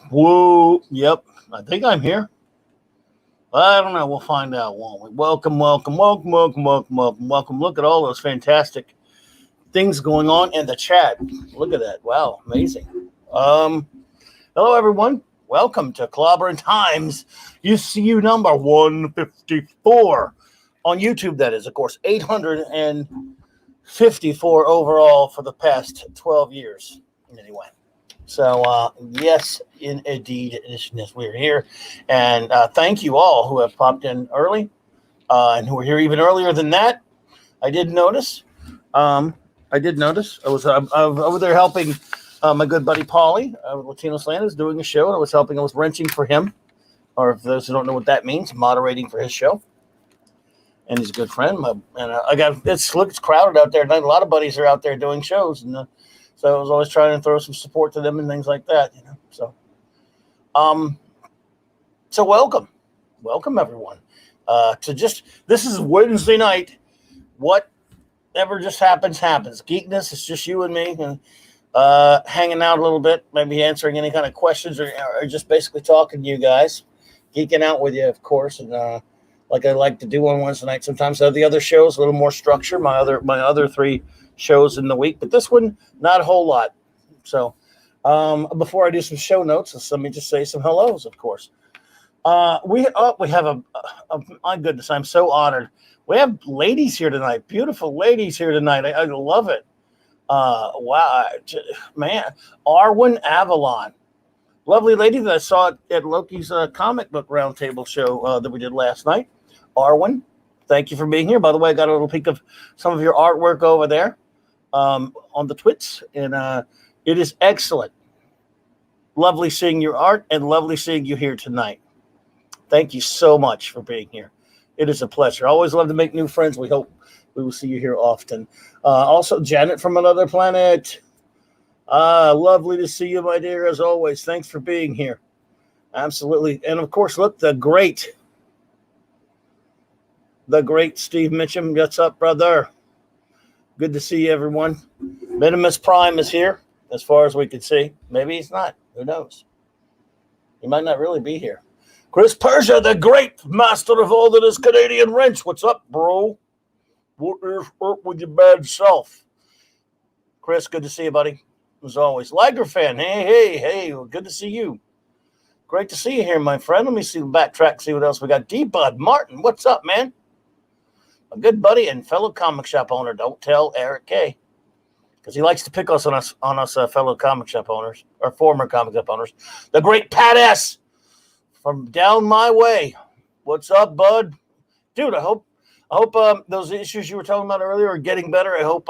Whoa. Yep. I think I'm here. I don't know. We'll find out, won't we? Welcome. Look at all those fantastic things going on in the chat. Look at that. Wow. Amazing. Hello, everyone. Welcome to Clobbeirn Times. UCU number 154 on YouTube. That is, of course, 854 overall for the past 12 years. Anyway. So, yes, indeed, we're here. And thank you all who have popped in early and who were here even earlier than that. I did notice. I was over there helping my good buddy Paulie, Latino Slant, is doing a show. And I was wrenching for him. Or if those who don't know what that means, moderating for his show. And he's a good friend. It's crowded out there. A lot of buddies are out there doing shows. And so I was always trying to throw some support to them and things like that, So welcome everyone. This is Wednesday night. Whatever just happens. Geekness, it's just you and me, and hanging out a little bit, maybe answering any kind of questions or just basically talking to you guys, geeking out with you, of course, and like I like to do on Wednesday night. Sometimes I have the other shows a little more structure. My other three shows in the week, but this one not a whole lot. So before I do some show notes, let me just say some hellos, of course. We have my goodness, I'm so honored. We have ladies here tonight, beautiful ladies here tonight. I love it. Wow, man, Arwen Avalon, lovely lady that I saw at Loki's comic book roundtable show that we did last night. Arwen, thank you for being here. By the way, I got a little peek of some of your artwork over there on the twits, and it is excellent. Lovely seeing your art and lovely seeing you here tonight. Thank you so much for being here. It is a pleasure. I always love to make new friends. We hope we will see you here often. Also, Janet from Another Planet. Lovely to see you, my dear, as always. Thanks for being here. Absolutely. And, of course, look, the great Steve Mitchum. What's up, brother? Good to see you, everyone. Minimus Prime is here, as far as we can see. Maybe he's not. Who knows? He might not really be here. Chris Persia, the great master of all that is Canadian wrench. What's up, bro? What is up with your bad self? Chris, good to see you, buddy. As always. Liger fan, hey. Well, good to see you. Great to see you here, my friend. Let me backtrack, see what else we got. D-Bud Martin, what's up, man? A good buddy and fellow comic shop owner. Don't tell Eric K. Because he likes to pick on us fellow comic shop owners, or former comic shop owners. The great Pat S. from down my way. What's up, bud? Dude, I hope those issues you were talking about earlier are getting better. I hope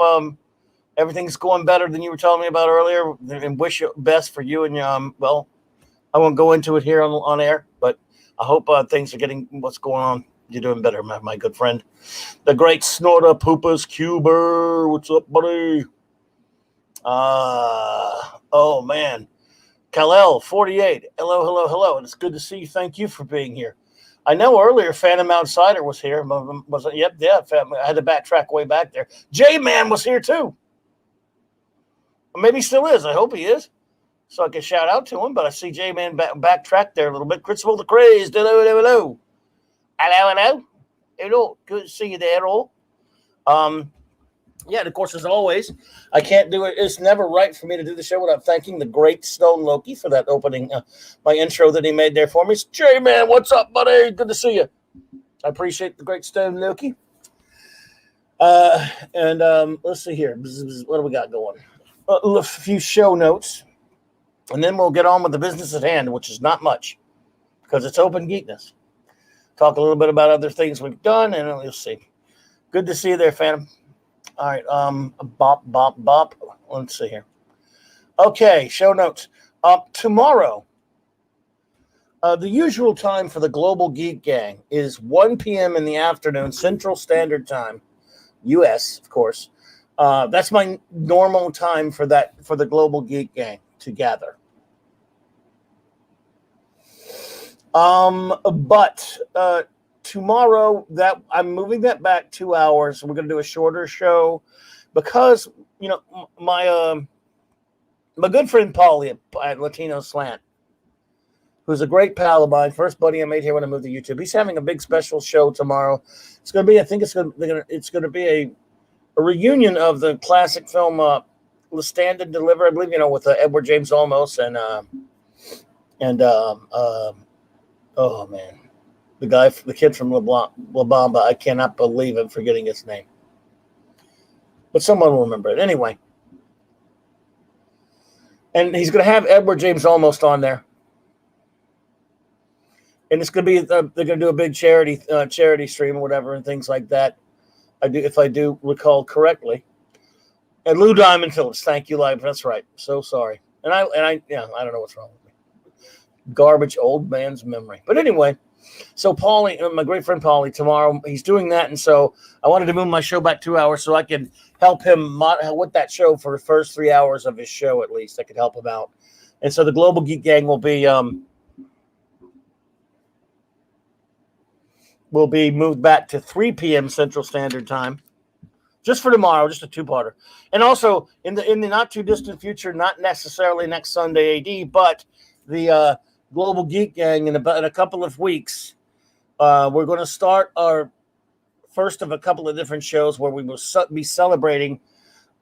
everything's going better than you were telling me about earlier. And wish you best for you and well, I won't go into it here on air, but I hope things are getting what's going on. You're doing better, my good friend. The great Snorta Poopas Cuber. What's up, buddy? Oh, man. Kal-El, 48. Hello. And it's good to see you. Thank you for being here. I know earlier Phantom Outsider was here. Yep, I had to backtrack way back there. J-Man was here, too. Maybe he still is. I hope he is. So I can shout out to him, but I see J-Man backtrack there a little bit. Christopher the Crazed. Hello. Hello. Good to see you there, all. Yeah, and of course, as always, I can't do it. It's never right for me to do the show without thanking the great Stone Loki for that opening, my intro that he made there for me. J-Man, what's up, buddy? Good to see you. I appreciate the great Stone Loki. And let's see here. What do we got going? A few show notes, and then we'll get on with the business at hand, which is not much because it's open geekness. Talk a little bit about other things we've done, and we'll see. Good to see you there, Phantom. All right, bop. Let's see here. Okay, show notes. Tomorrow, the usual time for the Global Geek Gang is 1 p.m. in the afternoon, Central Standard Time, U.S., of course. That's my normal time for the Global Geek Gang to gather. But tomorrow that I'm moving that back 2 hours. We're going to do a shorter show because, my My good friend Paulie at Latino Slant, who's a great pal of mine, first buddy I made here when I moved to YouTube. He's having a big special show tomorrow. It's going to be, I think it's going to be a reunion of the classic film Stand and Deliver, I believe, with Edward James Olmos oh man, the kid from La Bamba. I cannot believe I'm forgetting his name, but someone will remember it anyway. And he's going to have Edward James Olmos on there, and it's going to be they're going to do a big charity stream or whatever and things like that. If I do recall correctly. And Lou Diamond Phillips, thank you, live. That's right. So sorry. And I don't know what's wrong with me. Garbage, old man's memory. But anyway, so Paulie, my great friend Paulie, tomorrow he's doing that, and so I wanted to move my show back 2 hours so I can help him with that show for the first 3 hours of his show at least. I could help him out, and so the Global Geek Gang will be moved back to 3 p.m. Central Standard Time. Just for tomorrow, just a two-parter. And also, in the not-too-distant future, not necessarily next Sunday AD, but the Global Geek Gang in a couple of weeks, we're going to start our first of a couple of different shows where we will be celebrating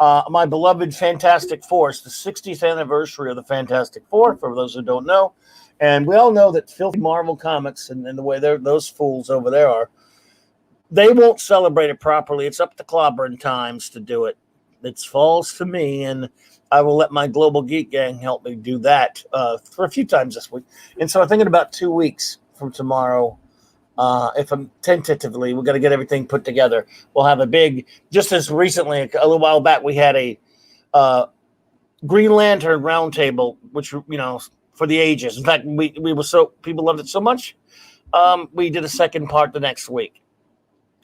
my beloved Fantastic Four. It's the 60th anniversary of the Fantastic Four, for those who don't know. And we all know that filthy Marvel Comics and the way those fools over there are, they won't celebrate it properly. It's up to Clobbeirn Times to do it. It falls to me, and I will let my Global Geek Gang help me do that for a few times this week. And so I'm thinking about 2 weeks from tomorrow, if I'm tentatively, we're going to get everything put together. We'll have a big, just as recently, a little while back, we had a Green Lantern roundtable, which, for the ages. In fact, people loved it so much, we did a second part the next week.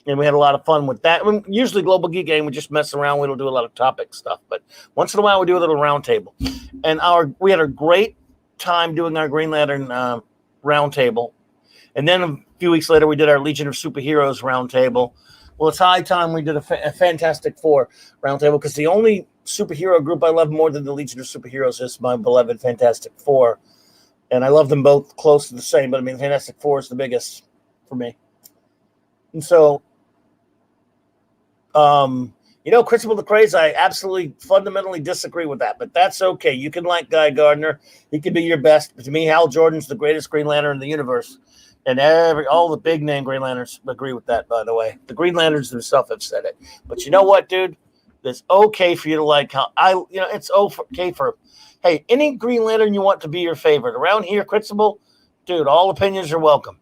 And we had a lot of fun with that. I mean, usually Global Geek Game, we just mess around. We don't do a lot of topic stuff. But once in a while, we do a little roundtable. And we had a great time doing our Green Lantern roundtable. And then a few weeks later, we did our Legion of Superheroes roundtable. Well, it's high time we did a Fantastic Four roundtable, because the only superhero group I love more than the Legion of Superheroes is my beloved Fantastic Four. And I love them both close to the same. But, I mean, Fantastic Four is the biggest for me. And so... Crucible the Craze, I absolutely fundamentally disagree with that, but that's okay. You can like Guy Gardner. He can be your best. But to me, Hal Jordan's the greatest Green Lantern in the universe. And all the big name Green Lanterns agree with that, by the way. The Green Lanterns themselves have said it. But you know what, dude? It's okay for you to like how it's okay for, hey, any Green Lantern you want to be your favorite. Around here, Crucible, dude, all opinions are welcome.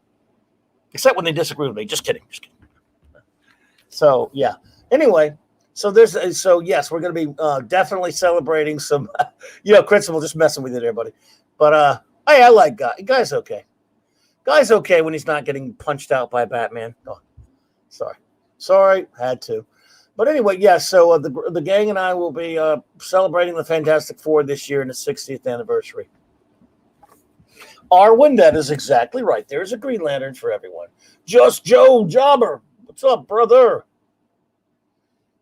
Except when they disagree with me. Just kidding. So, yeah. Anyway, so yes, we're going to be definitely celebrating some, Crucible, just messing with you there, buddy. But, hey, I like Guy. Guy's okay. Guy's okay when he's not getting punched out by Batman. Oh, sorry, had to. But anyway, yeah, so the gang and I will be celebrating the Fantastic Four this year in the 60th anniversary. Arwen, that is exactly right. There's a Green Lantern for everyone. Just Joe Jobber. What's up, brother?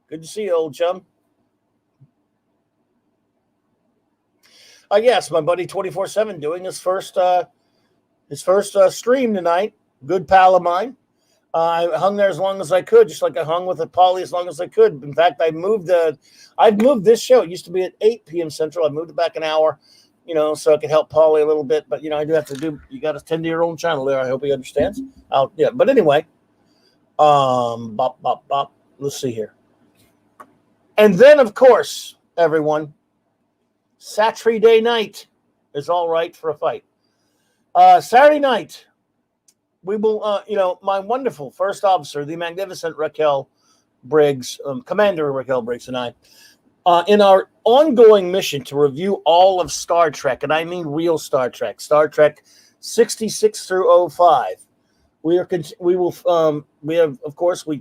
Good to see you, old chum. Yes, my buddy 24/7 doing his first stream tonight. Good pal of mine. I hung there as long as I could, just like I hung with a Polly as long as I could. In fact, I've moved this show. It used to be at 8 p.m. Central. I moved it back an hour, so I could help Polly a little bit. But I do have to you got to tend to your own channel there. I hope he understands. But anyway, let's see here. And then, of course, everyone, Saturday night is all right for a fight. Saturday night, we will, my wonderful first officer, the magnificent Raquel Briggs, Commander Raquel Briggs and I, in our ongoing mission to review all of Star Trek, and I mean real Star Trek 66 through 05. We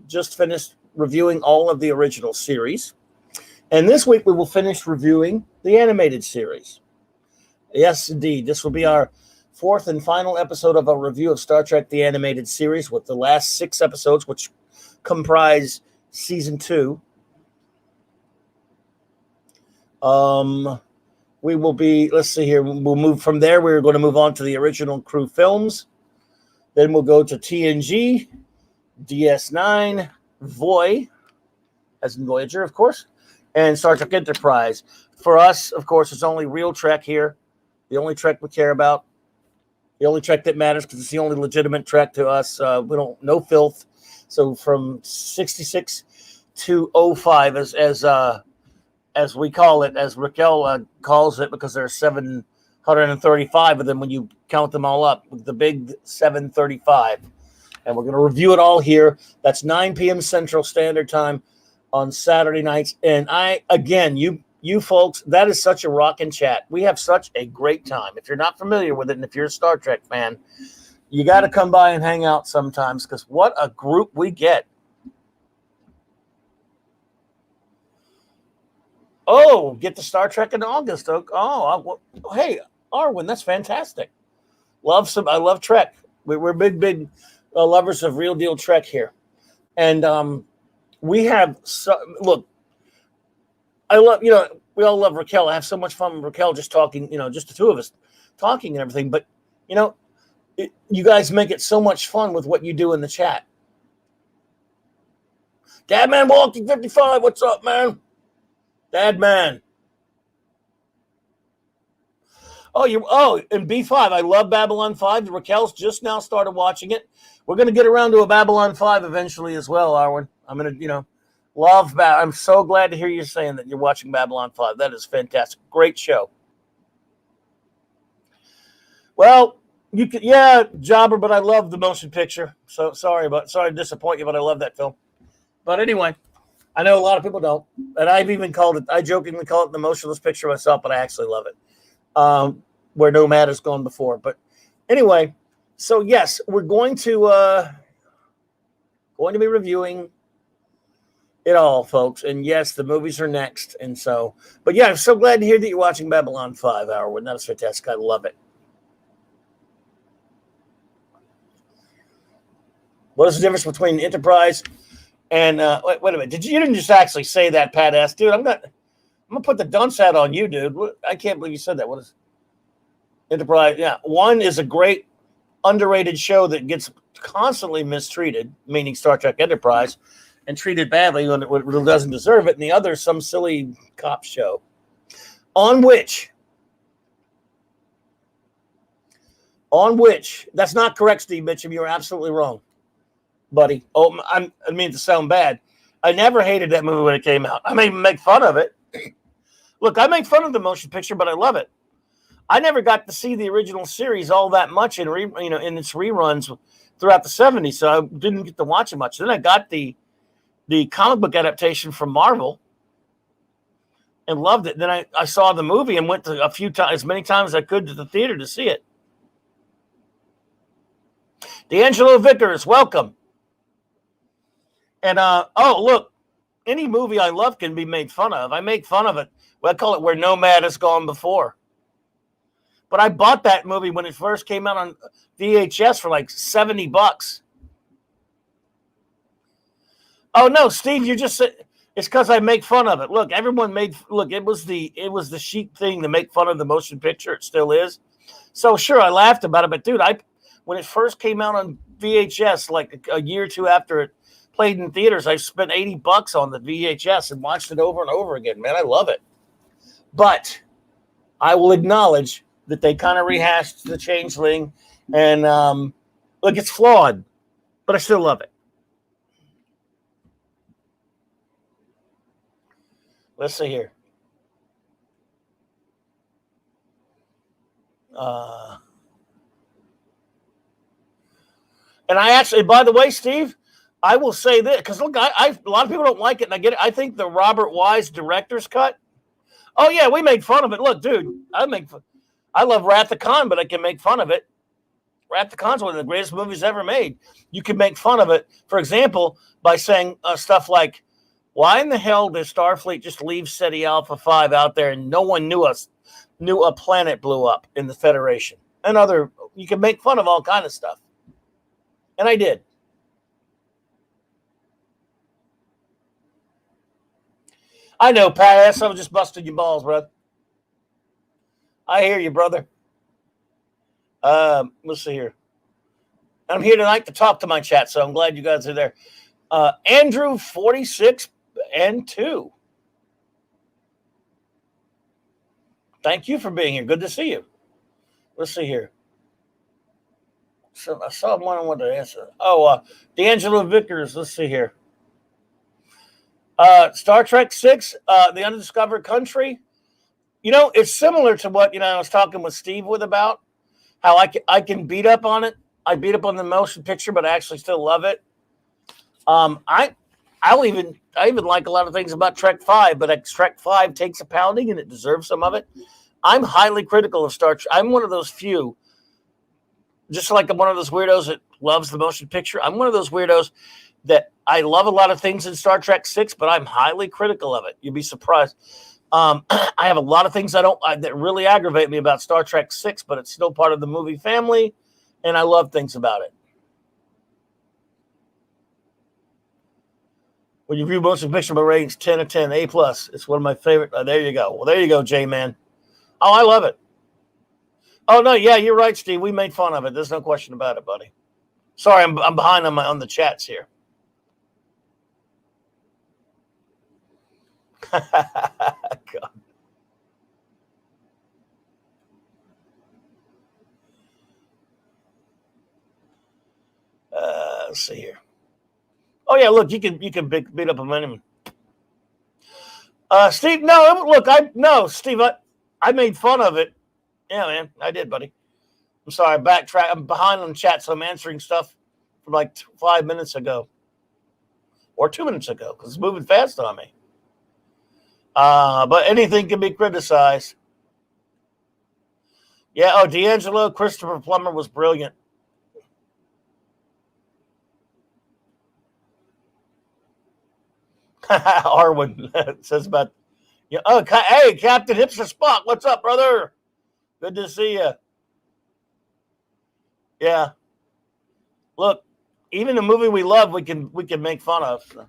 just finished reviewing all of the original series. And this week we will finish reviewing the animated series. Yes, indeed. This will be our fourth and final episode of a review of Star Trek, the animated series, with the last 6 episodes, which comprise season 2. we will be, let's see here, we'll move from there. We're going to move on to the original crew films. Then we'll go to TNG, DS9, Voy, as in Voyager, of course, and Star Trek Enterprise. For us, of course, it's only real Trek here. The only Trek we care about. The only Trek that matters because it's the only legitimate Trek to us. We don't, no filth. So from 66 to 05, as we call it, as Raquel calls it, because there are 735 of them when you count them all up, with the big 735. And we're going to review it all here. That's 9 p.m. Central Standard Time on Saturday nights. And you folks, that is such a rockin' chat. We have such a great time. If you're not familiar with it, and if you're a Star Trek fan, you got to come by and hang out sometimes, because what a group we get. Oh, get the Star Trek in August. Hey, Arwen, that's fantastic. I love Trek. We're big lovers of real deal Trek here. And we have, look, I love, we all love Raquel. I have so much fun with Raquel just talking, just the two of us talking and everything. But, you guys make it so much fun with what you do in the chat. Dadman Walking 55, what's up, man? Dadman. And B5. I love Babylon 5. Raquel's just now started watching it. We're going to get around to a Babylon 5 eventually as well, Arwen. I'm going to, love I'm so glad to hear you saying that you're watching Babylon 5. That is fantastic. Great show. Well, Jobber, but I love the motion picture. So sorry to disappoint you, but I love that film. But anyway, I know a lot of people don't. And I jokingly call it the motionless picture myself, but I actually love it. Where Nomad has gone before. But anyway, so yes, we're going to be reviewing it all, folks. And yes, the movies are next. And so, but yeah, I'm so glad to hear that you're watching Babylon 5, Arwen. That was fantastic. I love it. What is the difference between Enterprise and wait a minute? You didn't just actually say that, Pat S. Dude, I'm gonna put the dunce hat on you, dude. I can't believe you said that. What is Enterprise? Yeah, one is a great underrated show that gets constantly mistreated, meaning Star Trek Enterprise, and treated badly when it really doesn't deserve it. And the other is some silly cop show on which that's not correct, Steve Mitchum. You're absolutely wrong, buddy. I mean to sound bad. I never hated that movie when it came out. I may even make fun of it. Look, I make fun of the motion picture, but I love it. I never got to see the original series all that much in its reruns throughout the 70s, so I didn't get to watch it much. Then I got the comic book adaptation from Marvel and loved it. Then I saw the movie and went to as many times as I could to the theater to see it. D'Angelo Vickers, welcome. And look, any movie I love can be made fun of. I make fun of it. Well, I call it Where Nomad Has Gone Before. But I bought that movie when it first came out on VHS for like $70. Oh no, Steve, you just said it's because I make fun of it. Look, it was the chic thing to make fun of the motion picture. It still is. So sure, I laughed about it, but dude, when it first came out on VHS, like a year or two after it played in theaters, I spent $80 on the VHS and watched it over and over again. Man, I love it. But I will acknowledge that they kind of rehashed the Changeling, and look, it's flawed, but I still love it. Let's see here. And I actually, by the way, Steve, I will say this, because look, a lot of people don't like it, and I get it. I think the Robert Wise director's cut. Oh yeah, we made fun of it. Look, dude, I love Wrath of Khan, but I can make fun of it. Wrath of Khan's one of the greatest movies ever made. You can make fun of it, for example, by saying stuff like, "Why in the hell did Starfleet just leave SETI Alpha 5 out there and no one knew a planet blew up in the Federation?" And you can make fun of all kind of stuff. And I did. I know, Pat. I was just busting your balls, bro. I hear you, brother. Let's see here. I'm here tonight to talk to my chat, so I'm glad you guys are there. Andrew 46 and 2. Thank you for being here. Good to see you. Let's see here. So I saw one on what to answer. D'Angelo Vickers. Let's see here. Star Trek 6, The Undiscovered Country. You know, it's similar to what, I was talking with Steve about, how I can beat up on it. I beat up on the motion picture, but I actually still love it. I even like a lot of things about Trek 5, but Trek 5 takes a pounding and it deserves some of it. I'm highly critical of Star Trek. I'm one of those few, just like I'm one of those weirdos that loves the motion picture. I'm one of those weirdos that I love a lot of things in Star Trek 6, but I'm highly critical of it. You'd be surprised. I have a lot of things that really aggravate me about Star Trek 6, but it's still part of the movie family, and I love things about it. When you view motion picture, my ratings 10 of 10, A+. It's one of my favorite. There you go. Well, there you go, J-Man. Oh, I love it. Oh, no, yeah, you're right, Steve. We made fun of it. There's no question about it, buddy. Sorry, I'm behind on the chats here. God. Let's see here. Oh yeah, look, you can beat up a minimum. Steve, Steve, I made fun of it. Yeah, man, I did, buddy. I'm sorry, backtrack. I'm behind on chat, so I'm answering stuff from like 5 minutes ago or 2 minutes ago because it's moving fast on me. But anything can be criticized. Yeah. Oh, D'Angelo, Christopher Plummer was brilliant. Arwen says about. Yeah. Oh, hey, Captain Hipster Spock, what's up, brother? Good to see you. Yeah. Look, even a movie we love, we can make fun of. So.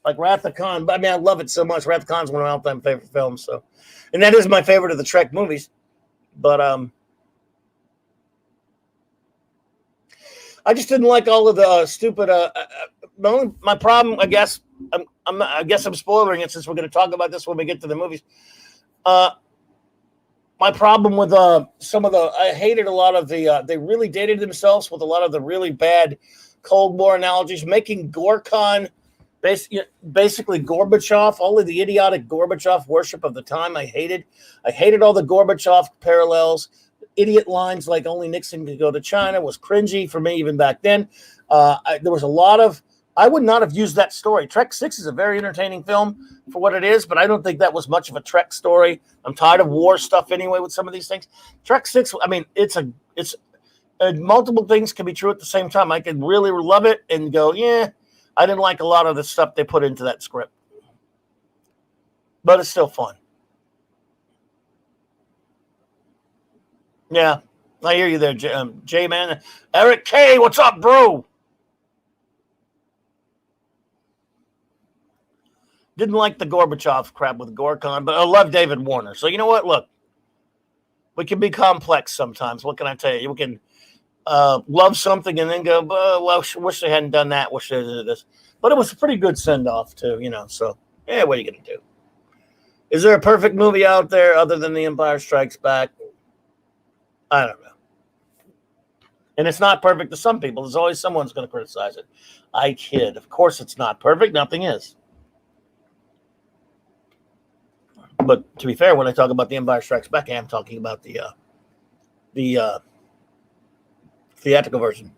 Like Wrath of Khan. I mean, I love it so much. Wrath of Khan's one of my all-time favorite films. So, and that is my favorite of the Trek movies. But I just didn't like all of the stupid. My problem, I guess, I guess I'm spoiling it since we're going to talk about this when we get to the movies. My problem with some of the, I hated a lot of the, they really dated themselves with a lot of the really bad Cold War analogies, making Gorkon basically Gorbachev, all of the idiotic Gorbachev worship of the time. I hated all the Gorbachev parallels. Idiot lines like only Nixon could go to China was cringy for me even back then. There was a lot of, I would not have used that story. Trek 6 is a very entertaining film for what it is, but I don't think that was much of a Trek story. I'm tired of war stuff anyway with some of these things. Trek 6, I mean, it's multiple things can be true at the same time. I could really love it and go, yeah, I didn't like a lot of the stuff they put into that script. But it's still fun. Yeah, I hear you there, J-Man. Eric K, what's up, bro? Didn't like the Gorbachev crap with Gorkon, but I love David Warner. So you know what? Look, we can be complex sometimes. What can I tell you? We can love something and then go, well, wish they hadn't done that. Wish they did this. But it was a pretty good send-off too, So, yeah, what are you going to do? Is there a perfect movie out there other than The Empire Strikes Back? I don't know. And it's not perfect to some people. There's always someone's going to criticize it. I kid. Of course it's not perfect. Nothing is. But to be fair, when I talk about The Empire Strikes Back, I am talking about the theatrical version.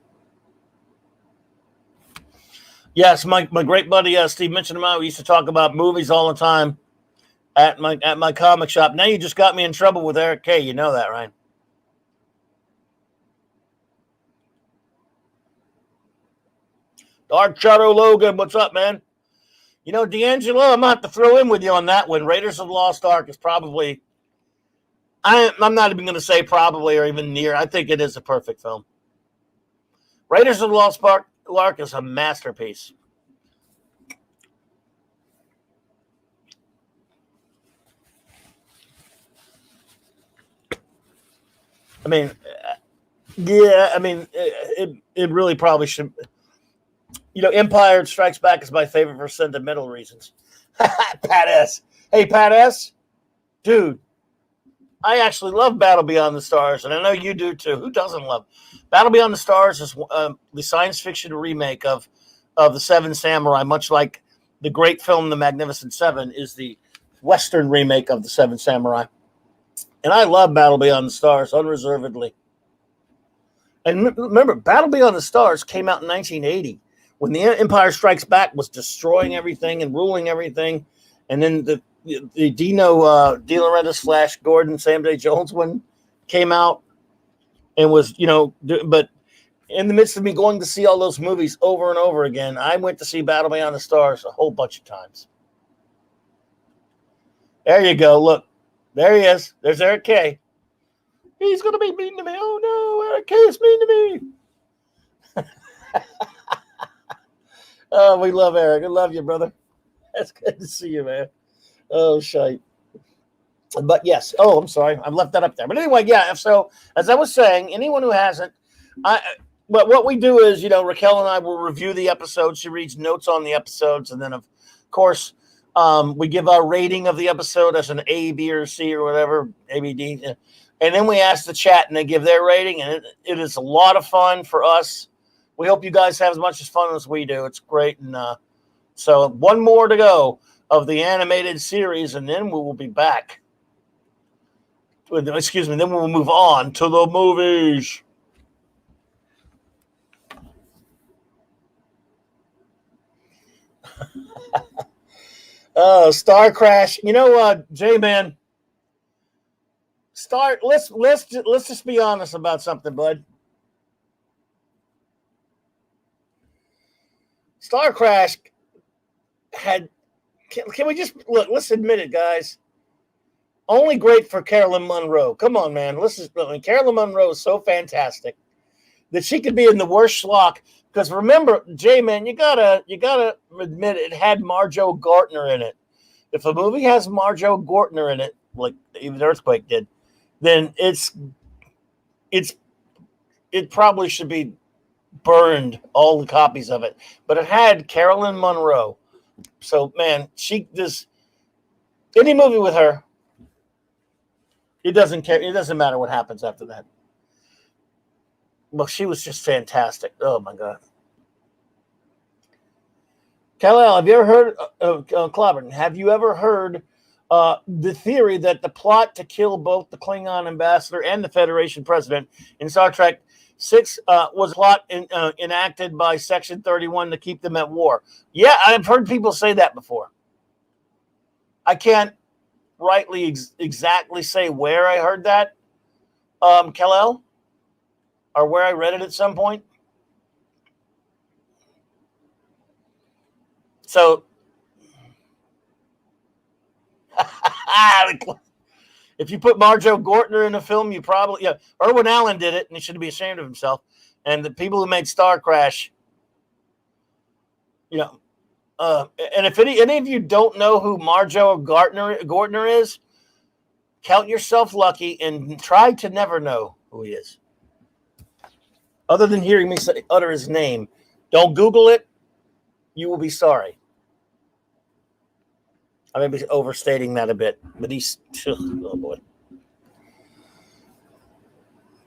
Yes, my great buddy Steve mentioned him out. We used to talk about movies all the time at my comic shop. Now you just got me in trouble with Eric K. You know that, right? Dark Shadow Logan, what's up, man? D'Angelo, I'm going to have to throw in with you on that one. Raiders of the Lost Ark is probably, I'm not even going to say probably or even near. I think it is a perfect film. Raiders of the Lost Ark is a masterpiece. I mean, yeah, I mean, it really probably should. Empire Strikes Back is my favorite for sentimental reasons. Pat S. Hey, Pat S. Dude, I actually love Battle Beyond the Stars, and I know you do too. Who doesn't love Battle Beyond the Stars? Is the science fiction remake of the Seven Samurai, much like the great film The Magnificent Seven is the Western remake of the Seven Samurai. And I love Battle Beyond the Stars unreservedly. And remember, Battle Beyond the Stars came out in 1980 when the Empire Strikes Back was destroying everything and ruling everything. And then the Dino De Laurentiis Flash Gordon Sam J. Jones one came out and was, but in the midst of me going to see all those movies over and over again, I went to see Battle Beyond the Stars a whole bunch of times. There you go. Look, there he is. There's Eric K. He's going to be mean to me. Oh, no, Eric K is mean to me. Oh, we love Eric. I love you, brother. That's good to see you, man. Oh, shite. But yes. Oh, I'm sorry. I've left that up there. But anyway, yeah. So as I was saying, anyone who hasn't, but what we do is, Raquel and I will review the episodes. She reads notes on the episodes. And then, of course, we give our rating of the episode as an A, B, or C or whatever, A, B, D. And then we ask the chat and they give their rating. And it is a lot of fun for us. We hope you guys have as much as fun as we do. It's great. And so one more to go of the animated series. And then we will be back. Excuse me. Then we'll move on to the movies. Oh, Star Crash. You know what, J-Man? Let's just be honest about something, bud. Star Crash had. Can we just look? Let's admit it, guys. Only great for Carolyn Monroe. Come on, man. Carolyn Monroe is so fantastic that she could be in the worst schlock. Because remember, J-Man, you gotta admit it had Marjoe Gartner in it. If a movie has Marjoe Gartner in it, like even Earthquake did, then it probably should be burned, all the copies of it. But it had Carolyn Monroe. So man, she does any movie with her. It doesn't care. It doesn't matter what happens after that. Well, she was just fantastic. Oh, my God. Kal-El, have you ever heard of Clobbeirn? Have you ever heard the theory that the plot to kill both the Klingon ambassador and the Federation president in Star Trek 6 was a plot enacted by Section 31 to keep them at war? Yeah, I've heard people say that before. I can't rightly exactly say where I heard that, Kal-El, or where I read it at some point. So, if you put Marjoe Gartner in a film, you probably, Irwin Allen did it, and he should be ashamed of himself. And the people who made Star Crash, and if any of you don't know who Marjoe Gartner is, count yourself lucky and try to never know who he is. Other than hearing me utter his name, don't Google it. You will be sorry. I may be overstating that a bit, but he's, oh boy.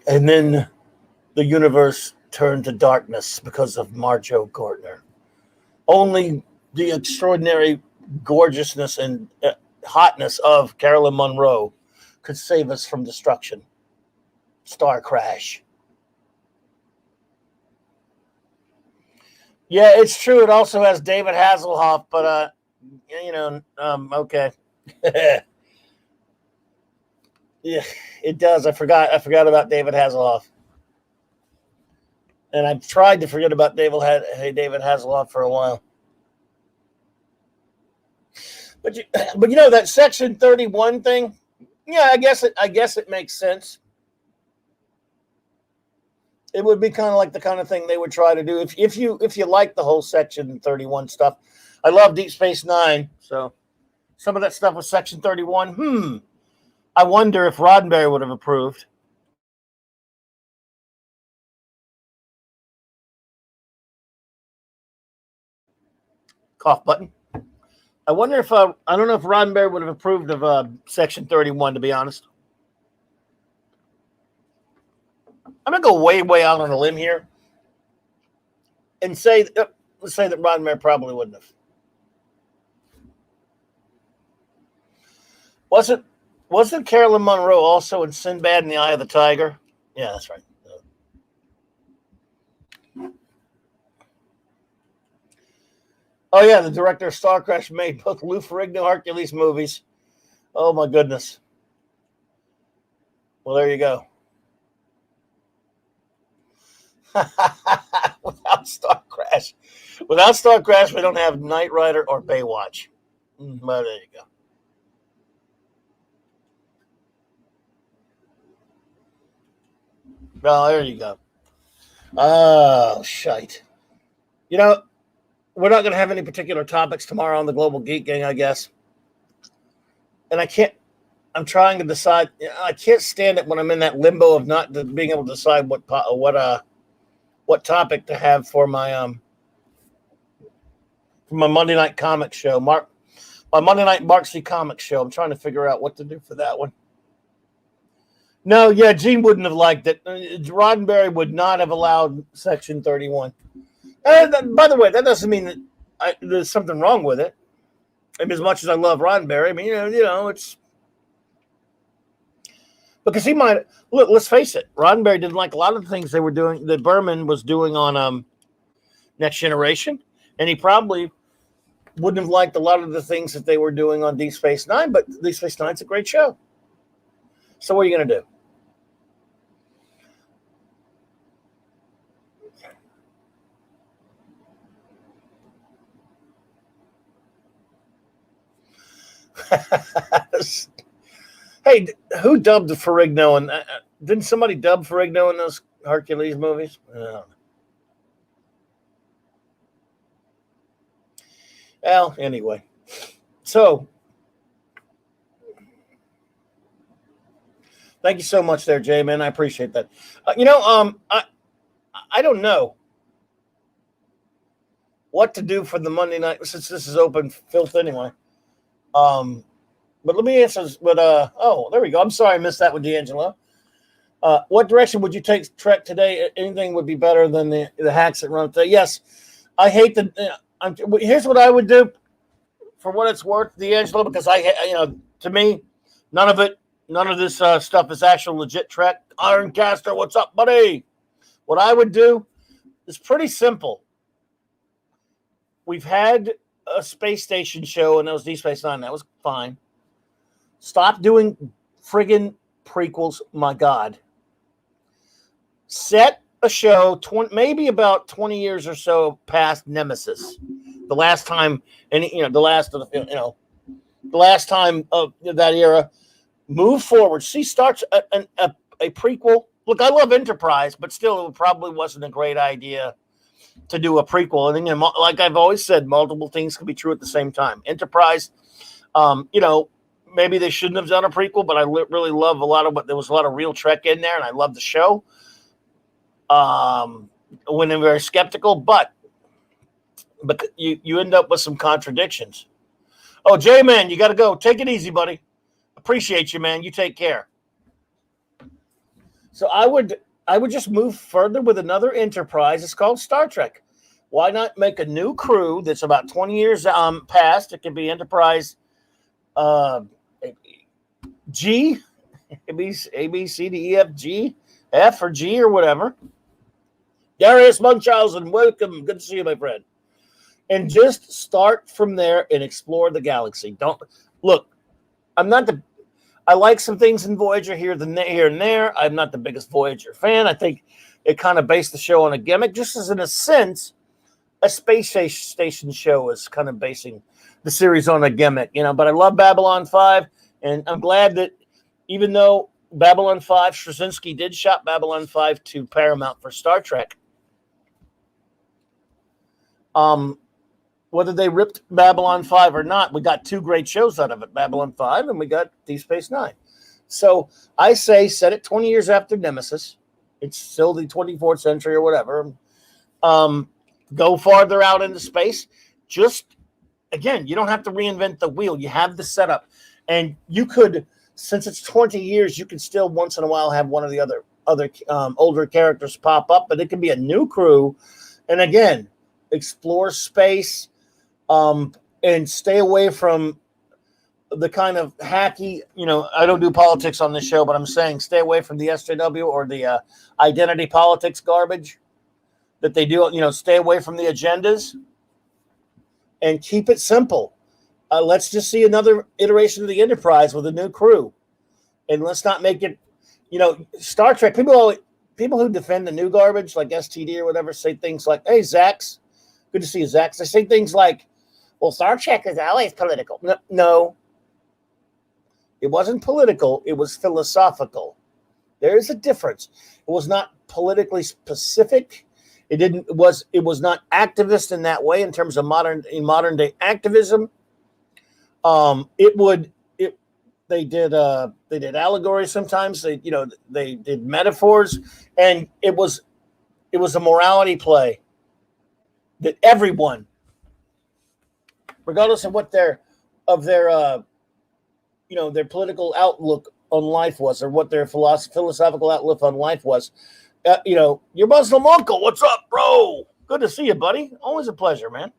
And then the universe turned to darkness because of Marjoe Gartner. Only the extraordinary gorgeousness and hotness of Carolyn Monroe could save us from destruction. Star Crash. Yeah, it's true. It also has David Hasselhoff, but okay. Yeah, it does. I forgot about David Hasselhoff, and I've tried to forget about David Hasselhoff for a while. But that Section 31 thing. Yeah, I guess it makes sense. It would be kind of like the kind of thing they would try to do if you like the whole Section 31 stuff. I love Deep Space Nine, so some of that stuff was Section 31. I wonder if Roddenberry would have approved. Cough button. I wonder if I don't know if Roddenberry would have approved of Section 31. To be honest, I'm gonna go way out on a limb here and say let's say that Roddenberry probably wouldn't have. Wasn't Carolyn Monroe also in Sinbad and the Eye of the Tiger? Yeah, that's right. Oh yeah, the director of Star Crash made both Lou Ferrigno Hercules movies. Oh my goodness. Well, there you go. Without Star Crash, we don't have Knight Rider or Baywatch. Well, there you go. Well, there you go. Oh, shite. You know, we're not going to have any particular topics tomorrow on the Global Geek Gang, I guess. And I'm trying to decide. I can't stand it when I'm in that limbo of not being able to decide what topic to have for my Monday night comic show. My Monday night Marksy comic show. I'm trying to figure out what to do for that one. No, yeah, Gene wouldn't have liked it. Roddenberry would not have allowed Section 31. And by the way, that doesn't mean that there's something wrong with it. I mean, as much as I love Roddenberry, I mean, you know, it's because he might look. Let's face it, Roddenberry didn't like a lot of the things they were doing that Berman was doing on Next Generation, and he probably wouldn't have liked a lot of the things that they were doing on Deep Space Nine. But Deep Space Nine's a great show. So what are you going to do? Hey, who dubbed Ferrigno? And didn't somebody dub Ferrigno in those Hercules movies? Well, anyway. So, thank you so much there, Jay, man. I appreciate that. I don't know what to do for the Monday night since this is open filth anyway. But let me answer this. But there we go. I'm sorry I missed that with D'Angelo. What direction would you take Trek today? Anything would be better than the hacks that run today. Yes, I hate the. Here's what I would do, for what it's worth, D'Angelo, because to me, none of this stuff is actual legit Trek. Ironcaster, what's up, buddy? What I would do is pretty simple. We've had a space station show, and that was Deep Space Nine. That was fine. Stop doing friggin' prequels, my God. Set a show maybe about 20 years or so past Nemesis. The last time, the last time of that era. Move forward. Starts a prequel. Look, I love Enterprise, but still, it probably wasn't a great idea to do a prequel. And like I've always said, multiple things can be true at the same time. Enterprise, maybe they shouldn't have done a prequel, but I really love there was a lot of real Trek in there, and I love the show. When I'm very skeptical, but you end up with some contradictions. Oh, J-Man, you got to go. Take it easy, buddy. Appreciate you, man. You take care. So I would just move further with another Enterprise. It's called Star Trek. Why not make a new crew that's about 20 years past? It could be Enterprise G, A, B, C, D, E, F, G, F or G or whatever. Darius Munchausen, welcome. Good to see you, my friend. And just start from there and explore the galaxy. Don't look. I like some things in Voyager here and there. I'm not the biggest Voyager fan. I think it kind of based the show on a gimmick, just as in a sense, a space station show is kind of basing the series on a gimmick, But I love Babylon 5, and I'm glad that even though Babylon 5, Straczynski did shop Babylon 5 to Paramount for Star Trek. Whether they ripped Babylon 5 or not, we got two great shows out of it, Babylon 5 and we got Deep Space Nine. So I say set it 20 years after Nemesis. It's still the 24th century or whatever. Go farther out into space. Just again, you don't have to reinvent the wheel. You have the setup, and you could, since it's 20 years, you can still once in a while have one of the other older characters pop up, but it can be a new crew, and again, explore space, and stay away from the kind of hacky, I don't do politics on this show, but I'm saying stay away from the SJW or the identity politics garbage that they do. Stay away from the agendas and keep it simple. Let's just see another iteration of the Enterprise with a new crew, and let's not make it, Star Trek. People who defend the new garbage like STD or whatever say things like, "Hey, Zax, good to see you, Zax." They say things like, "Well, Star Trek is always political." No. It wasn't political. It was philosophical. There is a difference. It was not politically specific. It was not activist in that way in terms of modern day activism. They did allegory sometimes. They did metaphors, and it was a morality play that everyone, regardless of what their political outlook on life was, or what their philosophical outlook on life was. Your Muslim uncle, what's up, bro? Good to see you, buddy. Always a pleasure, man.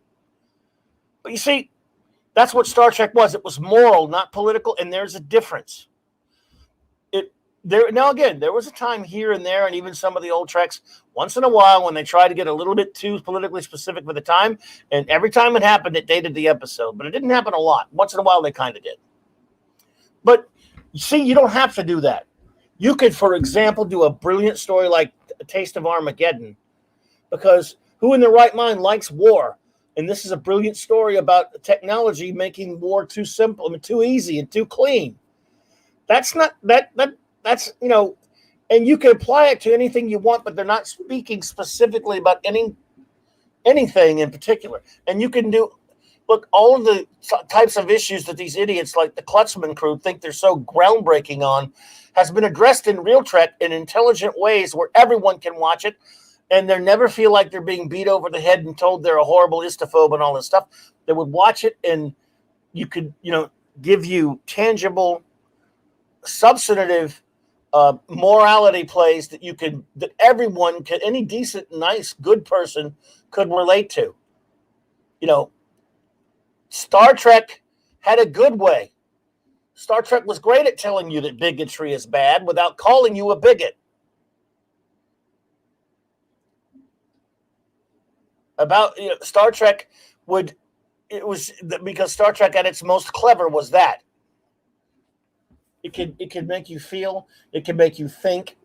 But you see, that's what Star Trek was. It was moral, not political, and there's a difference. There was a time here and there, and even some of the old Treks, once in a while, when they try to get a little bit too politically specific for the time, and every time it happened, it dated the episode, but it didn't happen a lot. Once in a while, they kind of did. But you see, you don't have to do that. You could, for example, do a brilliant story like A Taste of Armageddon, because who in their right mind likes war? And this is a brilliant story about technology making war too simple, too easy, and too clean. That's not that's and you can apply it to anything you want, but they're not speaking specifically about anything in particular. And you can look, all of the types of issues that these idiots like the Klutzman crew think they're so groundbreaking on has been addressed in Real Trek in intelligent ways where everyone can watch it, and they never feel like they're being beat over the head and told they're a horrible istophobe and all this stuff. They would watch it, and you could, give you tangible, substantive morality plays that everyone can, any decent, nice, good person could relate to. Star Trek had a good way. Star Trek was great at telling you that bigotry is bad without calling you a bigot. Star Trek because Star Trek at its most clever was that. It could make you feel, it can make you think.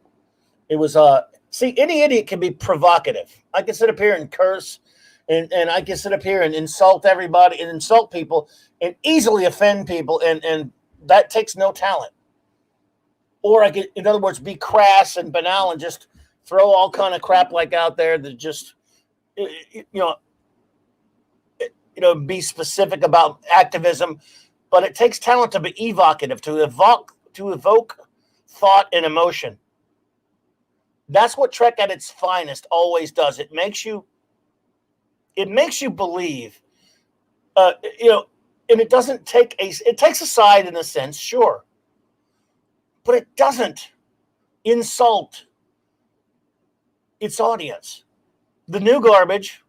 It was any idiot can be provocative. I can sit up here and curse, and I can sit up here and insult everybody and insult people and easily offend people, and that takes no talent. Or I could, in other words, be crass and banal and just throw all kind of crap like out there that just be specific about activism. But it takes talent to be evocative, to evoke thought and emotion. That's what Trek at its finest always does. It makes you believe, and it doesn't it takes a side in a sense, sure, but it doesn't insult its audience. The new garbage.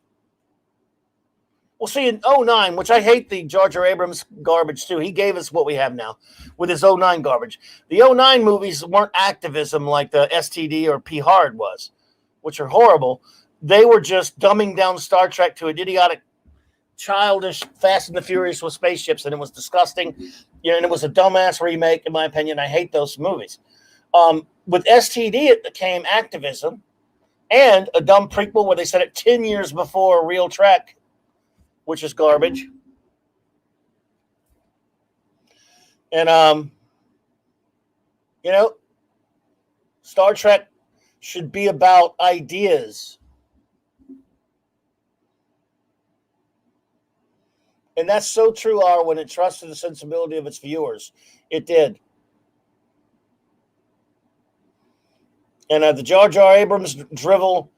Well, see, in 09, which I hate the Jar Jar Abrams garbage too. He gave us what we have now with his 09 garbage. The 09 movies weren't activism like the STD or P Hard was, which are horrible. They were just dumbing down Star Trek to an idiotic, childish Fast and the Furious with spaceships, and it was disgusting. And it was a dumbass remake, in my opinion. I hate those movies. With STD, it became activism and a dumb prequel where they said it 10 years before Real Trek, which is garbage. And, Star Trek should be about ideas. And that's so true, when it trusted the sensibility of its viewers. It did. And the Jar Jar Abrams drivel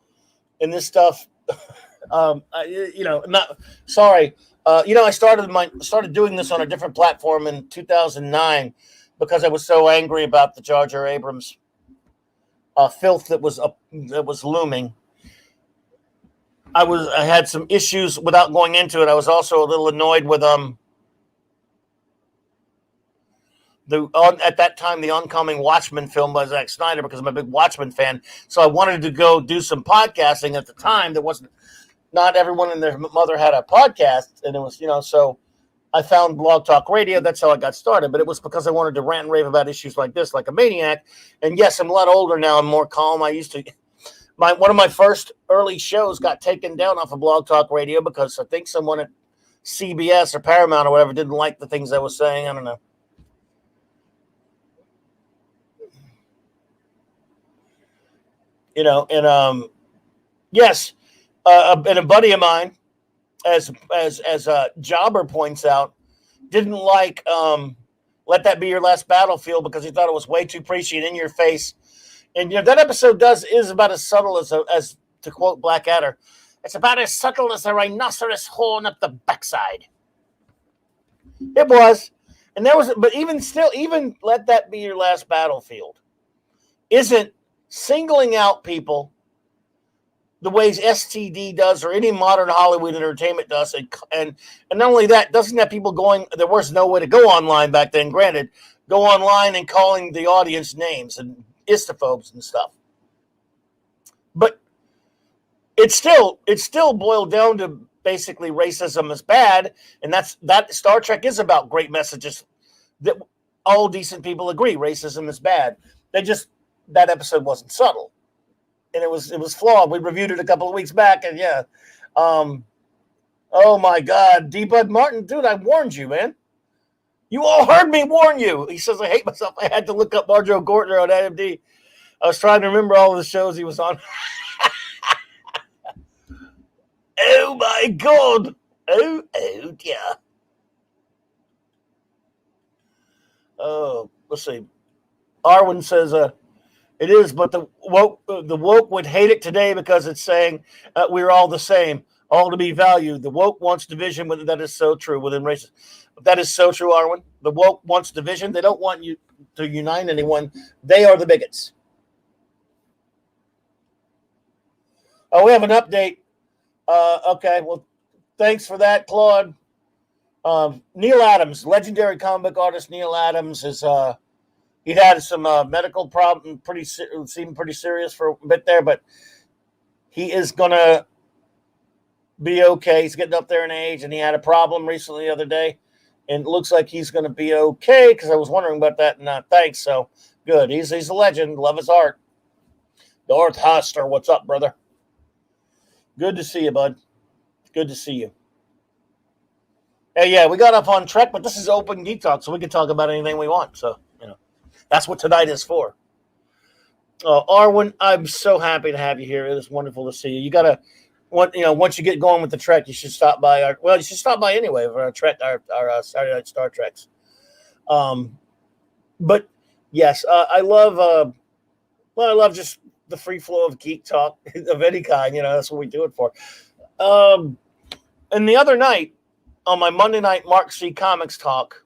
and this stuff, not sorry. I started doing this on a different platform in 2009 because I was so angry about the Jar Jar Abrams filth that was looming. I had some issues without going into it. I was also a little annoyed with at that time the oncoming Watchmen film by Zack Snyder, because I'm a big Watchmen fan. So I wanted to go do some podcasting at the time. Not everyone and their mother had a podcast, and it was, so I found Blog Talk Radio. That's how I got started. But it was because I wanted to rant and rave about issues like this, like a maniac. And yes, I'm a lot older now. I'm more calm. One of my first early shows got taken down off of Blog Talk Radio because I think someone at CBS or Paramount or whatever didn't like the things I was saying. I don't know. Yes, and a buddy of mine, as Jobber points out, didn't like Let That Be Your Last Battlefield because he thought it was way too preachy and in your face. And that episode is about as subtle as to quote Blackadder, it's about as subtle as a rhinoceros horn up the backside. It was, and but even Let That Be Your Last Battlefield isn't singling out people the ways STD does or any modern Hollywood entertainment does. And not only that, doesn't have people going, there was no way to go online back then, granted, go online and calling the audience names and istophobes and stuff. But it's still boiled down to basically racism is bad, and that Star Trek is about great messages that all decent people agree racism is bad. That episode wasn't subtle, and it was flawed. We reviewed it a couple of weeks back, and oh my God, D. Bud Martin, dude, I warned you, man. You all heard me warn you. He says, I hate myself. I had to look up Marjoe Gortner on IMDb. I was trying to remember all of the shows he was on. Oh my God. Oh dear. Oh, let's see. Arwen says, it is, but the woke would hate it today because it's saying we're all the same, all to be valued. The woke wants division. That is so true within races. That is so true, Arwen. The woke wants division. They don't want you to unite anyone. They are the bigots. Oh, we have an update. Okay, well, thanks for that, Claude. Neil Adams, legendary comic book artist Neil Adams, he had some medical problem, seemed pretty serious for a bit there, but he is going to be okay. He's getting up there in age, and he had a problem recently the other day, and it looks like he's going to be okay, because I was wondering about that, and thanks, so good. He's a legend. Love his art. Darth Hoster, what's up, brother? Good to see you, bud. Good to see you. Hey, yeah, we got up on Trek, but this is Open Geek Talk, so we can talk about anything we want, so, that's what tonight is for. Arwen, I'm so happy to have you here. It is wonderful to see you. You got to, once you get going with the Trek, you should stop by. You should stop by anyway for our Trek, our Saturday Night Star Treks. But yes, I love just the free flow of geek talk of any kind. That's what we do it for. And the other night on my Monday night Mark C. Comics talk,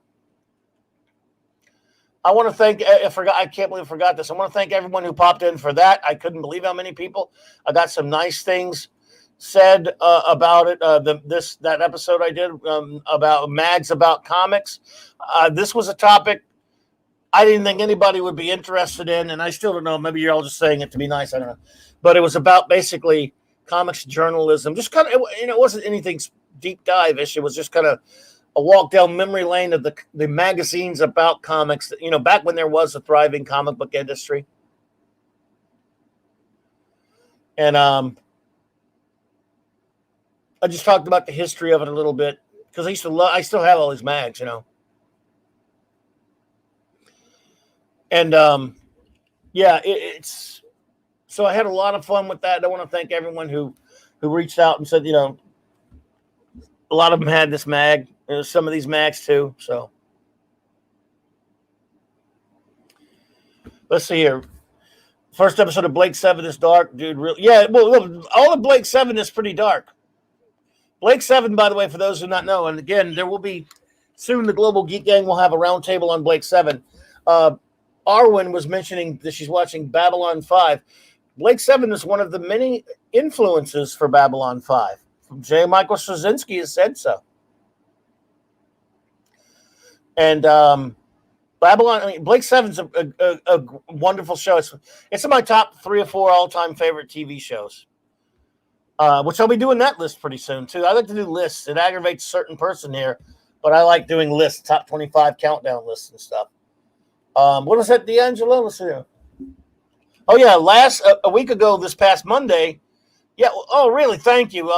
I want to thank, I can't believe I forgot this. I want to thank everyone who popped in for that. I couldn't believe how many people. I got some nice things said about it. That episode I did about mags about comics. This was a topic I didn't think anybody would be interested in, and I still don't know. Maybe you're all just saying it to be nice. I don't know. But it was about basically comics journalism. Just kind of, it wasn't anything deep dive-ish. It was just kind of a walk down memory lane of the magazines about comics, back when there was a thriving comic book industry. And I just talked about the history of it a little bit, because I still have all these mags, And it's so I had a lot of fun with that. I want to thank everyone who reached out and said, a lot of them had this mag. There's some of these mags too. So let's see here. First episode of Blake 7 is dark, dude. Really? Yeah. Well, all of Blake 7 is pretty dark. Blake 7, by the way, for those who not know, and again, there will be soon the Global Geek Gang will have a roundtable on Blake 7. Arwen was mentioning that she's watching Babylon 5. Blake 7 is one of the many influences for Babylon 5. J. Michael Straczynski has said so. And Babylon, Blake 7's a wonderful show. It's in my top 3 or 4 all-time favorite TV shows, which I'll be doing that list pretty soon, too. I like to do lists. It aggravates a certain person here, but I like doing lists, top 25 countdown lists and stuff. What was that, D'Angelo? Let's see. Oh, yeah, a week ago, this past Monday. Yeah, oh, really? Thank you.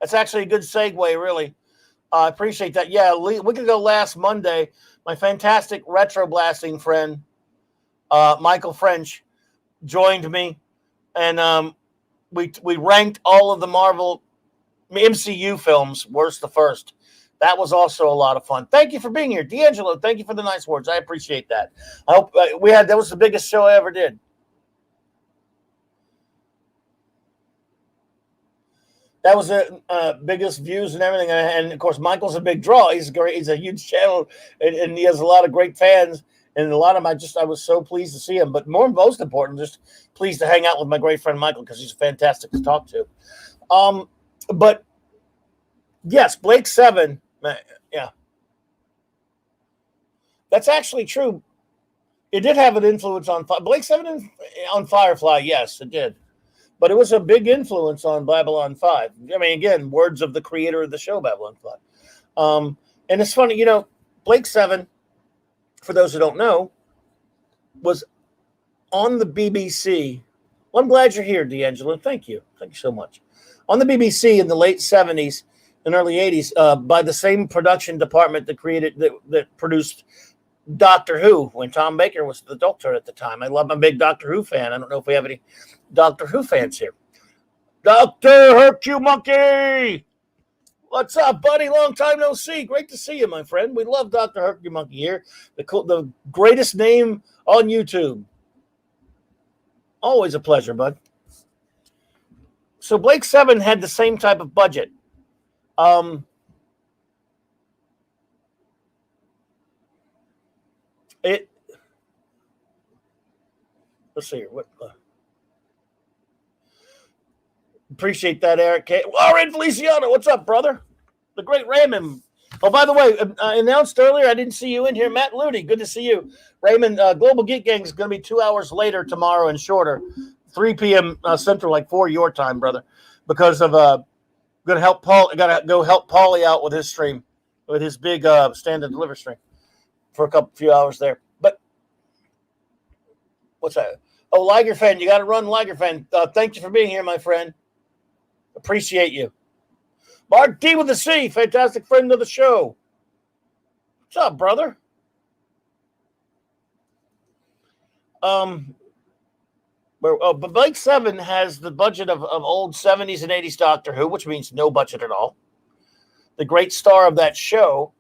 That's actually a good segue, really. I appreciate that. Yeah, a week ago last Monday, my fantastic retro blasting friend, Michael French, joined me, and we ranked all of the Marvel MCU films, worst to first. That was also a lot of fun. Thank you for being here, D'Angelo. Thank you for the nice words. I appreciate that. I hope that was the biggest show I ever did. That was the biggest views and everything. And, of course, Michael's a big draw. He's great. He's a huge channel, and he has a lot of great fans. And a lot of them, I was so pleased to see him. But most important, just pleased to hang out with my great friend Michael because he's fantastic to talk to. But, yes, Blake 7, yeah. That's actually true. It did have an influence on Blake 7 on Firefly, yes, it did. But it was a big influence on Babylon 5. I mean, again, words of the creator of the show, Babylon 5. And it's funny, Blake 7, for those who don't know, was on the BBC. Well, I'm glad you're here, D'Angelo. Thank you. Thank you so much. On the BBC in the late 70s and early 80s, by the same production department that produced Doctor Who, when Tom Baker was the Doctor at the time. I'm a big Doctor Who fan. I don't know if we have any Doctor Who fans here. Dr. Hercule Monkey! What's up, buddy? Long time no see. Great to see you, my friend. We love Dr. Hercule Monkey here. The greatest name on YouTube. Always a pleasure, bud. So Blake 7 had the same type of budget. Let's see here. Appreciate that, Eric. Lauren Feliciano, what's up, brother? The great Raymond. Oh, by the way, I announced earlier, I didn't see you in here. Matt Looney, good to see you. Raymond, Global Geek Gang is going to be 2 hours later tomorrow and shorter, 3 p.m. Central, like 4 your time, brother, because of going to help Paul. Got to go help Paulie out with his stream, with his big stand and deliver stream for a few hours there. But what's that? Oh, Liger fan, you got to run, Liger fan. Thank you for being here, my friend. Appreciate you. Mark D with the C, fantastic friend of the show. What's up, brother? But Blake 7 has the budget of old 70s and 80s Doctor Who, which means no budget at all. The great star of that show,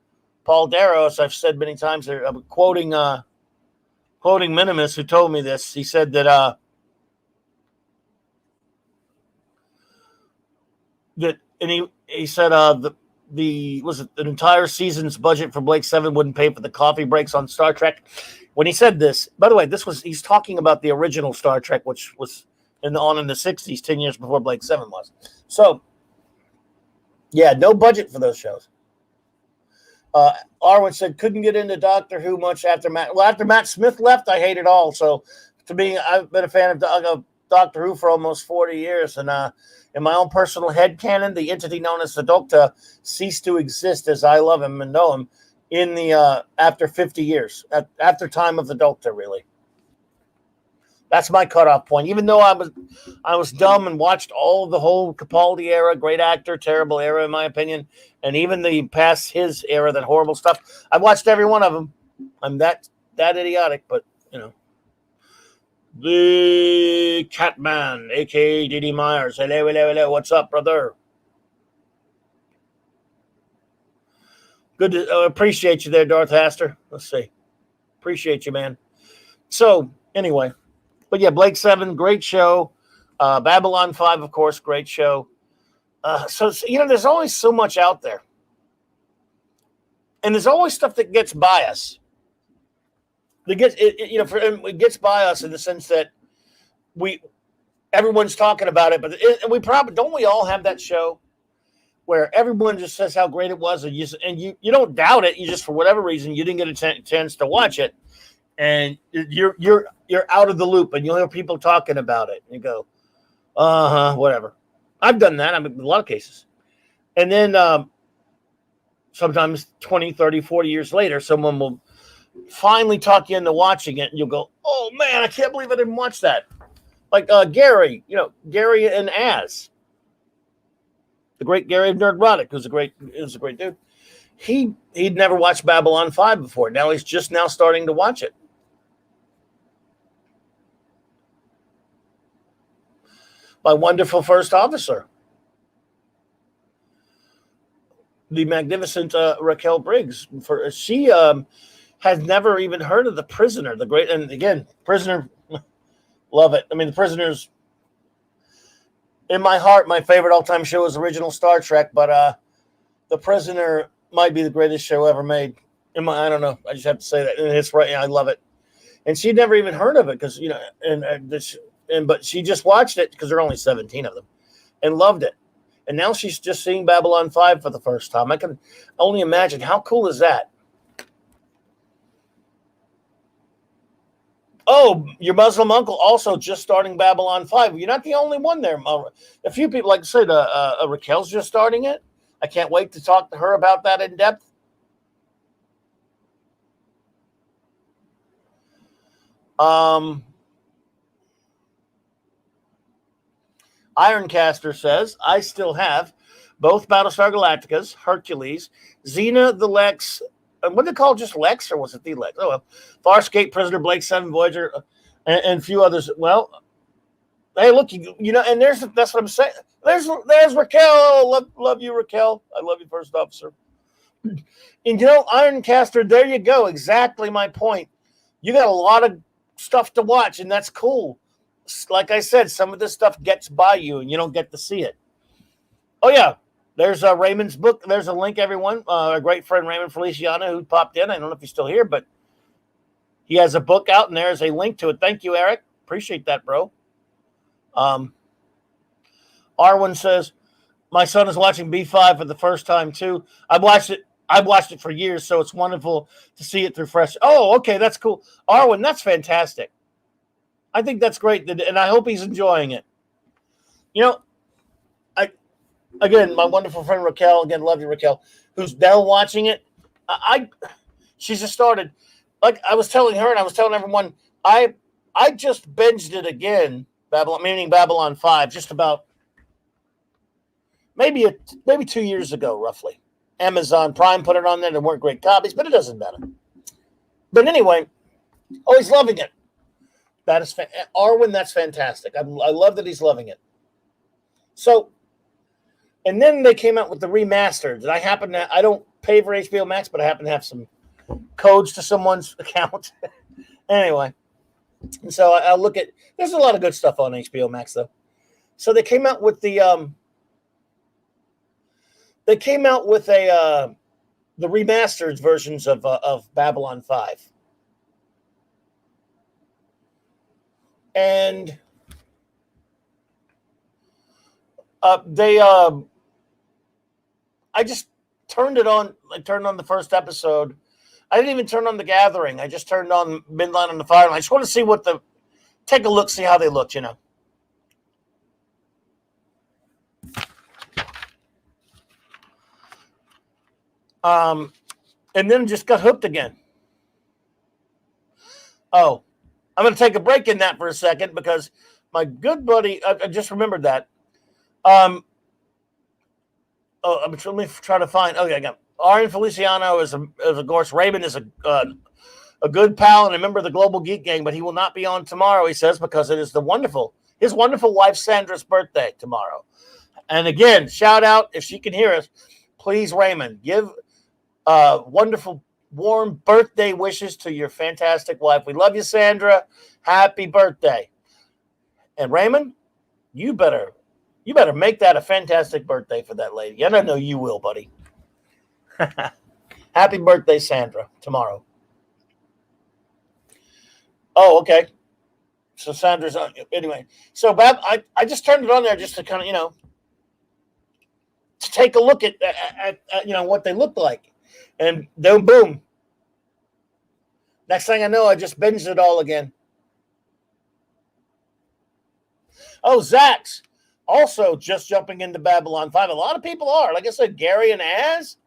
Paul Darrow, as I've said many times, I'm quoting Minimus, who told me this. He said that he said an entire season's budget for Blake 7 wouldn't pay for the coffee breaks on Star Trek. When he said this, by the way, he's talking about the original Star Trek, which was in the 60s, 10 years before Blake 7 was. So, yeah, no budget for those shows. Arwen said couldn't get into Doctor Who much after Matt. Well, after Matt Smith left, I hate it all. So, to me, I've been a fan of Doctor Who for almost 40 years, and in my own personal headcanon, the entity known as the Doctor ceased to exist as I love him and know him in the after 50 years, after time of the Doctor, really. That's my cutoff point. Even though I was dumb and watched all of the whole Capaldi era, great actor, terrible era in my opinion, and even the past his era, that horrible stuff. I watched every one of them. I'm that idiotic, but The Catman, a.k.a. Diddy Myers. Hello. What's up, brother? Good to appreciate you there, Darth Haster. Let's see. Appreciate you, man. So, anyway. But yeah, Blake 7, great show. Babylon 5, of course, great show. So, there's always so much out there. And there's always stuff that gets by us. It gets by us in the sense that everyone's talking about it, but we probably don't. We all have that show where everyone just says how great it was, and you don't doubt it. You just, for whatever reason, you didn't get a chance to watch it, and you're out of the loop, and you'll hear people talking about it, and you go, whatever. I've done that. In a lot of cases, and then sometimes 20, 30, 40 years later, someone will finally talk you into watching it, and you'll go, oh man, I can't believe I didn't watch that. Like Gary, Gary and Az, the great Gary of Nerdrotic, who's a great dude. He'd never watched Babylon 5 before. Now he's just now starting to watch it. My wonderful first officer, the magnificent Raquel Briggs. She has never even heard of The Prisoner, the great, and again, Prisoner, love it. I mean, The Prisoner's, in my heart, my favorite all-time show is original Star Trek, but The Prisoner might be the greatest show ever made. I don't know. I just have to say that. And it's right. I love it. And she'd never even heard of it because, but she just watched it because there are only 17 of them and loved it. And now she's just seeing Babylon 5 for the first time. I can only imagine. How cool is that? Oh, your Muslim uncle also just starting Babylon 5. You're not the only one there. A few people, like I said, Raquel's just starting it. I can't wait to talk to her about that in depth. Ironcaster says, I still have both Battlestar Galacticas, Hercules, Xena, the Lex. What did they call it? Just Lex, or was it the Lex? Oh, well. Farscape, Prisoner, Blake 7, Voyager, and a few others. Well, hey, look, and that's what I'm saying. There's Raquel. Love you, Raquel. I love you, First Officer. And Ironcaster, there you go. Exactly my point. You got a lot of stuff to watch, and that's cool. Like I said, some of this stuff gets by you, and you don't get to see it. Oh, yeah. There's Raymond's book. There's a link, everyone. Our great friend Raymond Feliciano, who popped in. I don't know if he's still here, but he has a book out, and there's a link to it. Thank you, Eric. Appreciate that, bro. Arwen says, my son is watching B5 for the first time, too. I've watched it for years, so it's wonderful to see it through fresh. Oh, okay, that's cool. Arwen, that's fantastic. I think that's great, and I hope he's enjoying it. Again, my wonderful friend Raquel, again, love you, Raquel, who's now watching it. She's just started. Like I was telling her, and I was telling everyone, I just binged it again, Babylon 5, just about maybe 2 years ago, roughly. Amazon Prime put it on there. There weren't great copies, but it doesn't matter. But anyway, he's loving it. That is Arwen. That's fantastic. I love that he's loving it. So. And then they came out with the remastered. And I don't pay for HBO Max, but I happen to have some codes to someone's account. Anyway. And so I'll look at, there's a lot of good stuff on HBO Max, though. So they came out with the remastered versions of Babylon 5. And I just turned it on. I turned on the first episode. I didn't even turn on The Gathering. I just turned on Midnight on the Fire. I just want to see take a look, see how they looked, And then just got hooked again. Oh, I'm going to take a break in that for a second because my good buddy, I just remembered that. Let me try to find. Okay, I got Arian Feliciano is of course, Raymond is a good pal and a member of the Global Geek Gang, but he will not be on tomorrow, he says, because it is his wonderful wife Sandra's birthday tomorrow. And again, shout out, if she can hear us, please, Raymond, give wonderful, warm birthday wishes to your fantastic wife. We love you, Sandra. Happy birthday. And Raymond, You better make that a fantastic birthday for that lady. And I know you will, buddy. Happy birthday, Sandra, tomorrow. Oh, okay. So Sandra's on. Anyway, so Bab, I just turned it on there just to kind of, to take a look at what they look like. And then boom. Next thing I know, I just binged it all again. Oh, Zach's also just jumping into Babylon 5. A lot of people are. Like I said, Gary and Az,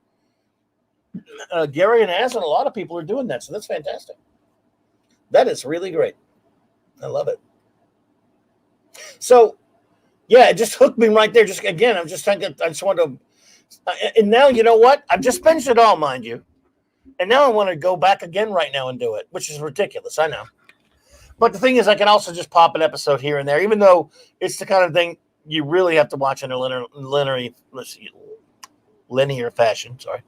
and a lot of people are doing that. So that's fantastic. That is really great. I love it. So, yeah, it just hooked me right there. Just again, I'm just thinking, I just want to, and now you know what? I've just finished it all, mind you. And now I want to go back again right now and do it, which is ridiculous. I know. But the thing is, I can also just pop an episode here and there, even though it's the kind of thing you really have to watch in a linear fashion. Sorry.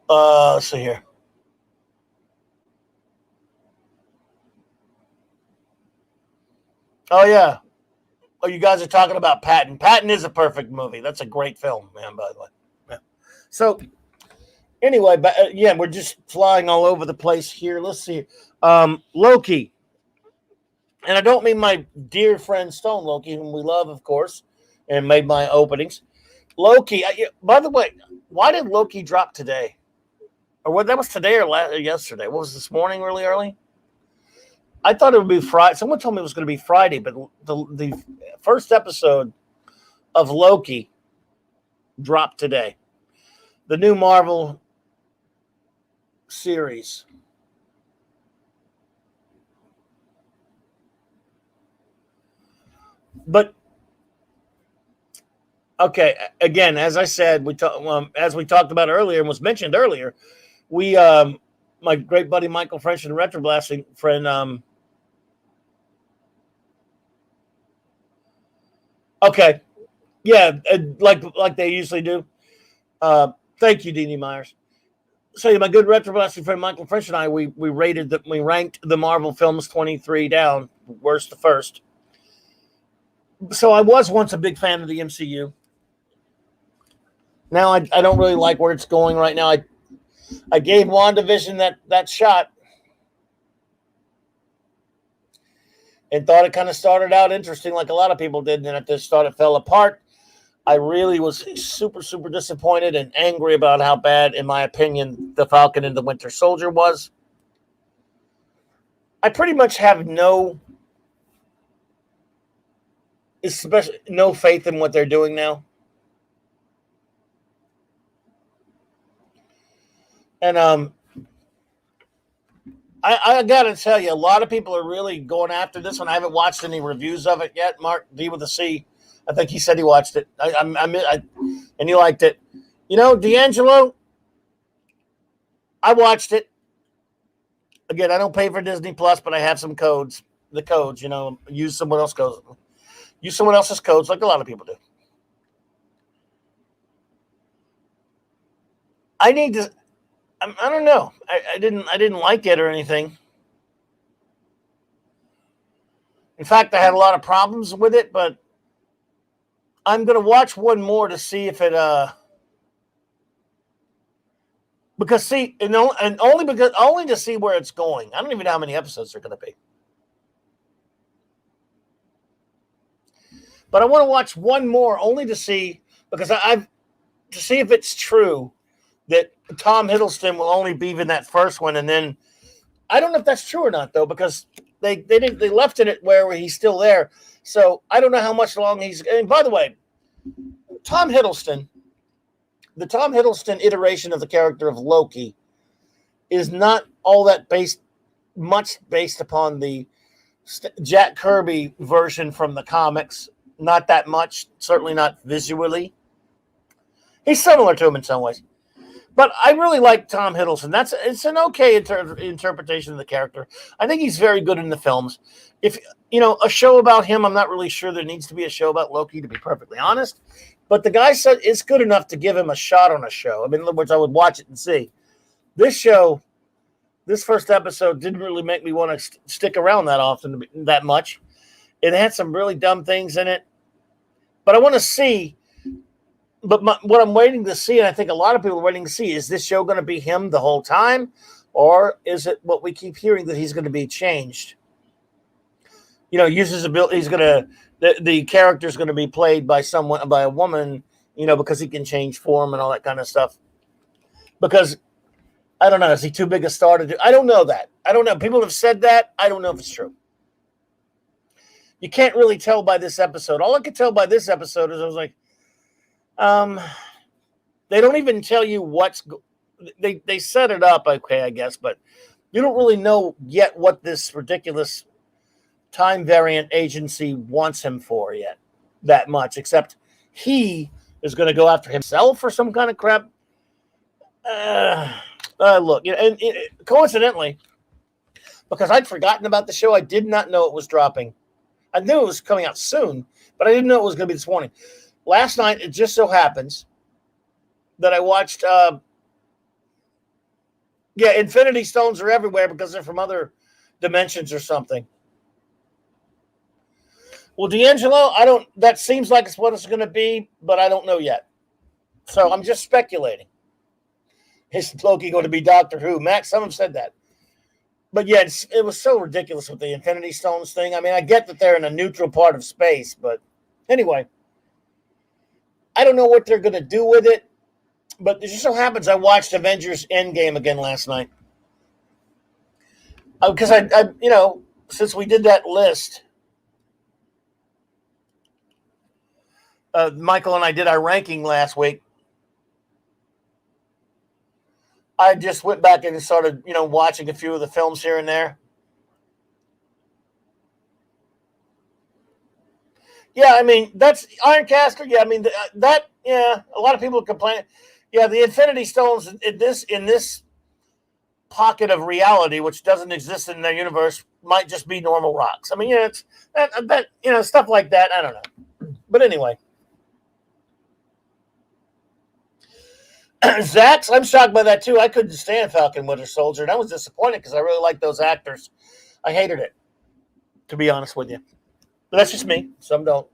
Let's see here. Oh, yeah. Oh, you guys are talking about Patton. Patton is a perfect movie. That's a great film, man, by the way. Yeah. So, anyway, but yeah, we're just flying all over the place here. Let's see. Loki. And I don't mean my dear friend Stone Loki, whom we love, of course, and made my openings. Loki. By the way, why did Loki drop today? Or what? That was today or yesterday? What was this morning? Really early? I thought it would be Friday. Someone told me it was going to be Friday, but the first episode of Loki dropped today. The new Marvel series. But okay, again, as I said, as we talked about earlier and was mentioned earlier, we my great buddy Michael French and Retro Blasting friend. Okay, yeah, like they usually do. Thank you, Deanie Myers. So yeah, my good Retro Blasting friend Michael French and I, we ranked the Marvel films 23 down, worst to first. So I was once a big fan of the MCU. Now I don't really like where it's going right now. I gave WandaVision that shot and thought it kind of started out interesting like a lot of people did, and then at the start it fell apart. I really was super, super disappointed and angry about how bad, in my opinion, the Falcon and the Winter Soldier was. I pretty much have no faith in what they're doing now. And I got to tell you, a lot of people are really going after this one. I haven't watched any reviews of it yet. Mark D with a C, I think he said he watched it. And he liked it. D'Angelo, I watched it. Again, I don't pay for Disney Plus, but I have some codes. The codes, use someone else's codes. Use someone else's codes, like a lot of people do. I need to. I don't know. I didn't like it or anything. In fact, I had a lot of problems with it, but I'm going to watch one more to see if it because see, and only to see where it's going. I don't even know how many episodes there are going to be. But I want to watch one more only to see, because to see if it's true that Tom Hiddleston will only be in that first one, and then I don't know if that's true or not though, because they left it where he's still there. So I don't know how much longer he's. And by the way, the Tom Hiddleston iteration of the character of Loki is not all that based upon the Jack Kirby version from the comics. Not that much, certainly not visually. He's similar to him in some ways. But I really like Tom Hiddleston. It's an okay interpretation of the character. I think he's very good in the films. If a show about him, I'm not really sure there needs to be a show about Loki, to be perfectly honest. But the guy said it's good enough to give him a shot on a show. I mean, in other words, I would watch it and see. This show, this first episode didn't really make me want to stick around that often, that much. It had some really dumb things in it, but I want to see. But what I'm waiting to see, and I think a lot of people are waiting to see, is this show going to be him the whole time, or is it what we keep hearing that he's going to be changed? Use his ability. He's going to the character's going to be played by a woman, because he can change form and all that kind of stuff. Because I don't know, is he too big a star to do? I don't know that. I don't know. People have said that. I don't know if it's true. You can't really tell by this episode. All I could tell by this episode is I was like, they don't even tell you they set it up, okay, I guess, but you don't really know yet what this ridiculous time variant agency wants him for yet that much, except he is going to go after himself or some kind of crap. Look, and coincidentally, because I'd forgotten about the show, I did not know it was dropping. I knew it was coming out soon, but I didn't know it was going to be this morning. Last night, it just so happens that I watched, Infinity Stones are everywhere because they're from other dimensions or something. Well, D'Angelo, that seems like it's what it's going to be, but I don't know yet. So I'm just speculating. Is Loki going to be Doctor Who? Matt, some have said that. But yeah, it was so ridiculous with the Infinity Stones thing. I mean, I get that they're in a neutral part of space, but anyway. I don't know what they're going to do with it, but it just so happens I watched Avengers Endgame again last night. Because I since we did that list, Michael and I did our ranking last week. I just went back and started, watching a few of the films here and there. Yeah, I mean, that's Ironcaster. Yeah, I mean, a lot of people complain. Yeah, the Infinity Stones in this pocket of reality, which doesn't exist in their universe, might just be normal rocks. I mean, it's that stuff like that. I don't know. But anyway. Zax, I'm shocked by that too. I couldn't stand Falcon Winter Soldier, and I was disappointed because I really liked those actors. I hated it, to be honest with you. But that's just me. Some don't.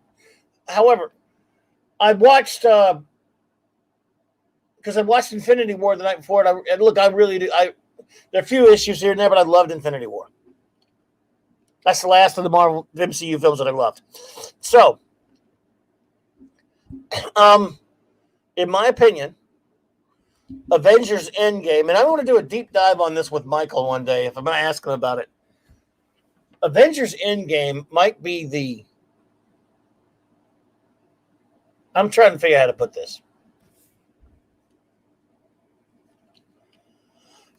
However, I watched because I watched Infinity War the night before, and look, I really do. There are a few issues here and there, but I loved Infinity War. That's the last of the Marvel MCU films that I loved. So, in my opinion, Avengers Endgame, and I want to do a deep dive on this with Michael one day if I'm going to ask him about it. Avengers Endgame might be I'm trying to figure out how to put this.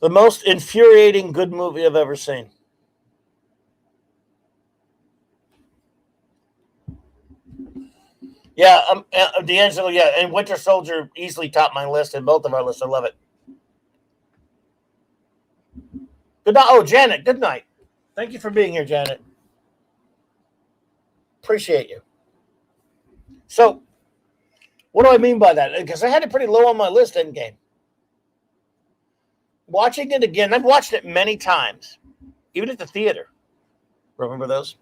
The most infuriating good movie I've ever seen. Yeah, D'Angelo, yeah, and Winter Soldier easily topped my list and both of our lists. I love it. Good night. Oh, Janet, good night. Thank you for being here, Janet. Appreciate you. So, what do I mean by that? Because I had it pretty low on my list, Endgame. Watching it again, I've watched it many times, even at the theater. Remember those?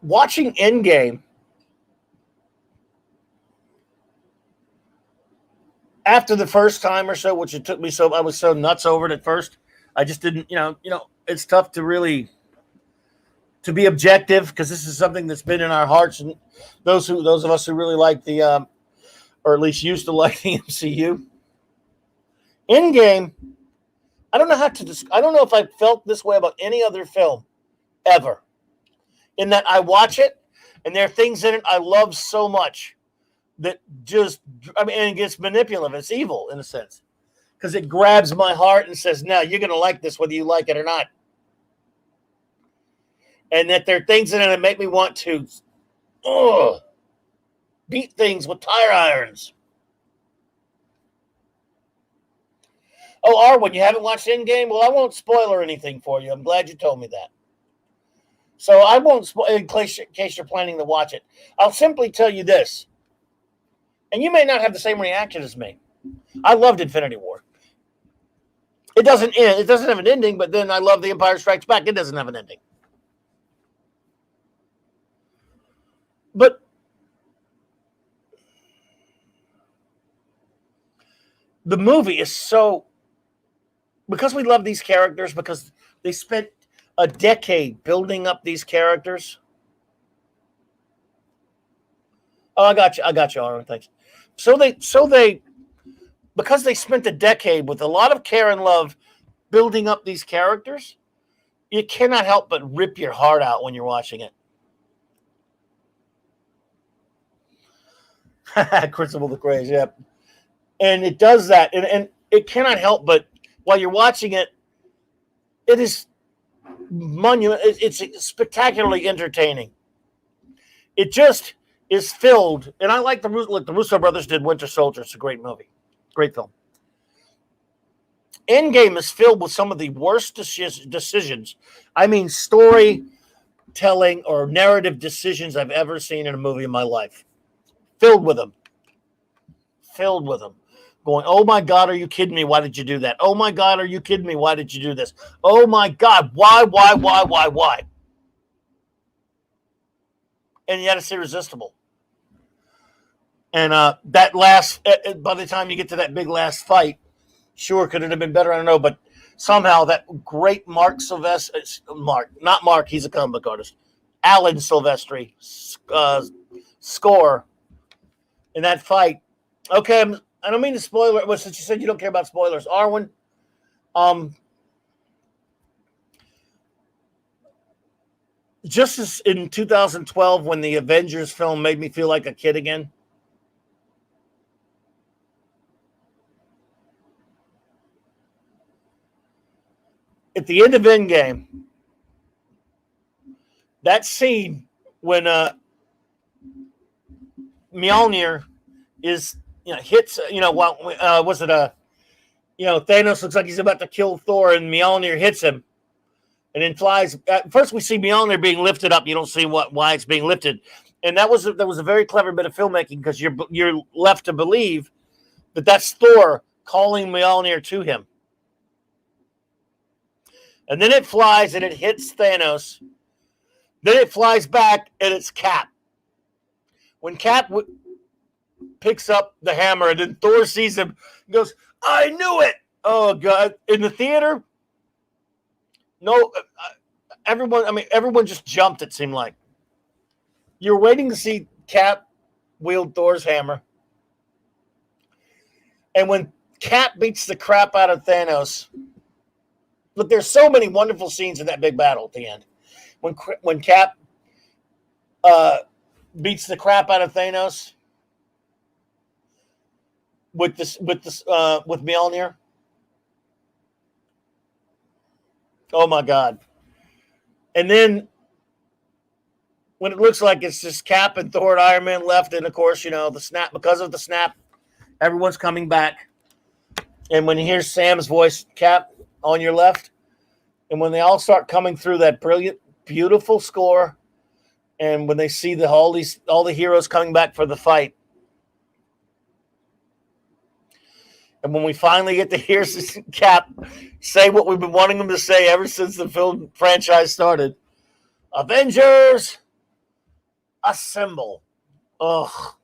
Watching Endgame after the first time or so, which it took me I was so nuts over it at first. I just didn't, it's tough to really to be objective because this is something that's been in our hearts, and those of us who really like the or at least used to like the MCU. Endgame, I don't know I don't know if I felt this way about any other film ever. In that I watch it, and there are things in it I love so much that and it gets manipulative. It's evil in a sense because it grabs my heart and says, "No, you're going to like this whether you like it or not." And that there are things in it that make me want to beat things with tire irons. Oh, Arwen, you haven't watched Endgame? Well, I won't spoil anything for you. I'm glad you told me that. So I won't spoil in case you're planning to watch it. I'll simply tell you this. And you may not have the same reaction as me. I loved Infinity War. It doesn't end. It doesn't have an ending, but then I love The Empire Strikes Back. It doesn't have an ending. But the movie is so, because we love these characters, because they spent a decade building up these characters. Oh, I got you, Aaron. Thanks. So they, because they spent a decade with a lot of care and love building up these characters, you cannot help but rip your heart out when you're watching it. Crucible the Craze, yep. And it does that, and it cannot help but, while you're watching it, it is it's spectacularly entertaining. It just is filled, and I like the Russo brothers did Winter Soldier. It's a great movie, great film. Endgame is filled with some of the worst decisions. I mean, storytelling or narrative decisions I've ever seen in a movie in my life. Filled with them. Going, oh my God, are you kidding me? Why did you do that? Oh my God, are you kidding me? Why did you do this? Oh my God, why? And yet it's irresistible. And that last, by the time you get to that big last fight, sure, could it have been better? I don't know, but somehow that great not Mark, he's a comic book artist, Alan Silvestri score in that fight. Okay, I don't mean to spoil it, but since you said you don't care about spoilers, Arwen, just as in 2012 when the Avengers film made me feel like a kid again, at the end of Endgame, that scene when Mjolnir is, hits, was it Thanos looks like he's about to kill Thor, and Mjolnir hits him, and then flies. First, we see Mjolnir being lifted up. You don't see why it's being lifted, and that was a very clever bit of filmmaking, because you're left to believe that that's Thor calling Mjolnir to him, and then it flies and it hits Thanos. Then it flies back and it's Cap. When Cap picks up the hammer, and then Thor sees him and goes, I knew it. Oh, God. In the theater, no, everyone just jumped, it seemed like. You're waiting to see Cap wield Thor's hammer. And when Cap beats the crap out of Thanos, look, there's so many wonderful scenes in that big battle at the end. When Cap beats the crap out of Thanos with Mjolnir. Oh my God. And then when it looks like it's just Cap and Thor and Iron Man left, and of course, the snap, because of the snap, everyone's coming back. And when you hear Sam's voice, Cap, on your left, and when they all start coming through that brilliant, beautiful score, and when they see all the heroes coming back for the fight, and when we finally get to hear Cap say what we've been wanting him to say ever since the film franchise started, Avengers, assemble. Ugh.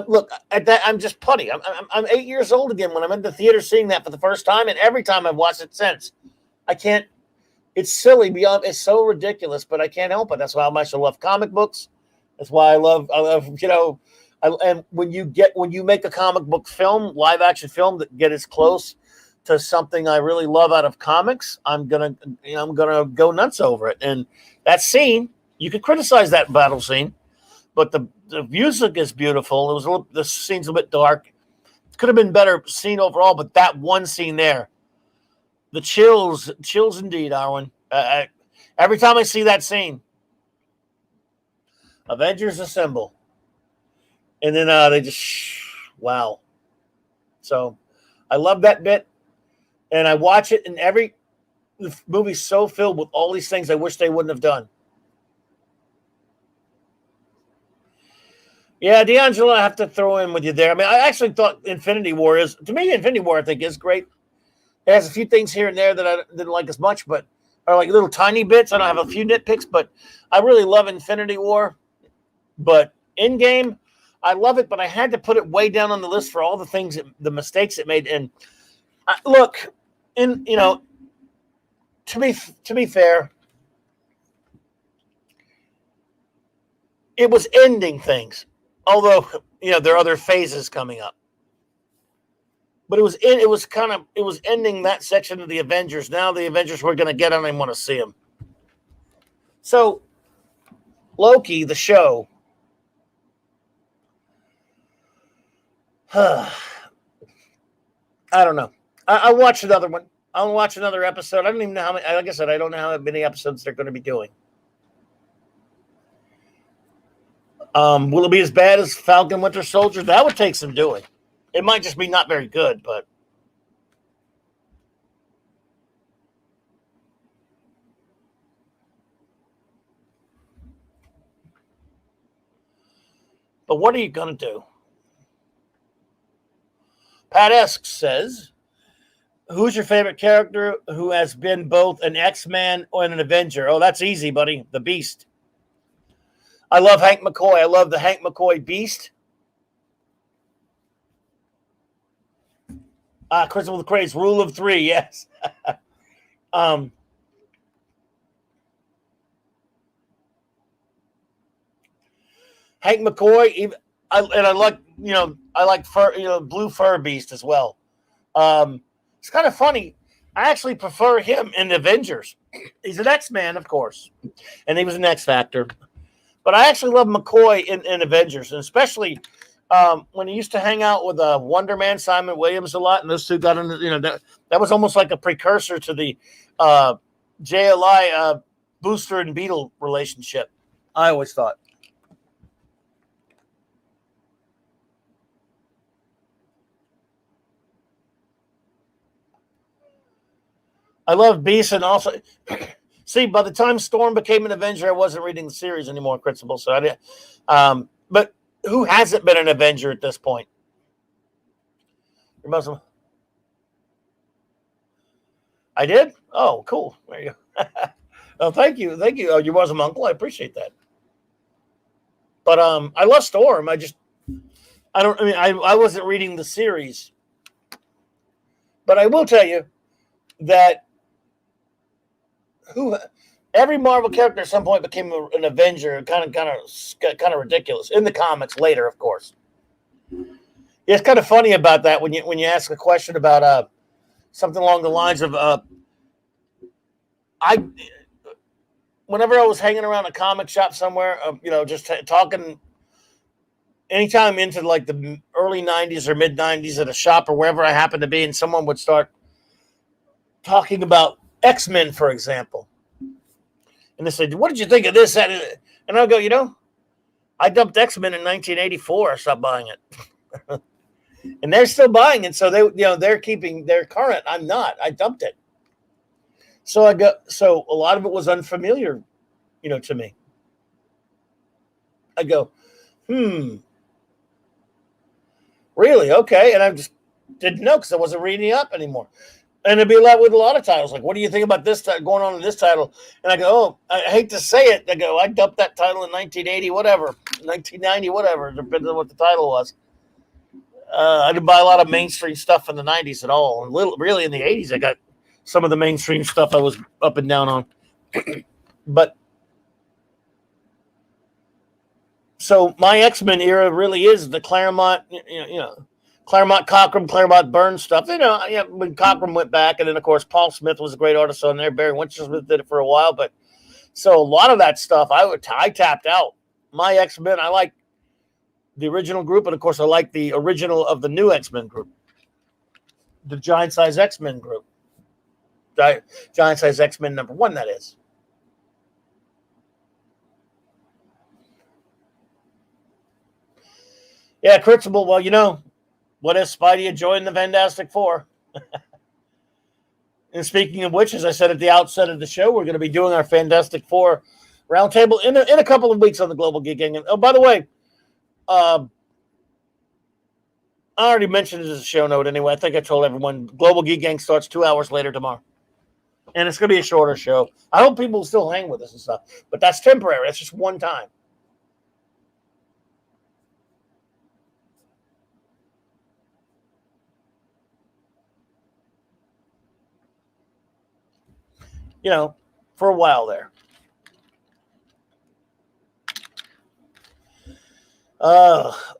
Look at that. I'm just putty. I'm 8 years old again when I'm in the theater seeing that for the first time, and every time I've watched it since, I can't. It's silly beyond. It's so ridiculous, but I can't help it. That's why I much love comic books. That's why I love. And when you make a comic book film, live action film that get as close to something I really love out of comics, I'm gonna go nuts over it. And that scene, you could criticize that battle scene, but the music is beautiful. The scene's a bit dark. It could have been better scene overall, but that one scene there, the chills indeed, Arwen. Every time I see that scene, Avengers assemble, and then they just wow. So I love that bit, and I watch it, and the movie's so filled with all these things I wish they wouldn't have done. Yeah, D'Angelo, I have to throw in with you there. I mean, I actually thought Infinity War is, to me, Infinity War, I think, is great. It has a few things here and there that I didn't like as much, but are like little tiny bits. I don't have a few nitpicks, but I really love Infinity War. But Endgame, I love it, but I had to put it way down on the list for all the things, the mistakes it made. And look, to be fair, it was ending things. Although there are other phases coming up, but it was ending that section of the Avengers. Now the Avengers were going to get on and want to see them. So Loki, the show. I don't know. I'll watch another one. I'll watch another episode. I don't even know how many. Like I said, I don't know how many episodes they're going to be doing. Will it be as bad as Falcon Winter Soldier? That would take some doing. It might just be not very good, but what are you going to do? Pat Esk says, who's your favorite character who has been both an X-Man and an Avenger? Oh, that's easy, buddy. The Beast. I love Hank McCoy. I love the Hank McCoy Beast. Christopher Craze, rule of three, yes. Hank McCoy, I like fur, blue fur beast as well. It's kind of funny. I actually prefer him in Avengers. He's an X-Man, of course, and he was an X Factor. But I actually love McCoy in Avengers, and especially when he used to hang out with Wonder Man, Simon Williams a lot, and those two got into, that was almost like a precursor to the JLI Booster and Beetle relationship. I always thought. I love Beast, and also see, by the time Storm became an Avenger, I wasn't reading the series anymore, Principal. So I didn't. But who hasn't been an Avenger at this point? I did. Oh, cool. There you go. Oh, thank you. Oh, you're Muslim uncle. I appreciate that. But I love Storm. I wasn't reading the series, but I will tell you that every Marvel character at some point became an Avenger. Kind of ridiculous in the comics later, of course. It's kind of funny about that when you ask a question about something along the lines of whenever I was hanging around a comic shop somewhere, just talking anytime into like the early 90s or mid 90s at a shop or wherever I happened to be, and someone would start talking about X-Men, for example. And they said, what did you think of this? And I'll go, I dumped X-Men in 1984. I stopped buying it. And they're still buying it. So they're current. I'm not. I dumped it. So a lot of it was unfamiliar, to me. I go, really? Okay. And I just didn't know because I wasn't reading up anymore. And it'd be with a lot of titles. Like, what do you think about this going on in this title? And I go, oh, I hate to say it. I go, I dumped that title in 1980, whatever, 1990, whatever, depending on what the title was. I didn't buy a lot of mainstream stuff in the 90s at all. And really in the 80s, I got some of the mainstream stuff I was up and down on. But so my X-Men era really is the Claremont, Claremont Cockrum, Claremont Burns stuff. When Cockrum went back, and then of course Paul Smith was a great artist on there. Barry Winchester did it for a while, but so a lot of that stuff I tapped out. My X-Men, I like the original group, and of course I like the original of the new X-Men group, the Giant Size X-Men group, Giant Size X-Men #1. That is. Yeah, Crucible. Well, what if Spidey had joined the Fantastic Four? And speaking of which, as I said at the outset of the show, we're going to be doing our Fantastic Four roundtable in a couple of weeks on the Global Geek. And oh, by the way, I already mentioned it as a show note anyway. I think I told everyone Global Geek Gang starts 2 hours later tomorrow. And it's going to be a shorter show. I hope people will still hang with us and stuff. But that's temporary. That's just one time. You know, for a while there.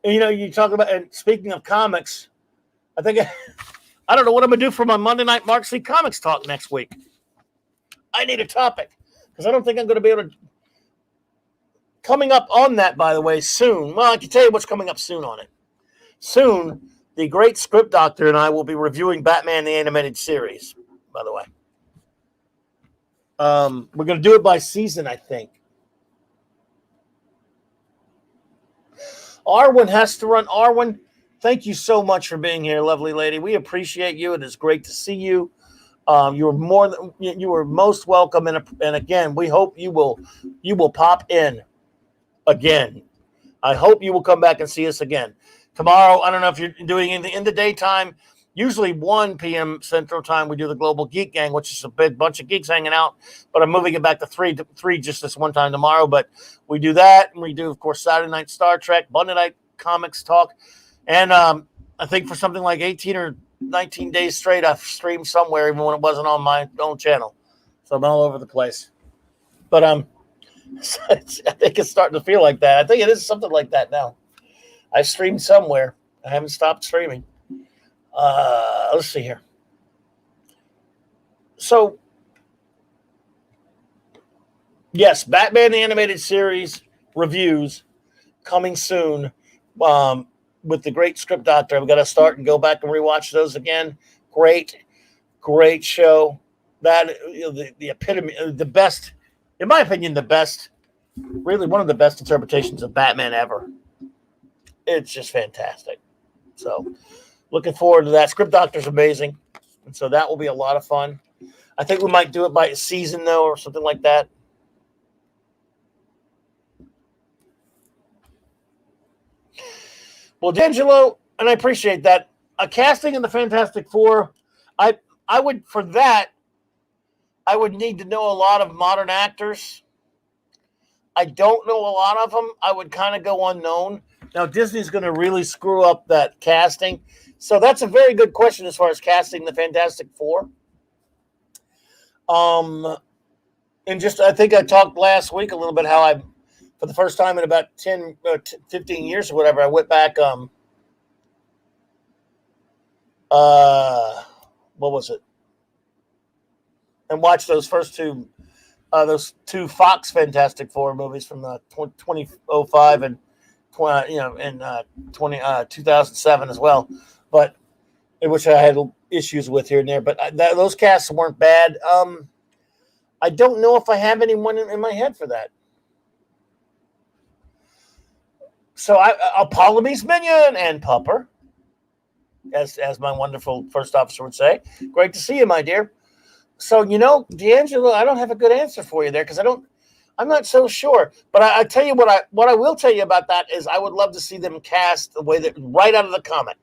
You know, you talk about, and speaking of comics, I think I don't know what I'm gonna do for my Monday night Mark C Comics talk next week. I need a topic because I don't think I'm gonna be able to. Coming up on that, by the way, soon. Well, I can tell you what's coming up soon on it. Soon, the great script doctor and I will be reviewing Batman the Animated Series. By the way, we're gonna do it by season, I think. Arwen has to run. Arwen, thank you so much for being here, lovely lady. We appreciate you. It is great to see you. You are most welcome, and again, we hope you will pop in again. I hope you will come back and see us again tomorrow. I don't know if you're doing anything in the daytime. Usually 1 p.m. Central Time, we do the Global Geek Gang, which is a big bunch of geeks hanging out. But I'm moving it back to 3 just this one time tomorrow. But we do that, and we do, of course, Saturday night Star Trek, Monday night Comics Talk. And I think for something like 18 or 19 days straight, I've streamed somewhere, even when it wasn't on my own channel. So I'm all over the place. But I think it's starting to feel like that. I think it is something like that now. I streamed somewhere. I haven't stopped streaming. Let's see here. So, yes, Batman the Animated Series reviews coming soon. With the great script doctor, I've got to start and go back and rewatch those again. Great show. That the epitome, the best, in my opinion, the best. Really, one of the best interpretations of Batman ever. It's just fantastic. So, looking forward to that. Script Doctor's amazing. And so that will be a lot of fun. I think we might do it by season, though, or something like that. Well, D'Angelo, and I appreciate that. A casting in the Fantastic Four, I would, for that, I would need to know a lot of modern actors. I don't know a lot of them. I would kind of go unknown. Now, Disney's going to really screw up that casting. So that's a very good question as far as casting the Fantastic Four. And just, I think I talked last week a little bit how I, for the first time in about 10, 15 years or whatever, I went back, what was it? And watched those first two Fox Fantastic Four movies from the 2005 and 2007 as well, but which I had issues with here and there. But those casts weren't bad. I don't know if I have anyone in my head for that. So I'll Polymies Minion and Pupper, as my wonderful first officer would say. Great to see you, my dear. So, D'Angelo, I don't have a good answer for you there because I'm not so sure. But I tell you what I will tell you about that is I would love to see them cast the way that right out of the comic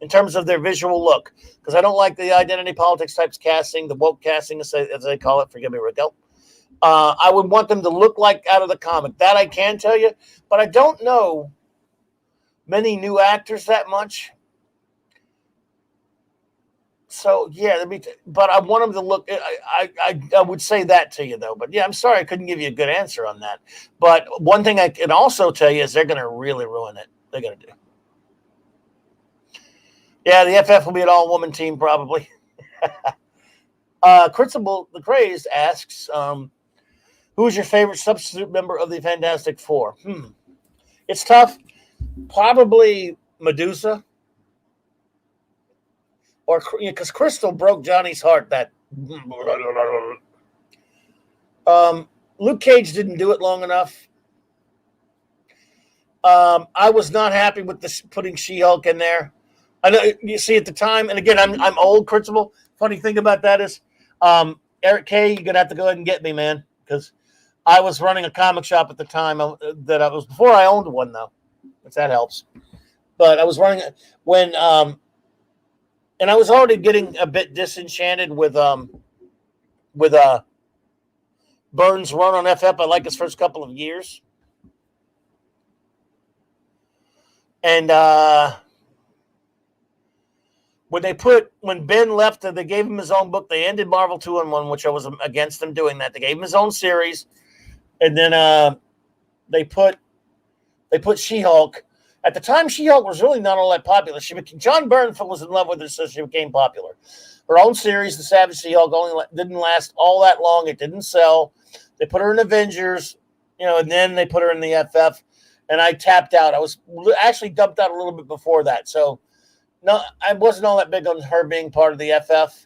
in terms of their visual look, because I don't like the identity politics types casting, the woke casting, as they call it. Forgive me, Raquel. I would want them to look like out of the comic. That I can tell you, but I don't know many new actors that much. So yeah, but I want them to look. I would say that to you though. But yeah, I'm sorry I couldn't give you a good answer on that. But one thing I can also tell you is they're going to really ruin it. They're going to do. Yeah, the FF will be an all-woman team probably. Crucible the Crazed asks, who is your favorite substitute member of the Fantastic Four? It's tough. Probably Medusa. Or because Crystal broke Johnny's heart. That Luke Cage didn't do it long enough. I was not happy with this putting She-Hulk in there. I know you see at the time, and again, I'm old, Crucible. Funny thing about that is, Eric K, you're gonna have to go ahead and get me, man, because I was running a comic shop at the time that I was before I owned one though. if that helps. But I was running when and I was already getting a bit disenchanted with Burns' run on FF. I like his first couple of years, and when Ben left, they gave him his own book. They ended Marvel 2-in-1, which I was against them doing that. They gave him his own series, and then they put She-Hulk. At the time, She-Hulk was really not all that popular. John Byrne was in love with her, so she became popular. Her own series, The Savage She-Hulk, only didn't last all that long. It didn't sell. They put her in Avengers, and then they put her in the FF, and I tapped out. I was actually dumped out a little bit before that, so no, I wasn't all that big on her being part of the FF.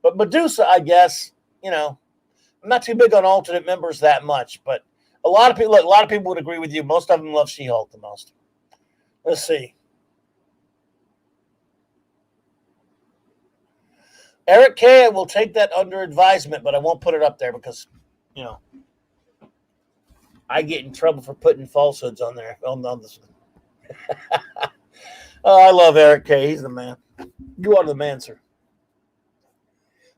But Medusa, I guess, I'm not too big on alternate members that much, but a lot of people would agree with you. Most of them love She-Hulk the most. Let's see. Eric K., I will take that under advisement, but I won't put it up there because, I get in trouble for putting falsehoods on there. On this. Oh, I love Eric K. He's the man. You are the man, sir.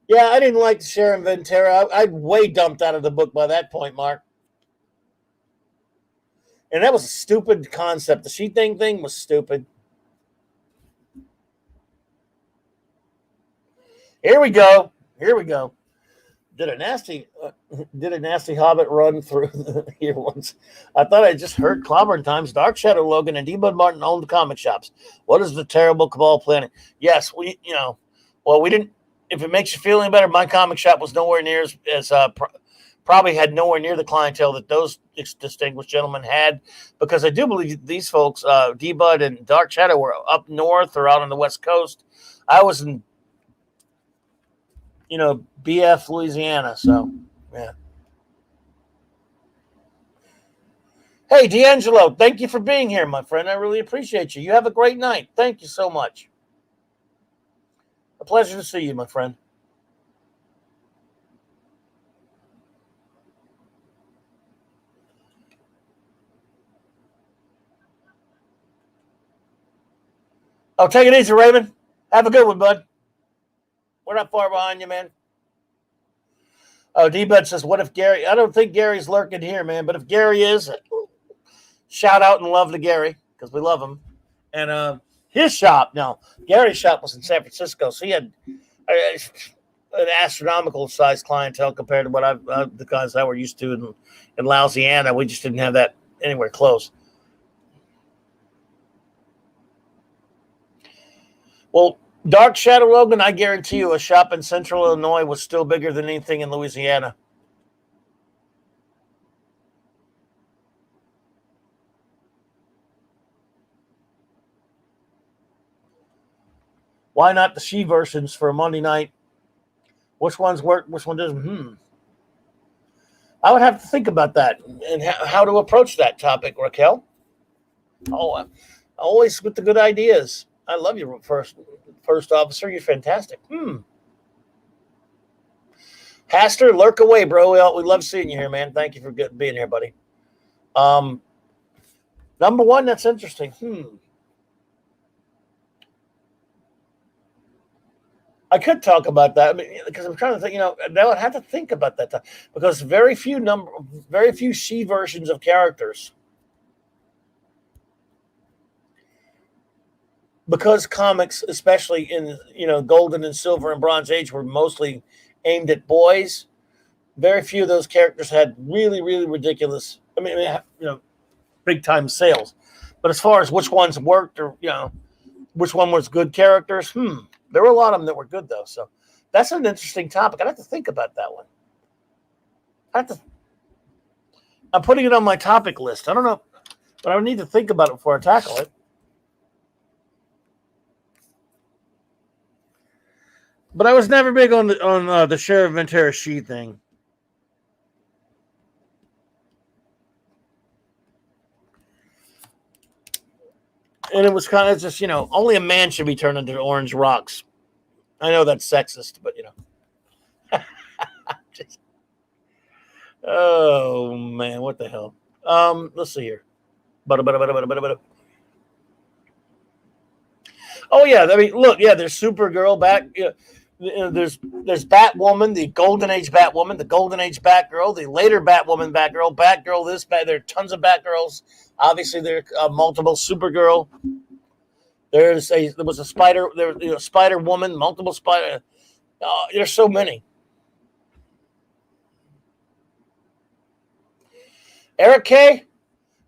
Yeah, I didn't like Sharon Ventura. I'd way dumped out of the book by that point, Mark. And that was a stupid concept. The thing was stupid. Here we go. Did a nasty Hobbit run through here once. I thought I just heard Clobbeirn times. Dark Shadow Logan and D. Bud Martin owned comic shops. What is the terrible cabal planning? Yes, we didn't. If it makes you feel any better, my comic shop was nowhere near as probably had nowhere near the clientele that those distinguished gentlemen had, because I do believe these folks, D-Bud and Dark Shadow, were up north or out on the West Coast. I was in, BF, Louisiana. So, yeah. Hey, D'Angelo, thank you for being here, my friend. I really appreciate you. You have a great night. Thank you so much. A pleasure to see you, my friend. Oh, take it easy, Raymond. Have a good one, bud. We're not far behind you, man. Oh, D-Bud says, what if Gary... I don't think Gary's lurking here, man, but if Gary is, shout out and love to Gary, because we love him. And his shop, Gary's shop was in San Francisco, so he had an astronomical size clientele compared to what the guys I were used to in Louisiana. We just didn't have that anywhere close. Well, Dark Shadow Logan, I guarantee you a shop in Central Illinois was still bigger than anything in Louisiana. Why not the She versions for a Monday night? Which ones work? Which one doesn't? I would have to think about that and how to approach that topic, Raquel. Oh, always with the good ideas. I love you, first officer. You're fantastic. Haster, lurk away, bro. We love seeing you here, man. Thank you for being here, buddy. Number one, that's interesting. I could talk about that because I'm trying to think. I would have to think about that because very few She versions of characters. Because comics, especially in Golden and Silver and Bronze Age, were mostly aimed at boys. Very few of those characters had really, really ridiculous. Big time sales. But as far as which ones worked or which one was good characters, there were a lot of them that were good though. So that's an interesting topic. I'd have to think about that one. I'm putting it on my topic list. I don't know, but I would need to think about it before I tackle it. But I was never big on the Sheriff Ventura She thing. And it was kind of just, only a man should be turned into orange rocks. I know that's sexist, but just, oh man, what the hell? Let's see here. Oh yeah, I mean, look, yeah, there's Supergirl back. There's Batwoman, the Golden Age Batwoman, the Golden Age Batgirl, the later Batwoman, Batgirl. There are tons of Batgirls. Obviously, there are multiple Supergirl. There was a Spider. Spider Woman, multiple Spider. There's so many. Eric K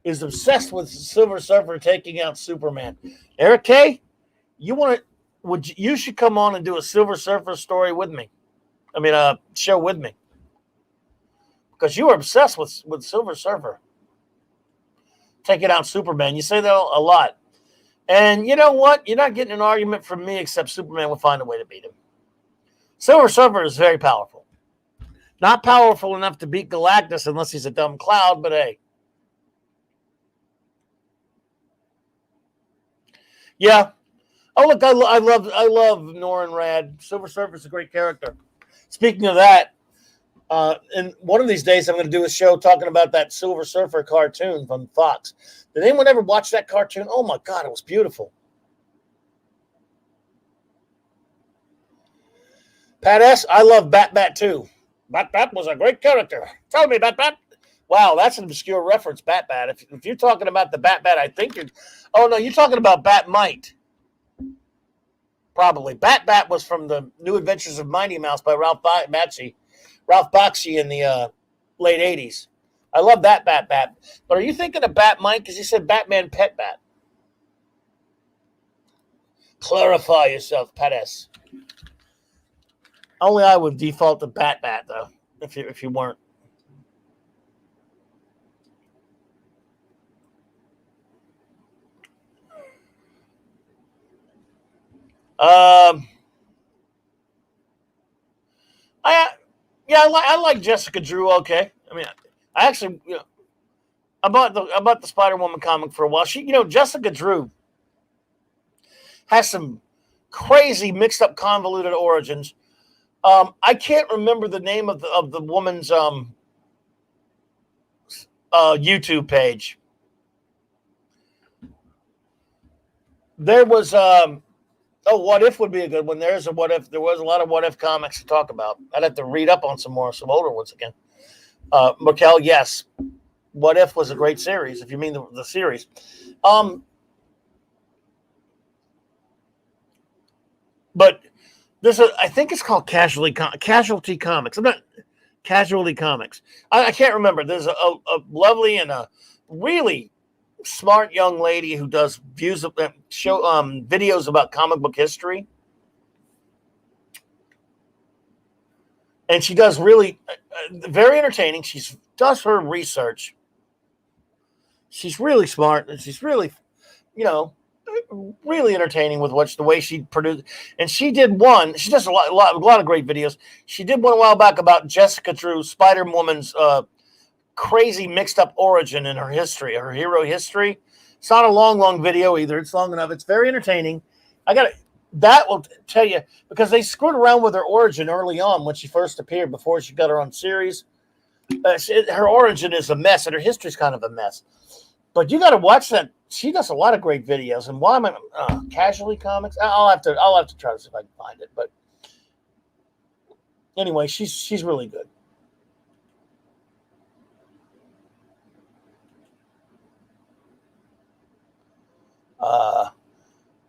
is obsessed with Silver Surfer taking out Superman. Eric K, you should come on and do a Silver Surfer story with me. I mean, a show with me. Because you are obsessed with Silver Surfer taking out Superman. You say that a lot. And you know what? You're not getting an argument from me except Superman will find a way to beat him. Silver Surfer is very powerful. Not powerful enough to beat Galactus unless he's a dumb cloud, but hey. Yeah. Oh, look, I love Norrin Rad. Silver Surfer's a great character. Speaking of that, and one of these days I'm going to do a show talking about that Silver Surfer cartoon from Fox. Did anyone ever watch that cartoon? Oh, my God, it was beautiful. Pat S., I love Bat too. Bat was a great character. Tell me, Bat. Wow, that's an obscure reference, Bat. If you're talking about the Bat, I think you're... Oh, no, you're talking about Batmite. Probably. Bat was from the New Adventures of Mighty Mouse by Ralph Bakshi in the late 80s. I love that Bat. But are you thinking of Batmite? Because he said Batman Pet Bat. Clarify yourself, Pat S. Only I would default to Bat, though, if you weren't. I like Jessica Drew. Okay, I mean, I actually, I bought the Spider-Woman comic for a while. Jessica Drew has some crazy, mixed up, convoluted origins. I can't remember the name of the woman's YouTube page. There was What If would be a good one. There was a lot of What If comics to talk about. I'd have to read up on some older ones again. Merkel, yes. What If was a great series, if you mean the series. But I think it's called Casualty Comics. I'm not Casualty Comics. I can't remember. There's a lovely and a really smart young lady who does videos about comic book history, and she does really very entertaining. She does her research. She's really smart, and she's really, really entertaining with the way she produced. And she did one. She does a lot of great videos. She did one a while back about Jessica Drew, Spider-Woman's crazy mixed up origin in her history, her hero history. It's not a long video either. It's long enough. It's very entertaining. That will tell you, because they screwed around with her origin early on when she first appeared before she got her own series. Her origin is a mess, and her history is kind of a mess. But you got to watch that. She does a lot of great videos. And why am I Casualty Comics? I'll have to try to see if I can find it. But anyway, she's really good.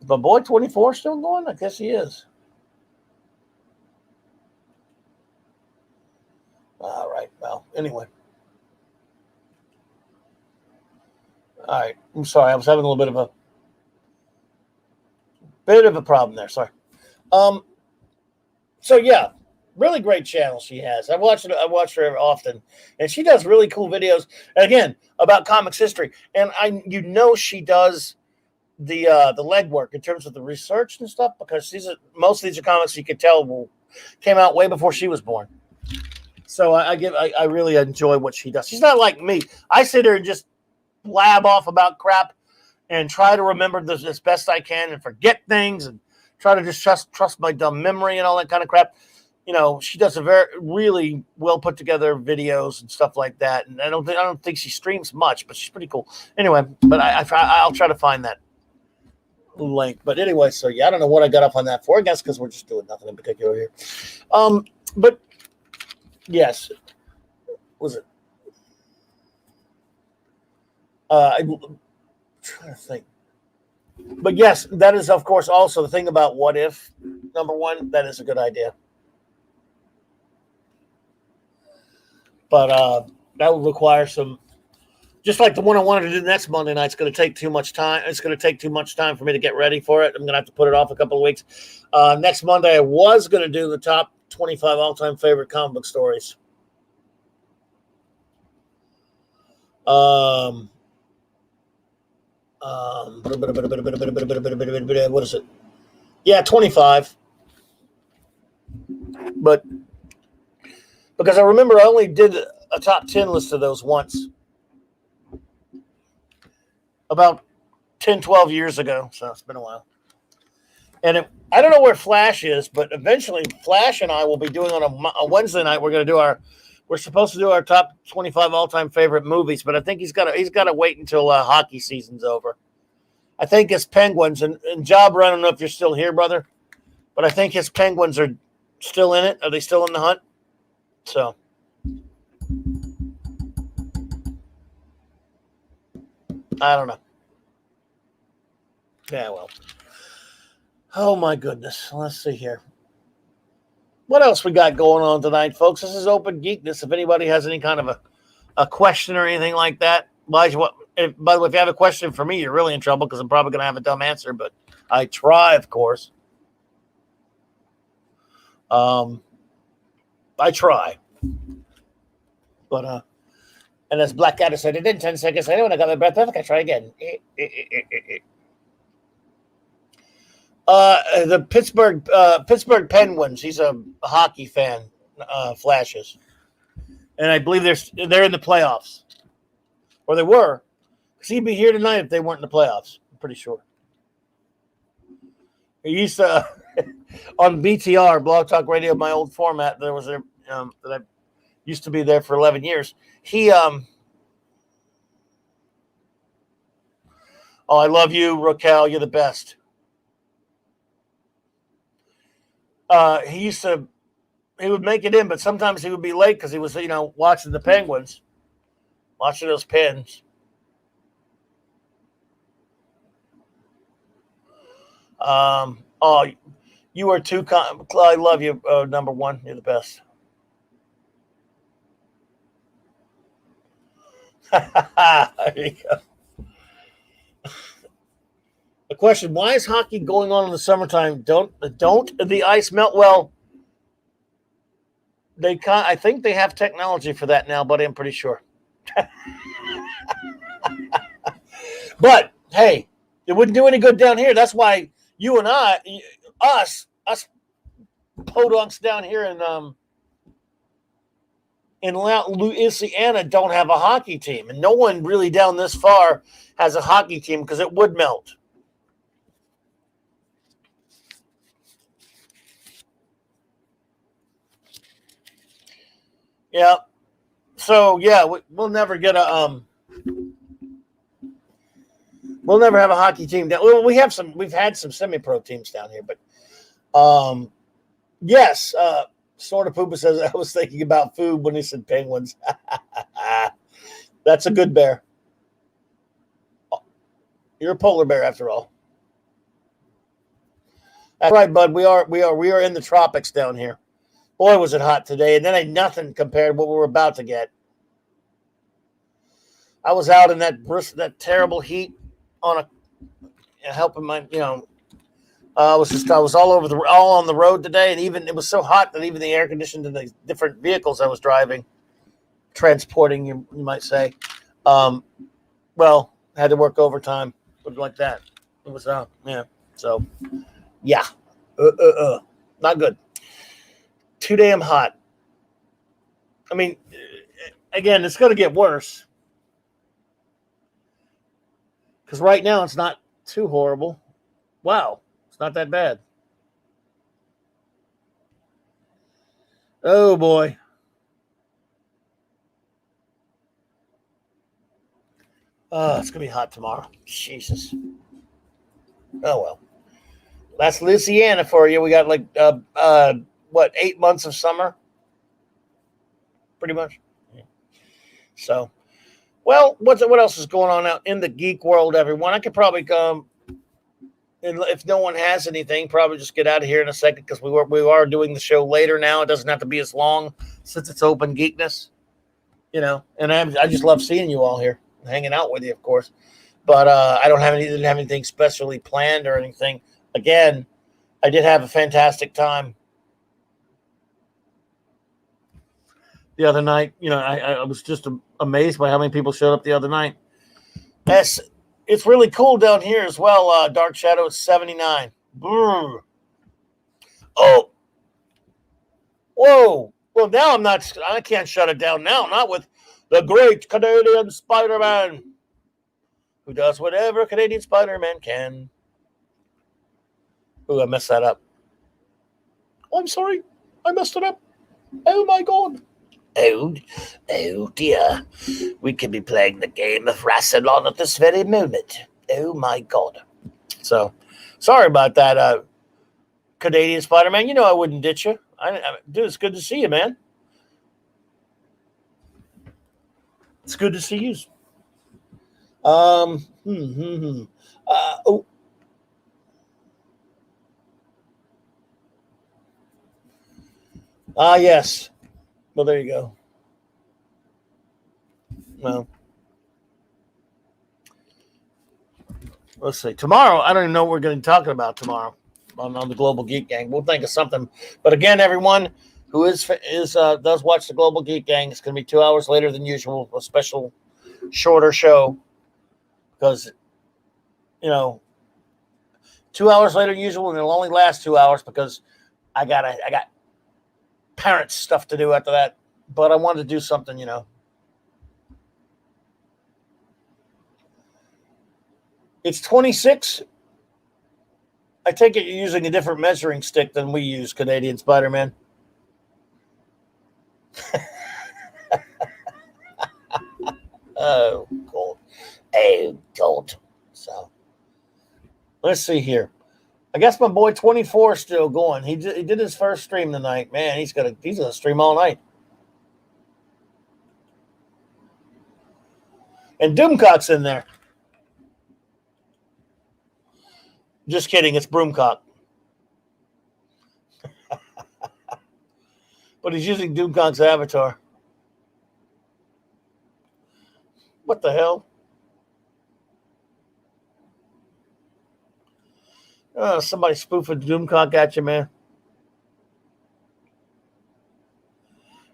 But boy 24 still going? I guess he is. All right. Well, anyway. All right. I'm sorry. I was having a little bit of a problem there. Sorry. So yeah, really great channel she has. I watch her often, and she does really cool videos again about comics history. And she does the legwork in terms of the research and stuff, because most of these are comics you could tell came out way before she was born. So I really enjoy what she does. She's not like me. I sit here and just blab off about crap and try to remember this as best I can and forget things and try to just trust my dumb memory and all that kind of crap. She does really well put together videos and stuff like that. And I don't think she streams much, but she's pretty cool. Anyway, but I'll try to find that. link. But anyway, so yeah, I don't know what I got up on that for. I guess because we're just doing nothing in particular here. But yes, was it? I'm trying to think. But yes, that is of course also the thing about what if. Number one, that is a good idea. But that would require some. Just like the one I wanted to do next Monday night, it's going to take too much time. It's going to take too much time for me to get ready for it. I'm going to have to put it off a couple of weeks. Next Monday, I was going to do the top 25 all-time favorite comic book stories. What is it? Yeah, 25. But because I remember I only did a top 10 list of those once. About 10, 12 years ago. So it's been a while. And I don't know where Flash is, but eventually Flash and I will be doing on a Wednesday night. We're supposed to do our top 25 all-time favorite movies, but I think he's got to wait until hockey season's over. I think his Penguins and Jobber, I don't know if you're still here, brother, but I think his Penguins are still in it. Are they still in the hunt? So. I don't know. Yeah, well. Oh, my goodness. Let's see here. What else we got going on tonight, folks? This is Open Geekness. If anybody has any kind of a question or anything like that, by the way, if you have a question for me, you're really in trouble because I'm probably going to have a dumb answer, but I try, of course. I try. But, and as Blackadder said, it did 10 seconds. I know when I got my breath back, I try again. The Pittsburgh Penguins. He's a hockey fan. Flashes, and I believe they're in the playoffs, or they were, because he'd be here tonight if they weren't in the playoffs. I'm pretty sure. He used to on BTR Blog Talk Radio, my old format. There was that I used to be there for 11 years. He oh, I love you, Raquel. You're the best. He would make it in, but sometimes he would be late because he was, watching the Penguins, watching those Pens. Oh, you are too kind. I love you, number one. You're the best. There you go. The question: why is hockey going on in the summertime? Don't the ice melt? Well, I think they have technology for that now, buddy. I'm pretty sure. But hey, it wouldn't do any good down here. That's why you and us podunks down here in Louisiana don't have a hockey team, and no one really down this far has a hockey team because it would melt. Yeah. So yeah, we'll never get a we'll never have a hockey team down. Well, we've had some semi-pro teams down here, but yes, sort of Poopa says I was thinking about food when he said Penguins. That's a good bear. You're a polar bear after all. That's right, bud. We are in the tropics down here. Boy, was it hot today, and then ain't nothing compared to what we're about to get. I was out in that terrible heat on helping my I was all on the road today, and even it was so hot that even the air conditioned in the different vehicles I was driving, transporting, you might say, well, had to work overtime, but like that. It was yeah. So yeah, not good. Too damn hot. I mean, again, it's going to get worse because right now it's not too horrible. Wow, it's not that bad. Oh boy. Oh, it's gonna be hot tomorrow. Jesus. Oh well, that's Louisiana for you. We got like 8 months of summer, pretty much. Yeah. So, well, what else is going on out in the geek world, everyone? I could probably come. And if no one has anything, probably just get out of here in a second because we are doing the show later now. It doesn't have to be as long since it's open geekness, And I just love seeing you all here, hanging out with you, of course. But I didn't have anything specially planned or anything. Again, I did have a fantastic time the other night. I was just amazed by how many people showed up the other night. It's really cool down here as well. Dark Shadow is 79. Brr. Oh, whoa. Well, now I can't shut it down now. Not with the great Canadian Spider-Man, who does whatever Canadian Spider-Man can. Ooh, I messed that up. Oh, I'm sorry. I messed it up. Oh, my God. Oh dear. We could be playing the game of Rassilon at this very moment. Oh, my God. So, sorry about that, Canadian Spider-Man. I wouldn't ditch you. Dude, it's good to see you, man. It's good to see you. Oh. Yes. Well, there you go. Well, let's see. Tomorrow, I don't even know what we're going to be talking about tomorrow on the Global Geek Gang. We'll think of something. But again, everyone who does watch the Global Geek Gang, it's going to be 2 hours later than usual, a special shorter show because 2 hours later than usual, and it'll only last 2 hours because I got parent stuff to do after that. But I wanted to do something, It's 26. I take it you're using a different measuring stick than we use, Canadian Spider-Man. Oh, God. Oh, God. So, let's see here. I guess my boy 24 is still going. He did his first stream tonight. Man, he's gonna stream all night. And Doomcock's in there. Just kidding, it's Broomcock. But he's using Doomcock's avatar. What the hell? Somebody spoofing Doomcock at you, man.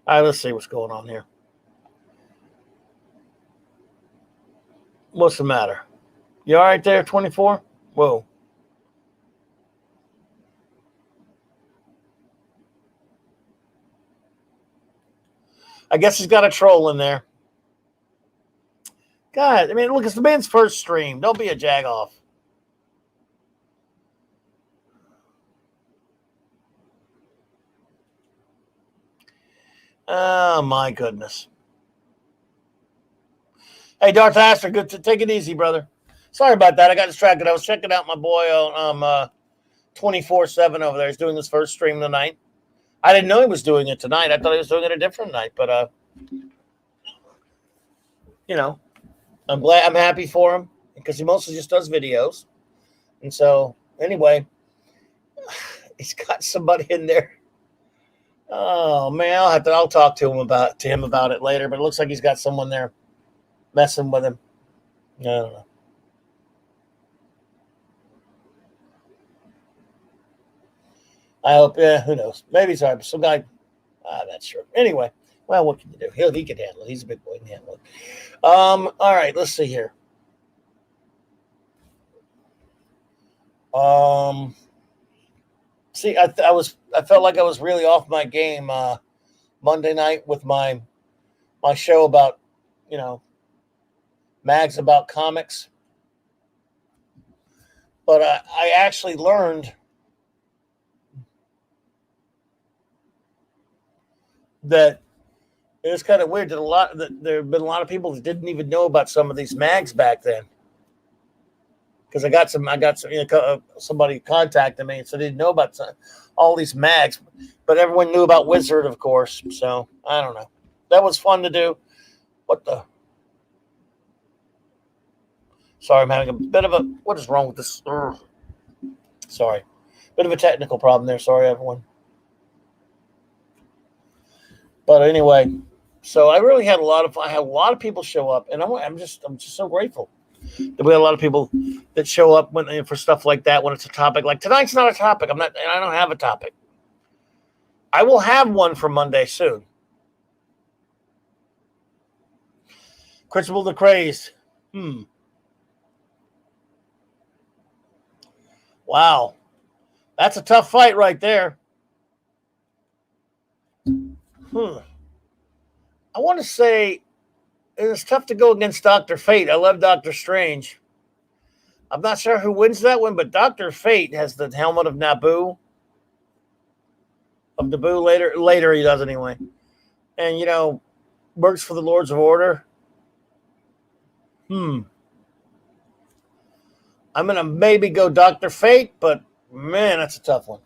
All right, let's see what's going on here. What's the matter? You all right there, 24? Whoa. I guess he's got a troll in there. God, I mean, look, it's the man's first stream. Don't be a jagoff. Oh, my goodness. Hey, Darth Astor, good to take it easy, brother. Sorry about that. I got distracted. I was checking out my boy on 24/7 over there. He's doing his first stream tonight. I didn't know he was doing it tonight. I thought he was doing it a different night, but I'm happy for him because he mostly just does videos. And so, anyway, he's got somebody in there. Oh man, I'll talk to him about it later. But it looks like he's got someone there messing with him. I don't know. I hope. Yeah, who knows? Maybe he's some guy. I'm not sure. Anyway, well, what can you do? He can handle it. He's a big boy. He can handle it. All right, let's see here. See, I felt like I was really off my game Monday night with my show about mags about comics, but I actually learned that it was kind of weird that there have been a lot of people that didn't even know about some of these mags back then. because I got some, somebody contacted me and said they didn't know about all these mags, but everyone knew about Wizard, of course. So I don't know. That was fun to do. What the? Sorry, I'm having a bit of a. What is wrong with this? Urgh. Sorry, bit of a technical problem there. Sorry, everyone. But anyway, so I really had a lot of. I had a lot of people show up, and I'm just so grateful that we had a lot of people that show up for stuff like that when it's a topic. Like tonight's not a topic. I don't have a topic. I will have one for Monday soon. Crucible the Crazed. Wow. That's a tough fight right there. I want to say it's tough to go against Dr. Fate. I love Dr. Strange. I'm not sure who wins that one, but Dr. Fate has the helmet of Naboo. Of Naboo later he does anyway. And, works for the Lords of Order. I'm going to maybe go Dr. Fate, but man, that's a tough one.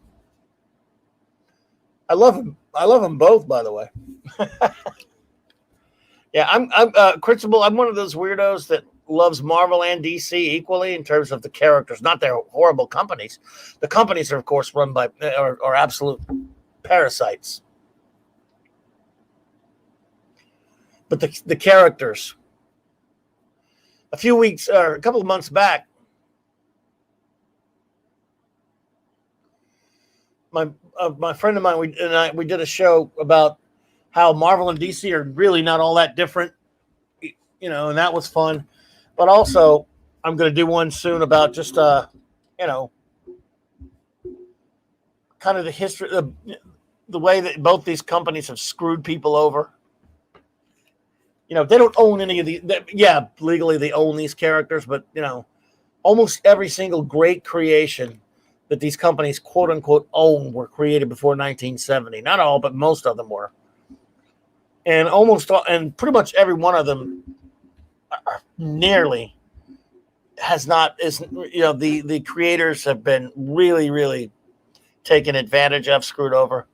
I love them both, by the way. Yeah, I'm Crucible. I'm one of those weirdos that loves Marvel and DC equally in terms of the characters, not their horrible companies. The companies are, of course, run by are absolute parasites. But the characters. A couple of months back, my friend of mine we did a show about how Marvel and DC are really not all that different, and that was fun. But also, I'm going to do one soon about just kind of the history, the way that both these companies have screwed people over. They don't own any of legally they own these characters, but almost every single great creation that these companies quote unquote own were created before 1970. Not all, but most of them were. And pretty much every one of them nearly the creators have been really, really taken advantage of, screwed over.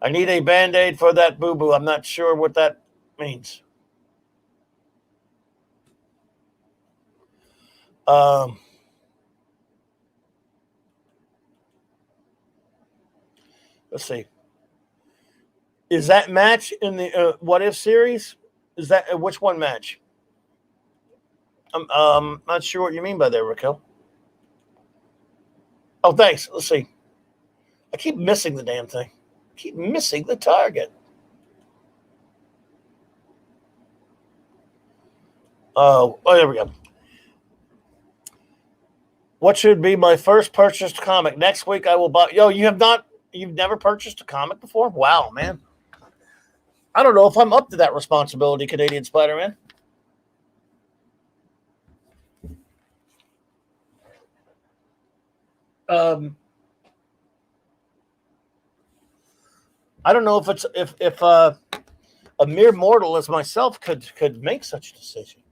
I need a Band-Aid for that boo-boo. I'm not sure what that means. Let's see. Is that match in the What If series? Is that which one match? I'm not sure what you mean by that, Raquel. Oh, thanks. Let's see. I keep missing the damn thing. I keep missing the target. Oh, there we go. What should be my first purchased comic? Next week I will buy. You've never purchased a comic before? Wow, man. I don't know if I'm up to that responsibility, Canadian Spider-Man. I don't know if a mere mortal as myself could make such a decision.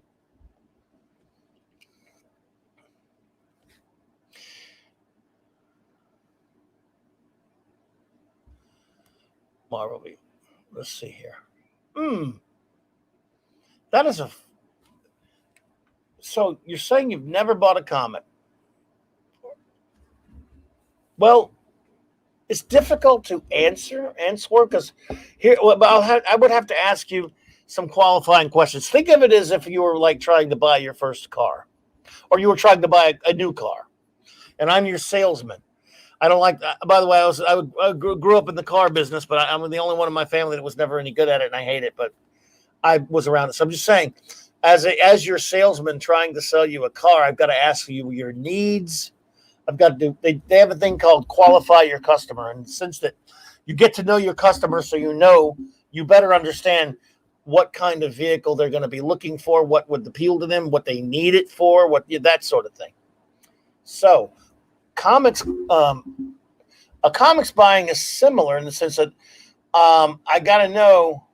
Marvel. Let's see here. That is So you're saying you've never bought a comic? Well, it's difficult to answer because here. I would have to ask you some qualifying questions. Think of it as if you were like trying to buy your first car, or you were trying to buy a new car, and I'm your salesman. I don't like that. By the way, I grew up in the car business, but I'm the only one in my family that was never any good at it, and I hate it. But I was around it, so I'm just saying, as your salesman trying to sell you a car, I've got to ask you your needs. I've got to do. They have a thing called qualify your customer, and since that you get to know your customer, so you better understand what kind of vehicle they're going to be looking for, what would appeal to them, what they need it for, that sort of thing. So. Comics buying is similar in the sense that I got to know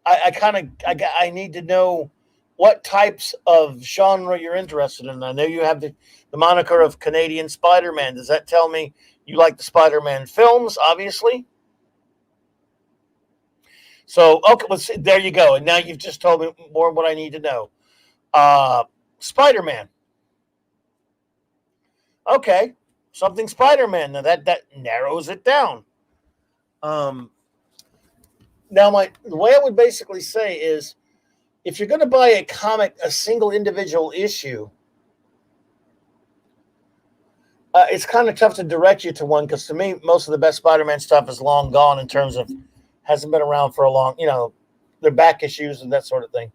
I need to know what types of genre you're interested in. I know you have the moniker of Canadian Spider-Man. Does that tell me you like the Spider-Man films, obviously? So, okay, there you go. And now you've just told me more of what I need to know. Spider-Man. Okay, something Spider-Man. Now that narrows it down. Now the way I would basically say is, if you're going to buy a comic, a single individual issue, it's kind of tough to direct you to one, because to me, most of the best Spider-Man stuff is long gone in terms of hasn't been around for a long, their back issues and that sort of thing.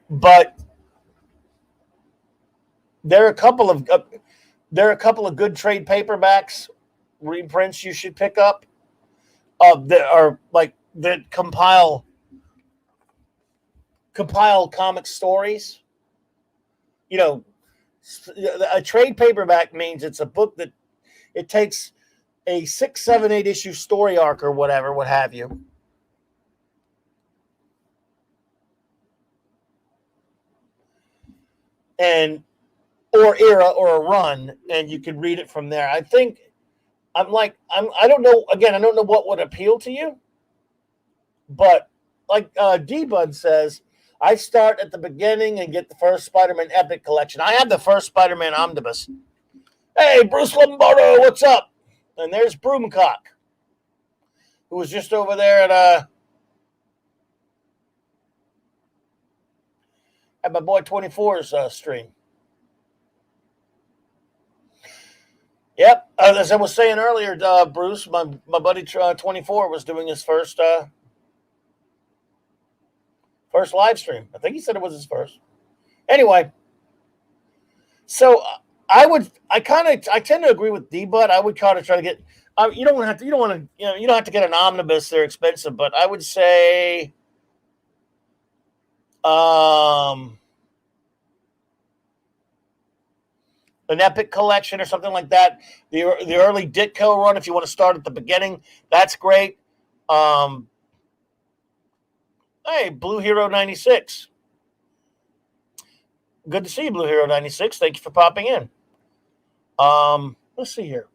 But there are a couple of good trade paperbacks, reprints you should pick up. That are like that compile comic stories. A trade paperback means it's a book that it takes a 6, 7, 8 issue story arc or whatever, what have you. Or era or a run, and you can read it from there. I think I don't know. Again, I don't know what would appeal to you, but like D-Bud says, I start at the beginning and get the first Spider-Man Epic Collection. I have the first Spider-Man Omnibus. Hey, Bruce Lombardo, what's up? And there's Broomcock, who was just over there at my boy 24's stream. Yep, as I was saying earlier, Bruce, my buddy 24 was doing his first live stream. I think he said it was his first. Anyway, so I tend to agree with D-Bud. I would kind of try to get. You don't have to get an omnibus. They're expensive, but I would say, an Epic Collection or something like that. The early Ditko run, if you want to start at the beginning, that's great. Hey, Blue Hero 96. Good to see you, Blue Hero 96. Thank you for popping in. Let's see here.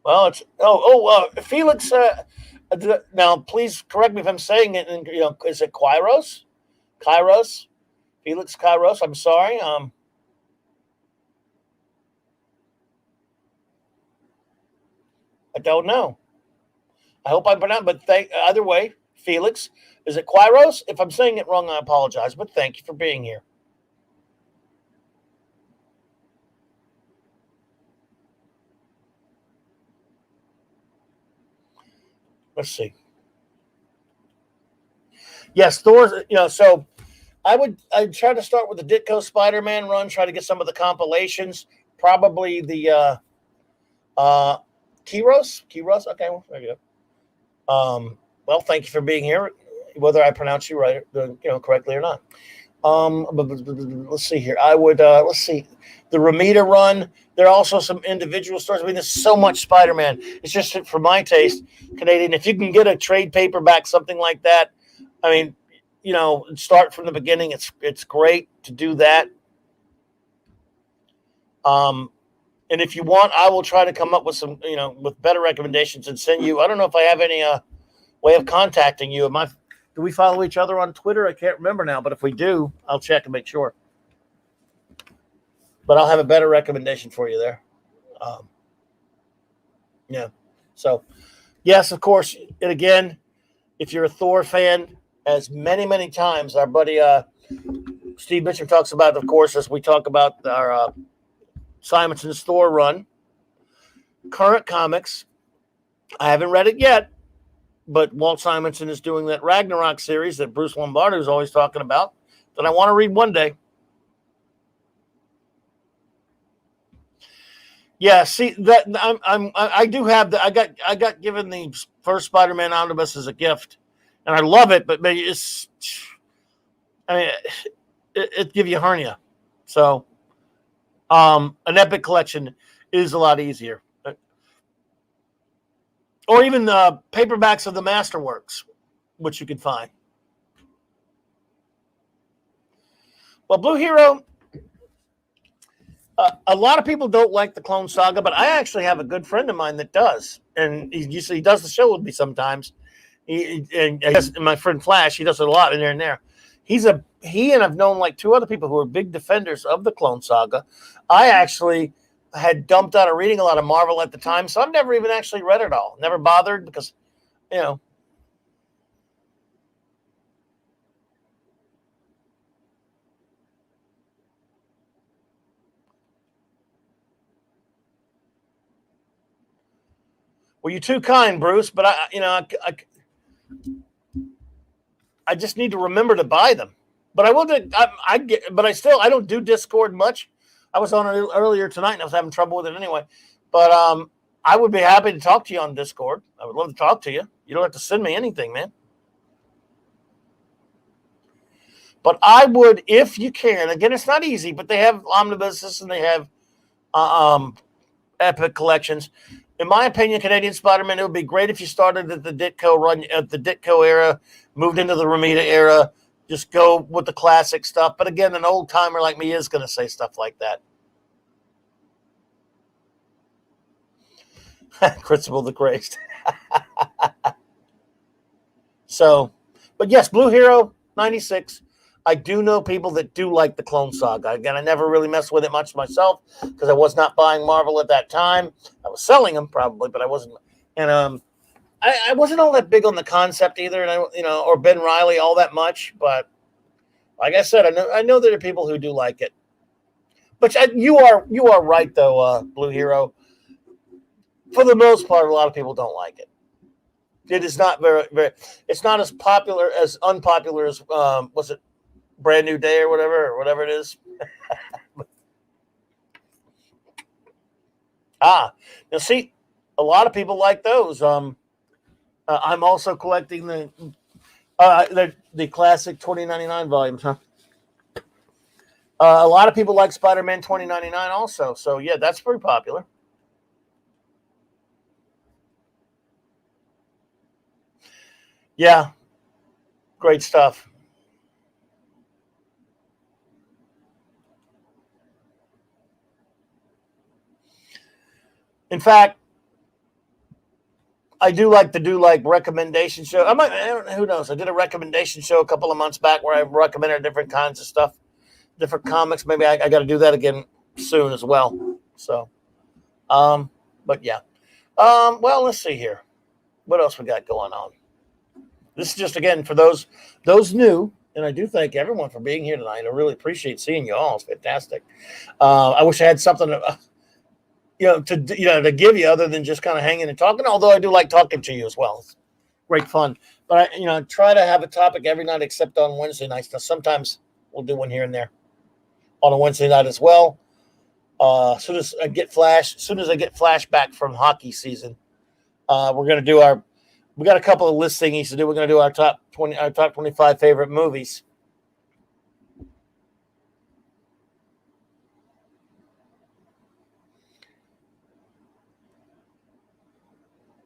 Well, it's Felix. Now, please correct me if I'm saying it. Is it Kairos? Kairos, Felix Kairos. I'm sorry. I don't know. I hope I pronounced. But either way, Felix. Is it Kairos? If I'm saying it wrong, I apologize. But thank you for being here. Let's see. Yes, Thor's. So I'd try to start with the Ditko Spider-Man run. Try to get some of the compilations. Probably the Kairos. Kairos. Okay, well, there you go. Well, thank you for being here, whether I pronounce you right, correctly or not. Let's see here. I would let's see the Ramita run. There are also some individual stories. I mean, there's so much Spider-Man. It's just for my taste, Canadian. If you can get a trade paperback, something like that, I mean, start from the beginning. It's great to do that. And if you want, I will try to come up with some, with better recommendations and send you. I don't know if I have any way of contacting you. Do we follow each other on Twitter? I can't remember now, but if we do, I'll check and make sure. But I'll have a better recommendation for you there. Yeah. So, yes, of course. And again, if you're a Thor fan, as many, many times our buddy Steve Mitchell talks about, of course, as we talk about our Simonson's Thor run, current comics. I haven't read it yet, but Walt Simonson is doing that Ragnarok series that Bruce Lombardo is always talking about that I want to read one day. Yeah, see that I do have the I got given the first Spider-Man omnibus as a gift, and I love it. But maybe I mean, it give you a hernia. So, an Epic collection is a lot easier. Or even the paperbacks of the Masterworks, which you can find. Well, Blue Hero, a lot of people don't like the Clone Saga, but I actually have a good friend of mine that does. And he does the show with me sometimes. And my friend Flash, he does it a lot in there and there. He and I've known like two other people who are big defenders of the Clone Saga. I actually had dumped out of reading a lot of Marvel at the time, so I've never even actually read it all. Never bothered because, you know. Well, you're too kind, Bruce, but I just need to remember to buy them. But I will. But I don't do Discord much. I was on it earlier tonight, and I was having trouble with it anyway. But I would be happy to talk to you on Discord. I would love to talk to you. You don't have to send me anything, man. But I would, if you can. Again, it's not easy, but they have omnibuses and they have Epic collections. In my opinion, Canadian Spider-Man, it would be great if you started at the Ditko era, moved into the Romita era, just go with the classic stuff. But again, an old timer like me is going to say stuff like that. Crucible the Christ. So, but yes, Blue Hero 96. I do know people that do like the Clone Saga. Again, I never really messed with it much myself because I was not buying Marvel at that time. I was selling them probably, but I wasn't. And I wasn't all that big on the concept either, and or Ben Reilly all that much. But like I said, I know there are people who do like it. But you are right though, Blue Hero. For the most part, a lot of people don't like it. It is not very. It's not as unpopular as was it Brand New Day or whatever it is. Now see, a lot of people like those. I'm also collecting the classic 2099 volumes, huh? A lot of people like Spider-Man 2099 also. So yeah, that's pretty popular. Yeah, great stuff. In fact, I do like to do like recommendation show. I don't know, who knows? I did a recommendation show a couple of months back where I recommended different kinds of stuff, different comics. Maybe I got to do that again soon as well. So, but yeah. Well, let's see here. What else we got going on? This is just again for those new, and I do thank everyone for being here tonight. I really appreciate seeing you all. It's fantastic. I wish I had something to give you other than just kind of hanging and talking. Although I do like talking to you as well. It's great fun. But I try to have a topic every night except on Wednesday nights. Now sometimes we'll do one here and there on a Wednesday night as well. As soon as I get flashback from hockey season, we're gonna do we got a couple of list thingies to do. We're gonna do our top 25 favorite movies.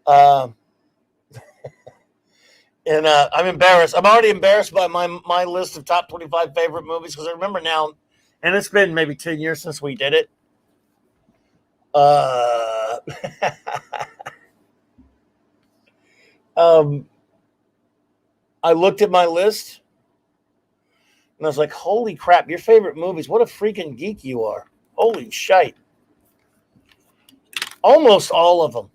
And I'm embarrassed. I'm already embarrassed by my list of top 25 favorite movies because I remember now, and it's been maybe 10 years since we did it. I looked at my list and I was like, holy crap, your favorite movies. What a freaking geek you are. Holy shite. Almost all of them.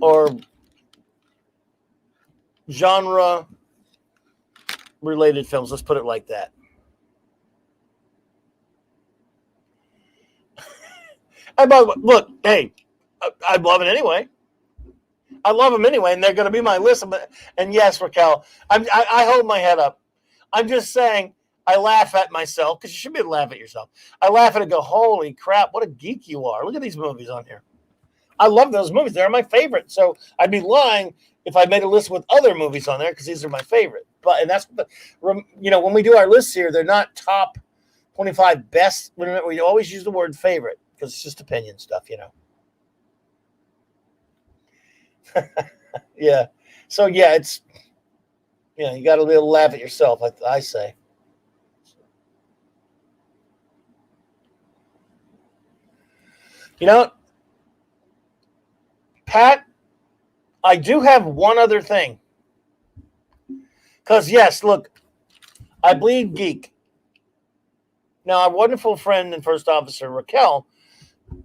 Or genre related films. Let's put it like that. Look, hey, I love it anyway. I love them anyway, and they're going to be my list. And yes, Raquel, I hold my head up. I'm just saying I laugh at myself because you should be able to laugh at yourself. I laugh at it and go, holy crap, what a geek you are. Look at these movies on here. I love those movies. They're my favorite. So I'd be lying if I made a list with other movies on there because these are my favorite. but and that's when we do our lists here, they're not top 25 best. We always use the word favorite because it's just opinion stuff, Yeah. So yeah, it's you got to be able to laugh at yourself. I say. Pat, I do have one other thing. Because yes, look, I bleed geek. Now, our wonderful friend and first officer Raquel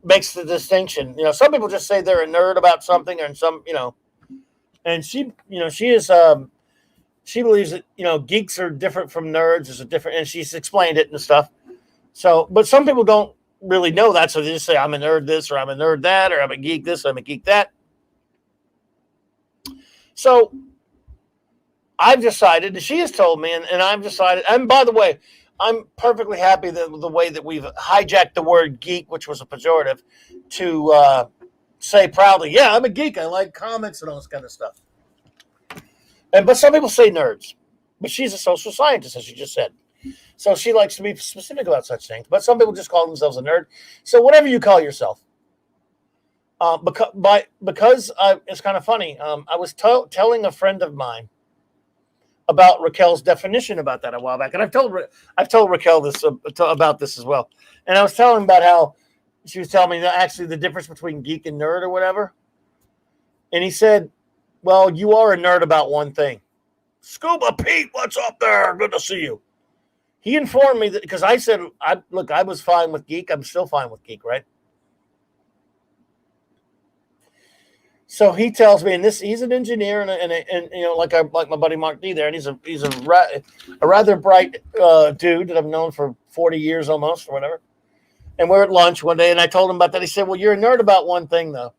makes the distinction. Some people just say they're a nerd about something, and and she is she believes that geeks are different from nerds. There's a different, and she's explained it and stuff. So, but some people don't really know that, so they just say I'm a nerd this, or I'm a nerd that, or I'm a geek this, or I'm a geek that. So I've decided, and she has told me, and I've decided, and by the way, I'm perfectly happy that the way that we've hijacked the word geek, which was a pejorative, to say proudly, yeah, I'm a geek. I like comics and all this kind of stuff. But some people say nerds. But she's a social scientist, as you just said. So she likes to be specific about such things. But some people just call themselves a nerd. So whatever you call yourself. Because it's kind of funny. I was telling a friend of mine about Raquel's definition about that a while back, and I've told Raquel this about this as well. And I was telling about how she was telling me that actually the difference between geek and nerd or whatever. And he said, "Well, you are a nerd about one thing." Scuba Pete, what's up there? Good to see you. He informed me that because I said, I was fine with geek. I'm still fine with geek, right? So he tells me, and he's an engineer, and like my buddy Mark D there, and he's a rather bright dude that I've known for 40 years almost or whatever. And we're at lunch one day, and I told him about that. He said, "Well, you're a nerd about one thing, though,"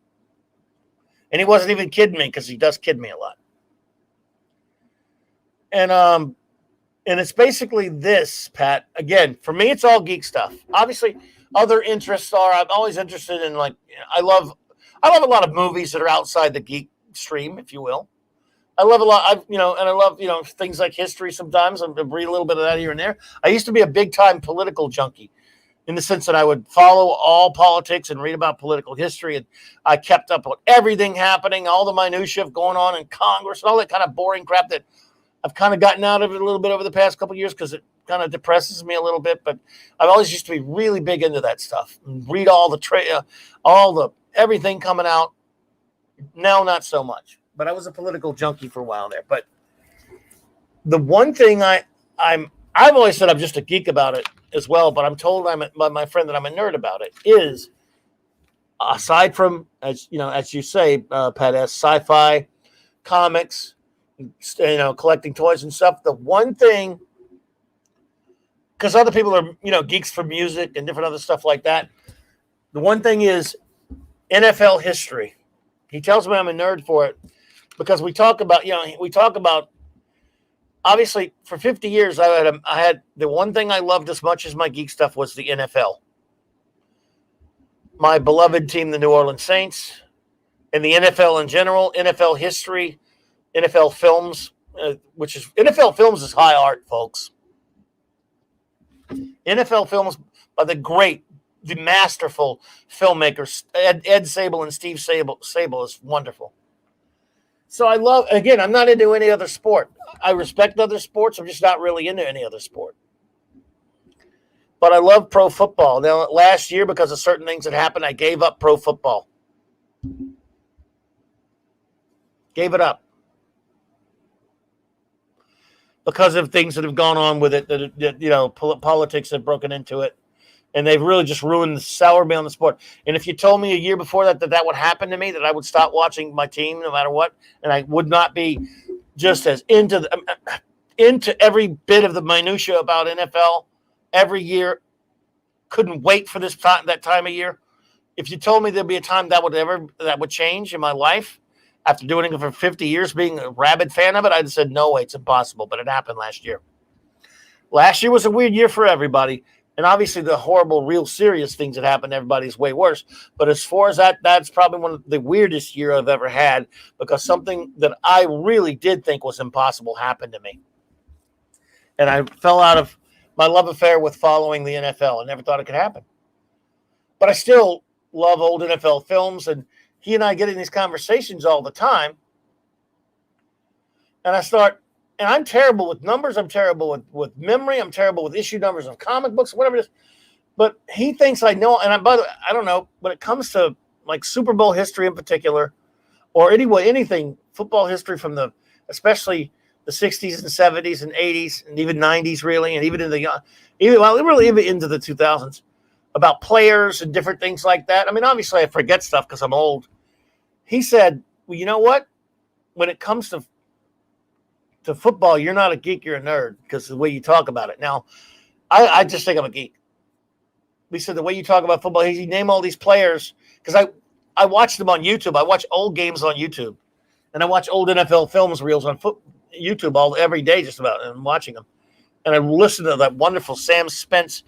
and he wasn't even kidding me because he does kid me a lot. And it's basically this, Pat. Again, for me, it's all geek stuff. Obviously, other interests are. I'm always interested in I love a lot of movies that are outside the geek stream, if you will. I love a lot, and I love, things like history sometimes. I read a little bit of that here and there. I used to be a big time political junkie in the sense that I would follow all politics and read about political history. And I kept up with everything happening, all the minutia going on in Congress and all that kind of boring crap that I've kind of gotten out of it a little bit over the past couple of years because it kind of depresses me a little bit. But I've always used to be really big into that stuff. Read all the everything coming out. Now, not so much. But I was a political junkie for a while there. But the one thing I've always said I'm just a geek about it as well. But I'm told by my friend that I'm a nerd about it is, aside from as you say, Pat S, sci-fi, comics, collecting toys and stuff. The one thing, because other people are geeks for music and different other stuff like that. The one thing is NFL history. He tells me I'm a nerd for it because we talk about obviously for 50 years I had the one thing I loved as much as my geek stuff was the NFL. My beloved team, the New Orleans Saints, and the NFL in general, NFL history, NFL films, which is NFL films is high art, folks. NFL films by the masterful filmmakers, Ed Sable and Steve Sable is wonderful. So I love, again, I'm not into any other sport. I respect other sports. I'm just not really into any other sport. But I love pro football. Now, last year, because of certain things that happened, I gave up pro football. Gave it up. Because of things that have gone on with it, that politics have broken into it. And they've really just soured me on the sport. And if you told me a year before that would happen to me, that I would stop watching my team no matter what, and I would not be just as into every bit of the minutia about NFL every year, couldn't wait for that time of year. If you told me there'd be a time that would change in my life after doing it for 50 years, being a rabid fan of it, I'd have said, no way, it's impossible. But it happened last year. Last year was a weird year for everybody. And obviously the horrible, real serious things that happened to everybody is way worse. But as far as that's probably one of the weirdest year I've ever had because something that I really did think was impossible happened to me. And I fell out of my love affair with following the NFL. I never thought it could happen. But I still love old NFL films, and he and I get in these conversations all the time. And I'm terrible with numbers. I'm terrible with memory. I'm terrible with issue numbers of comic books, whatever it is. But he thinks I know, and by the way, I don't know, when it comes to like Super Bowl history in particular, or anything football history from especially the 60s and 70s and 80s and even 90s really, and even even into the 2000s, about players and different things like that. I mean, obviously I forget stuff because I'm old. He said, well, you know what? When it comes to football, you're not a geek, you're a nerd because the way you talk about it. Now, I just think I'm a geek. He said the way you talk about football, he named all these players because I watched them on YouTube. I watch old games on YouTube, and I watch old NFL films reels on YouTube every day just about, and I'm watching them. And I listen to that wonderful Sam Spence,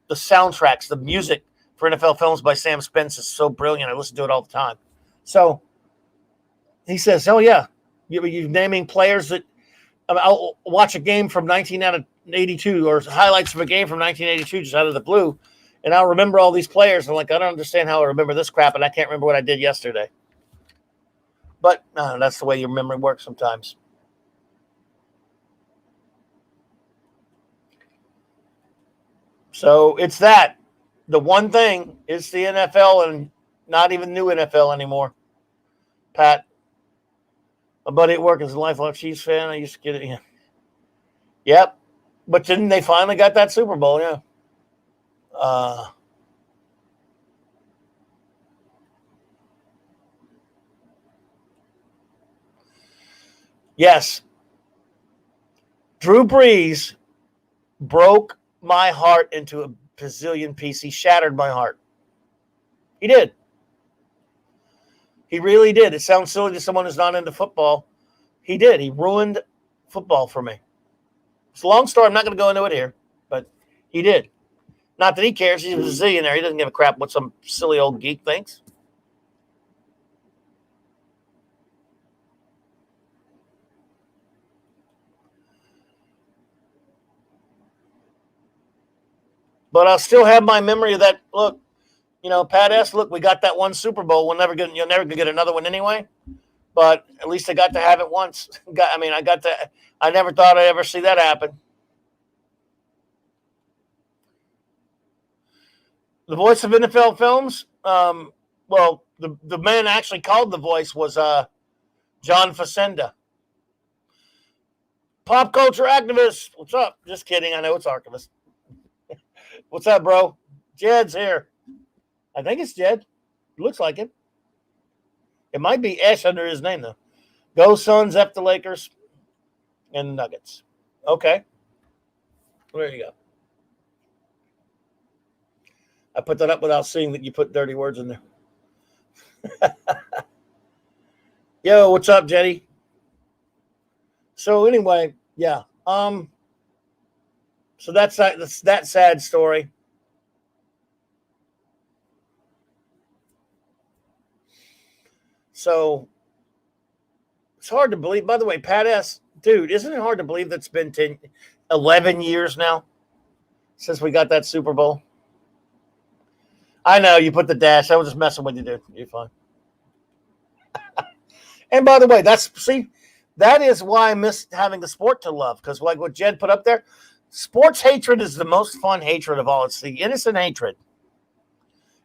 the soundtracks, the music for NFL films by Sam Spence is so brilliant. I listen to it all the time. So he says, oh, yeah, you're naming players that I'll watch a game from 1982 or highlights of a game from 1982 just out of the blue, and I'll remember all these players. I'm like, I don't understand how I remember this crap, and I can't remember what I did yesterday. But that's the way your memory works sometimes. So it's that. The one thing is the NFL and not even new NFL anymore. Pat, my buddy at work is a lifelong Chiefs fan. I used to get it. Yeah. Yep. But then they finally got that Super Bowl, yeah. Yes. Drew Brees broke my heart into a bazillion pieces. He shattered my heart. He did. He really did. It sounds silly to someone who's not into football. He did. He ruined football for me. It's a long story. I'm not going to go into it here, but he did. Not that he cares. He's a zillionaire. He doesn't give a crap what some silly old geek thinks. But I'll still have my memory of that. Look, Pat S., look, we got that one Super Bowl. You'll never get another one anyway. But at least I got to have it once. I never thought I'd ever see that happen. The voice of NFL films, well, the man actually called the voice was John Facenda. Pop culture activist. What's up? Just kidding. I know it's archivist. What's up, bro? Jed's here. I think it's Jed. It looks like it. It might be Ash under his name, though. Go Suns, F the Lakers, and Nuggets. Okay. There you go. I put that up without seeing that you put dirty words in there. Yo, what's up, Jetty? So anyway, yeah. So that's that sad story. So it's hard to believe. By the way, Pat S., dude, isn't it hard to believe that's been 11 years now since we got that Super Bowl? I know you put the dash. I was just messing with you, dude. You're fine. And by the way, that is why I miss having the sport to love. Because like what Jed put up there, sports hatred is the most fun hatred of all. It's the innocent hatred.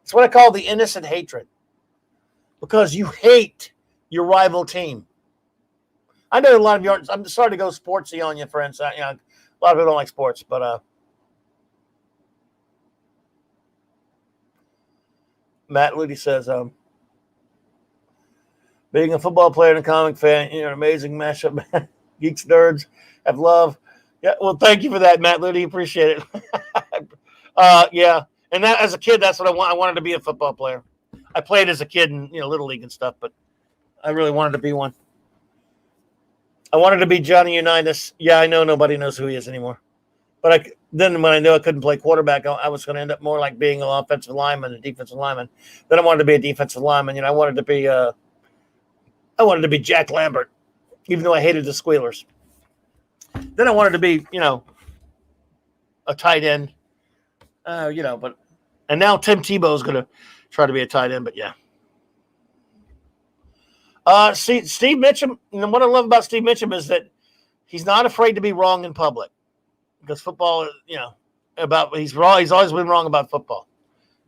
It's what I call the innocent hatred. Because you hate your rival team. I know a lot of you aren't. I'm sorry to go sportsy on you, friends. A lot of people don't like sports, but Matt Ludy says, being a football player and a comic fan, an amazing mashup. Geeks, nerds, have love. Yeah, well, thank you for that, Matt Ludy. Appreciate it. Yeah, and that as a kid, that's what I want. I wanted to be a football player. I played as a kid in Little League and stuff, but I really wanted to be one. I wanted to be Johnny Unitas. Yeah, I know nobody knows who he is anymore. But then when I knew I couldn't play quarterback, I was going to end up more like being an offensive lineman, a defensive lineman. Then I wanted to be a defensive lineman. I wanted to be Jack Lambert, even though I hated the Squealers. Then I wanted to be, a tight end. But and now Tim Tebow is going to try to be a tight end. But yeah. See, Steve Mitchum. And what I love about Steve Mitchum is that he's not afraid to be wrong in public, because football, he's wrong. He's always been wrong about football,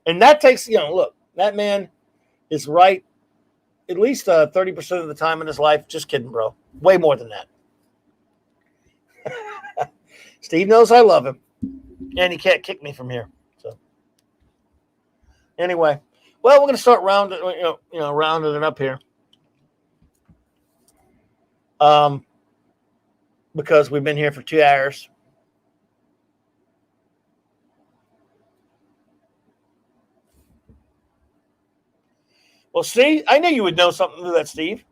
and that takes, look, that man is right at least 30% of the time in his life. Just kidding, bro. Way more than that. Steve knows I love him, and he can't kick me from here. So anyway, well, we're going to start rounding it up here. Because we've been here for 2 hours. Well, see, I knew you would know something to that, Steve.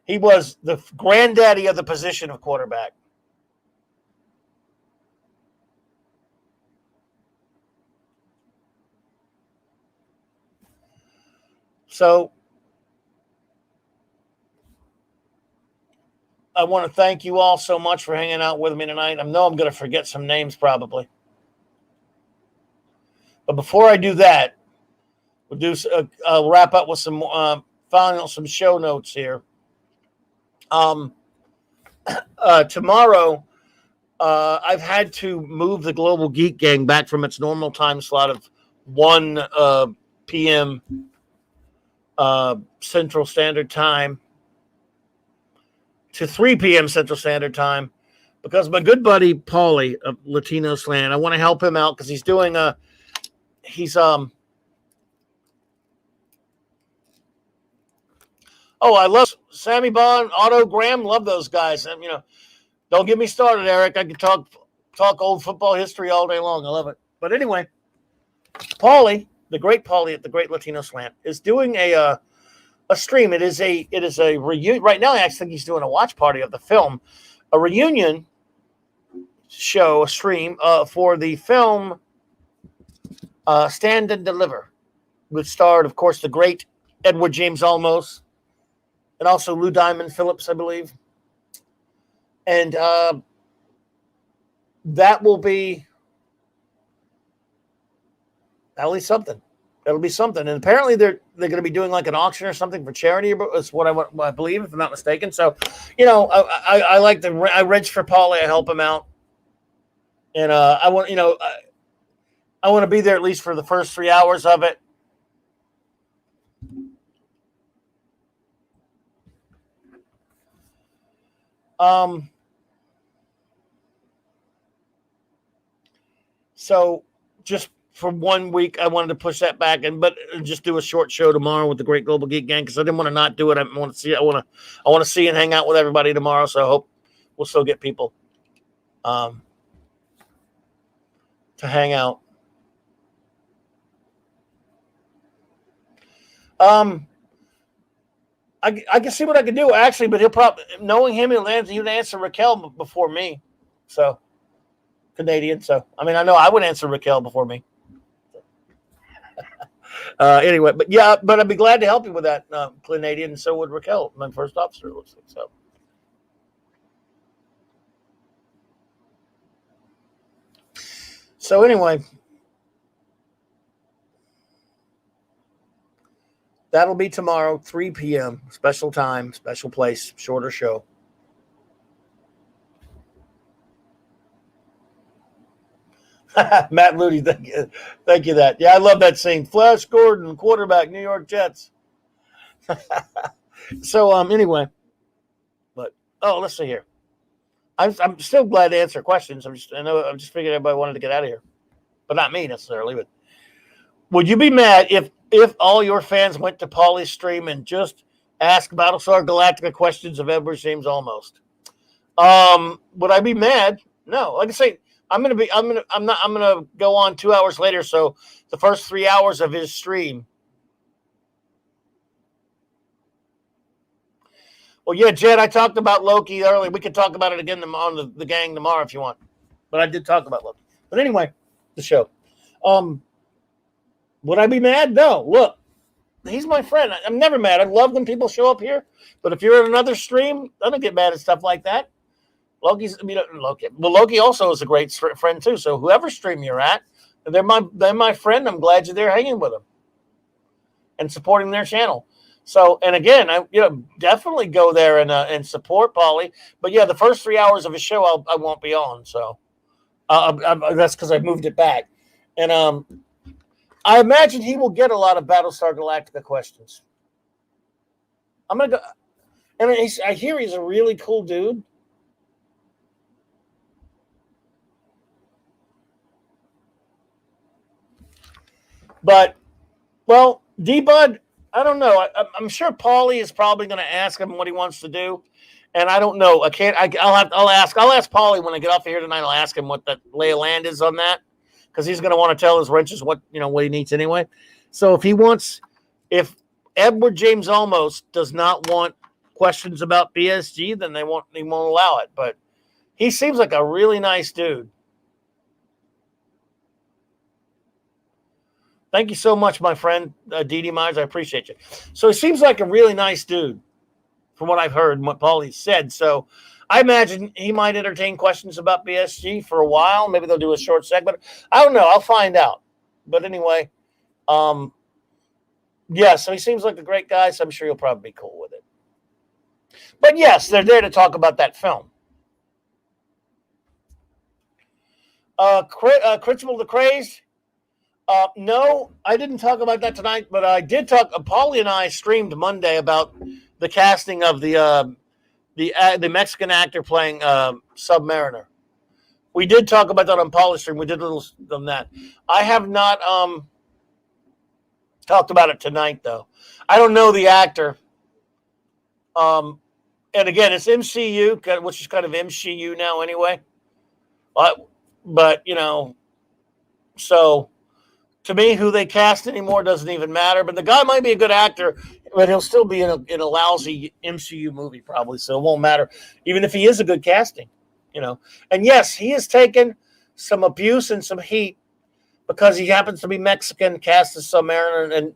He was the granddaddy of the position of quarterback. So I want to thank you all so much for hanging out with me tonight. I know I'm going to forget some names probably. But before I do that, I'll wrap up with some some show notes here. Tomorrow, I've had to move the Global Geek Gang back from its normal time slot of 1 p.m. Central Standard Time to 3 p.m. Central Standard Time, because my good buddy Paulie of Latino Slant, I want to help him out because he's doing I love Sammy Bond, Otto Graham, love those guys. And don't get me started, Eric. I can talk old football history all day long. I love it. But anyway, Paulie, the great Paulie at the Great Latino Slant, is doing a stream. It is a reunion right now. I actually think he's doing a watch party of the film, a reunion show, a stream for the film Stand and Deliver, which starred, of course, the great Edward James Olmos and also Lou Diamond Phillips, I believe. And that will be at least something. It'll be something. And apparently they're going to be doing like an auction or something for charity. Is what I believe, if I'm not mistaken. So, I like I wrench for Paulie. I help him out. And I want to be there at least for the first 3 hours of it. So just for 1 week, I wanted to push that back but just do a short show tomorrow with the Great Global Geek Gang, because I didn't want to not do it. I want to see and hang out with everybody tomorrow. So I hope we'll still get people to hang out. I can see what I can do actually, but he'll probably, knowing him, he'll answer Raquel before me. So Canadian. So I mean, I know I would answer Raquel before me. Anyway, but I'd be glad to help you with that, Canadian, and so would Raquel, my first officer. It looks like So anyway, that'll be tomorrow, 3 p.m. Special time, special place, shorter show. Matt Ludy, thank you that. Yeah, I love that scene. Flash Gordon, quarterback, New York Jets. So anyway, but let's see here. I'm still glad to answer questions. I'm just figuring everybody wanted to get out of here, but not me necessarily. But would you be mad if all your fans went to Paulie's stream and just asked Battlestar Galactica questions of Edward James Almost? Would I be mad? No. Like I say, I'm gonna go on 2 hours later. So the first 3 hours of his stream. Well, yeah, Jed, I talked about Loki earlier. We could talk about it again on the gang tomorrow if you want. But I did talk about Loki. But anyway, the show. Would I be mad? No. Look, he's my friend. I'm never mad. I love when people show up here. But if you're at another stream, I don't get mad at stuff like that. Loki's, Loki. Well, Loki also is a great friend too. So whoever stream you're at, they're my friend. I'm glad you're there hanging with them and supporting their channel. So, and again, I definitely go there and support Paulie. But yeah, the first 3 hours of his show, I won't be on. So that's because I moved it back. And I imagine he will get a lot of Battlestar Galactica questions. I'm gonna go. I mean, I hear he's a really cool dude. But, well, D-Bud, I don't know. I'm sure Paulie is probably going to ask him what he wants to do, and I don't know. I'll ask Paulie when I get off of here tonight. I'll ask him what the lay of land is on that, because he's going to want to tell his wrenches what he needs anyway. So if Edward James Olmos does not want questions about BSG, then he won't allow it. But he seems like a really nice dude. Thank you so much, my friend, Dee Myers. I appreciate you. So he seems like a really nice dude from what I've heard and what Paulie said. So I imagine he might entertain questions about BSG for a while. Maybe they'll do a short segment. I don't know. I'll find out. But anyway, yeah, so he seems like a great guy, so I'm sure he'll probably be cool with it. But yes, they're there to talk about that film. Critchable the Crazed. No, I didn't talk about that tonight, but I did talk. Paulie and I streamed Monday about the casting of the Mexican actor playing Submariner. We did talk about that on Paulie's stream. We did a little on that. I have not talked about it tonight, though. I don't know the actor. And again, it's MCU, which is kind of MCU now anyway. But so. To me, who they cast anymore doesn't even matter. But the guy might be a good actor, but he'll still be in a lousy MCU movie probably, so it won't matter, even if he is a good casting, And yes, he has taken some abuse and some heat because he happens to be Mexican, cast as Submariner, and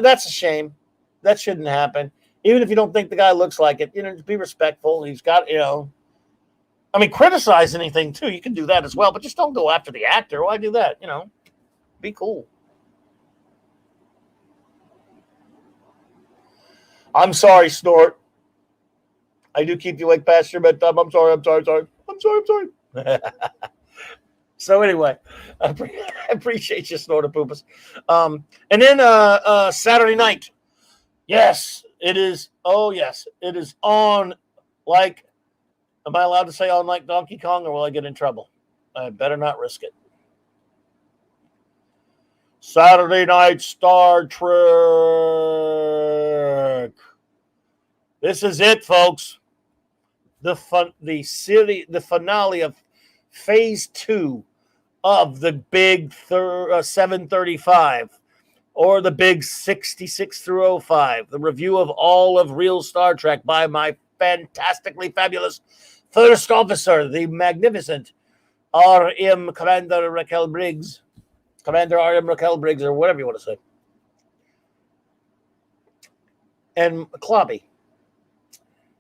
that's a shame. That shouldn't happen. Even if you don't think the guy looks like it, be respectful. He's got, criticize anything too. You can do that as well, but just don't go after the actor. Why do that? Be cool. I'm sorry, Snort. I do keep you awake past your bedtime. I'm sorry. So anyway, I appreciate you, Snorter Poopas. And then Saturday night. Yes, it is. Oh, yes, it is on like, am I allowed to say on like Donkey Kong, or will I get in trouble? I better not risk it. Saturday night Star Trek. This is it, folks. The finale of Phase 2 of the big 735, or the big 66 through 05. The review of all of real Star Trek by my fantastically fabulous first officer, the magnificent R.M. Commander Raquel Briggs. Commander R.M. Raquel Briggs, or whatever you want to say. And Clobby.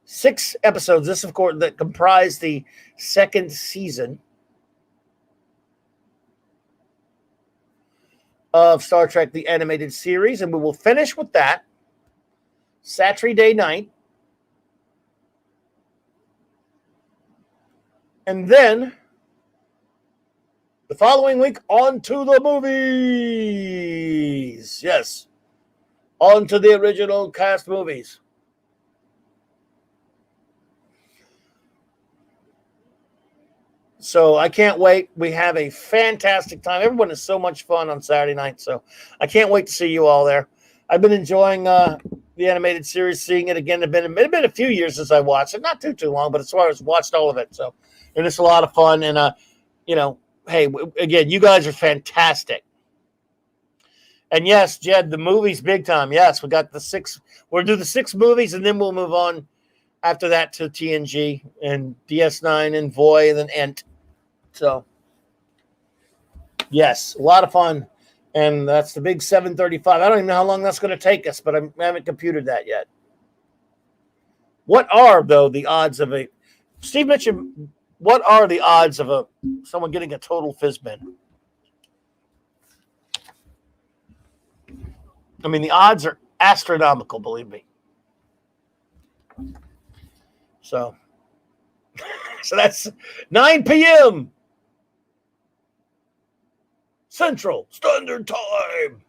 6 episodes, this, of course, that comprise the second season of Star Trek, the animated series. And we will finish with that Saturday night. And then the following week, on to the movies. Yes. On to the original cast movies. So I can't wait. We have a fantastic time. Everyone is so much fun on Saturday night. So I can't wait to see you all there. I've been enjoying the animated series, seeing it again. It's been a few years since I watched it. Not too long, but as far as watched all of it. So, and it's a lot of fun. And, hey, again, you guys are fantastic. And yes, Jed, the movie's big time. Yes, we got the 6. We'll do the 6 movies, and then we'll move on after that to TNG and DS9 and Voy and then Ent. So, yes, a lot of fun. And that's the big 735. I don't even know how long that's going to take us, but I haven't computed that yet. What are, though, the odds of a Steve mentioned, what are the odds of someone getting a total Fizzbin? I mean, the odds are astronomical, believe me. So that's 9 p.m. Central Standard Time.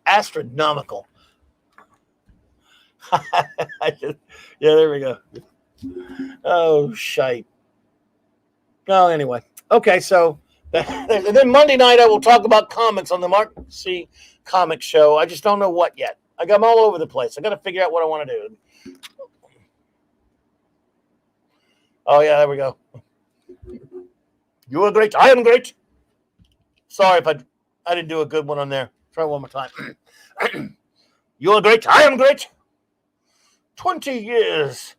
Astronomical. Yeah, there we go. Oh, shite. No, anyway. Okay, so and then Monday night I will talk about comics on the Mark C. Comic Show. I just don't know what yet. I got them all over the place. I got to figure out what I want to do. Oh, yeah, there we go. You are great. I am great. Sorry if I didn't do a good one on there. Try one more time. You are great. I am great. 20 years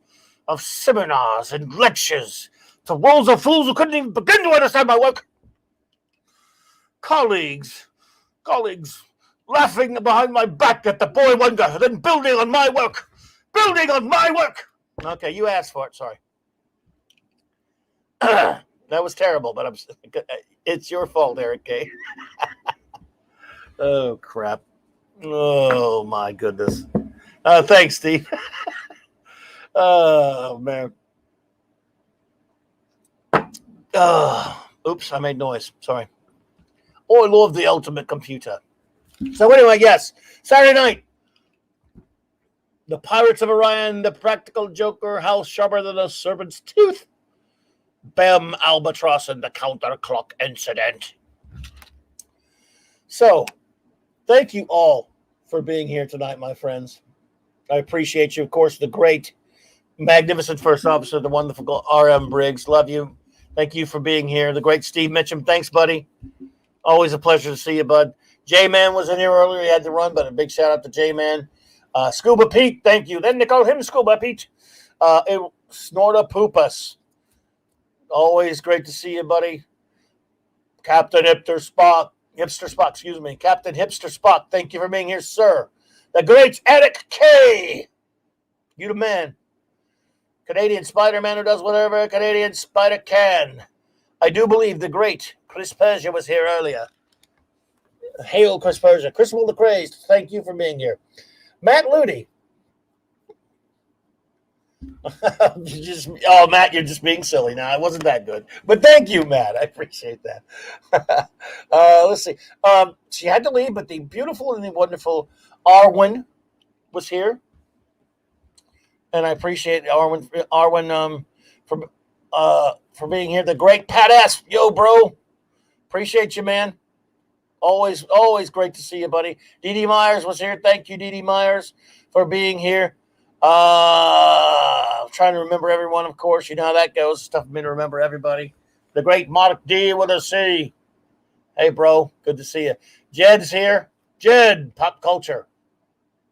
of seminars and lectures to worlds of fools who couldn't even begin to understand my work. Colleagues laughing behind my back at the boy wonder, then building on my work. Okay, you asked for it. Sorry. That was terrible, but it's your fault, Eric K. Oh, crap. Oh, my goodness. Thanks, Steve. Oh, man. Oops, I made noise. Sorry. Oh, I love the ultimate computer. So anyway, yes, Saturday night. The Pirates of Orion, the Practical Joker, How Sharper Than a Serpent's Tooth, Bam Albatross, and the Counterclock Incident. So, thank you all for being here tonight, my friends. I appreciate you. Of course, the great, magnificent first officer, the wonderful R.M. Briggs. Love you. Thank you for being here. The great Steve Mitchum. Thanks, buddy. Always a pleasure to see you, bud. J-Man was in here earlier. He had to run, but a big shout out to J-Man. Scuba Pete, thank you. Then they call him Scuba Pete. Snorta Poopas. Always great to see you, buddy. Captain Hipster Spock, Captain Hipster Spock, thank you for being here, sir. The great Eric K. You the man. Canadian Spider-Man who does whatever a Canadian spider can. I do believe the great Chris Persia was here earlier. Hail, Chris Persia. Chris Will the Crazed, thank you for being here. Matt Ludy. Matt, you're just being silly now. It wasn't that good. But thank you, Matt. I appreciate that. Let's see. She had to leave, but the beautiful and the wonderful Arwen was here. And I appreciate Arwen for being here. The great Pat S. Yo, bro. Appreciate you, man. Always great to see you, buddy. Dee Myers was here. Thank you, Dee Myers, for being here. I'm trying to remember everyone, of course. You know how that goes. It's tough for me to remember everybody. The great Mark D with a C. Hey, bro. Good to see you. Jed's here. Jed, Pop Culture.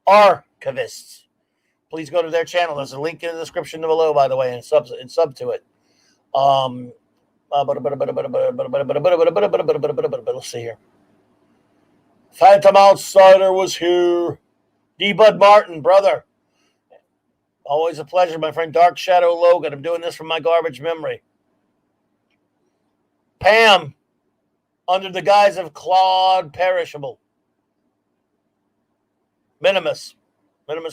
Archivists. Please go to their channel. There's a link in the description below, by the way, and sub to it. Let's see here. Phantom Outsider was here. D. Bud Martin, brother. Always a pleasure, my friend. Dark Shadow Logan. I'm doing this from my garbage memory. Pam, under the guise of Claude Perishable. Minimus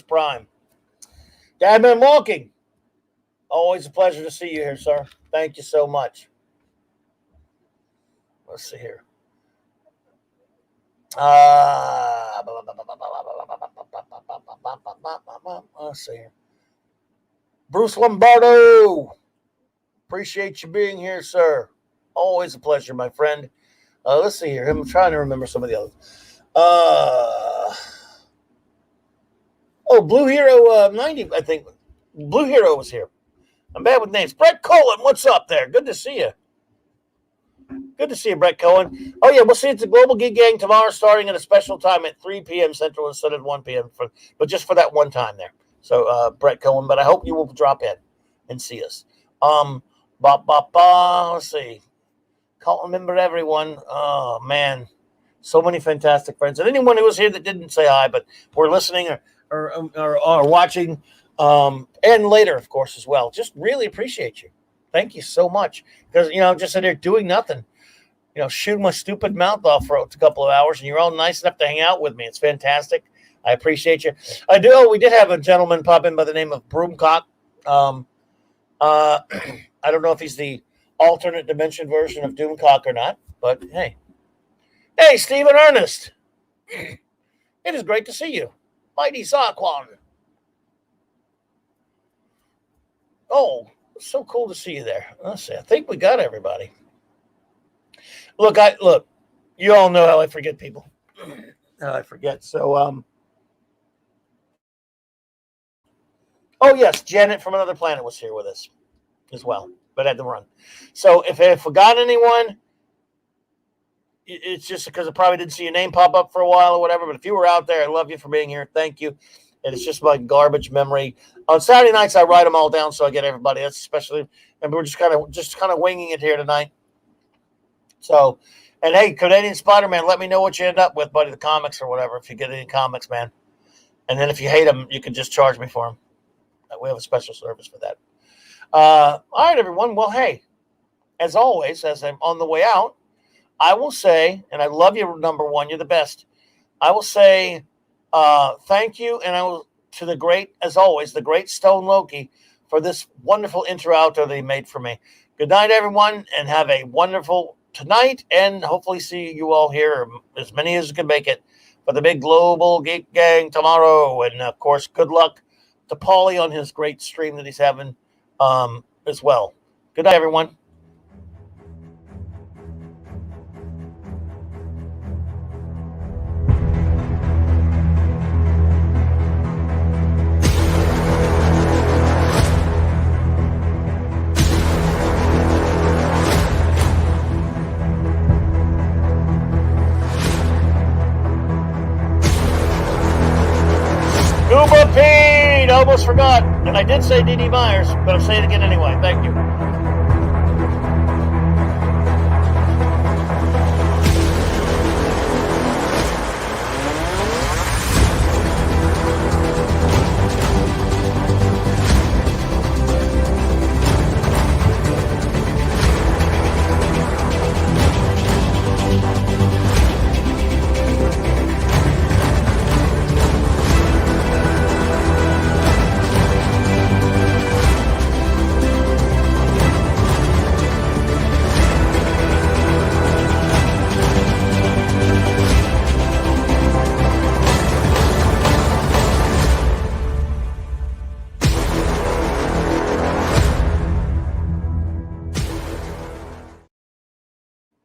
Prime. Dadman Walking. Always a pleasure to see you here, sir. Thank you so much. Let's see here. Let's see here. Bruce Lombardo. Appreciate you being here, sir. Always a pleasure, my friend. Let's see here. I'm trying to remember some of the others. Blue Hero 90, I think. Blue Hero was here. I'm bad with names. Brett Cohen, what's up there? Good to see you. Good to see you, Brett Cohen. Oh, yeah, we'll see you at the Global Geek Gang tomorrow starting at a special time at 3 p.m. Central instead of 1 p.m. But just for that one time there. So, Brett Cohen, but I hope you will drop in and see us. Let's see. Can't remember everyone. Oh, man. So many fantastic friends. And anyone who was here that didn't say hi, but were listening or watching, and later, of course, as well. Just really appreciate you. Thank you so much. Because, just sitting there doing nothing, shooting my stupid mouth off for a couple of hours, and you're all nice enough to hang out with me. It's fantastic. I appreciate you. We did have a gentleman pop in by the name of Broomcock. I don't know if he's the alternate dimension version of Doomcock or not, but hey. Hey, Stephen Ernest. It is great to see you. Mighty Zarquan. Oh, so cool to see you there. Let's see. I think we got everybody. Look, you all know how I forget people. I forget. So, oh yes, Janet from Another Planet was here with us as well, but had to run. So if I forgot anyone, it's just because I probably didn't see your name pop up for a while or whatever. But if you were out there, I love you for being here. Thank you. And it's just my garbage memory. On Saturday nights, I write them all down so I get everybody. That's especially, and we're just kind of winging it here tonight. So, and hey, Canadian Spider-Man, let me know what you end up with, buddy. The comics or whatever. If you get any comics, man. And then if you hate them, you can just charge me for them. We have a special service for that. All right, everyone. Well, hey, as always, as I'm on the way out, I will say, and I love you, number one, you're the best. I will say thank you, and I will to the great, as always, the great Stone Loki for this wonderful intro-outro that he made for me. Good night, everyone, and have a wonderful tonight, and hopefully see you all here, as many as can make it, for the big global Geek Gang tomorrow. And, of course, good luck to Paulie on his great stream that he's having as well. Good night, everyone. Scuba Pete! I almost forgot. And I did say D.D. Myers, but I'll say it again anyway. Thank you.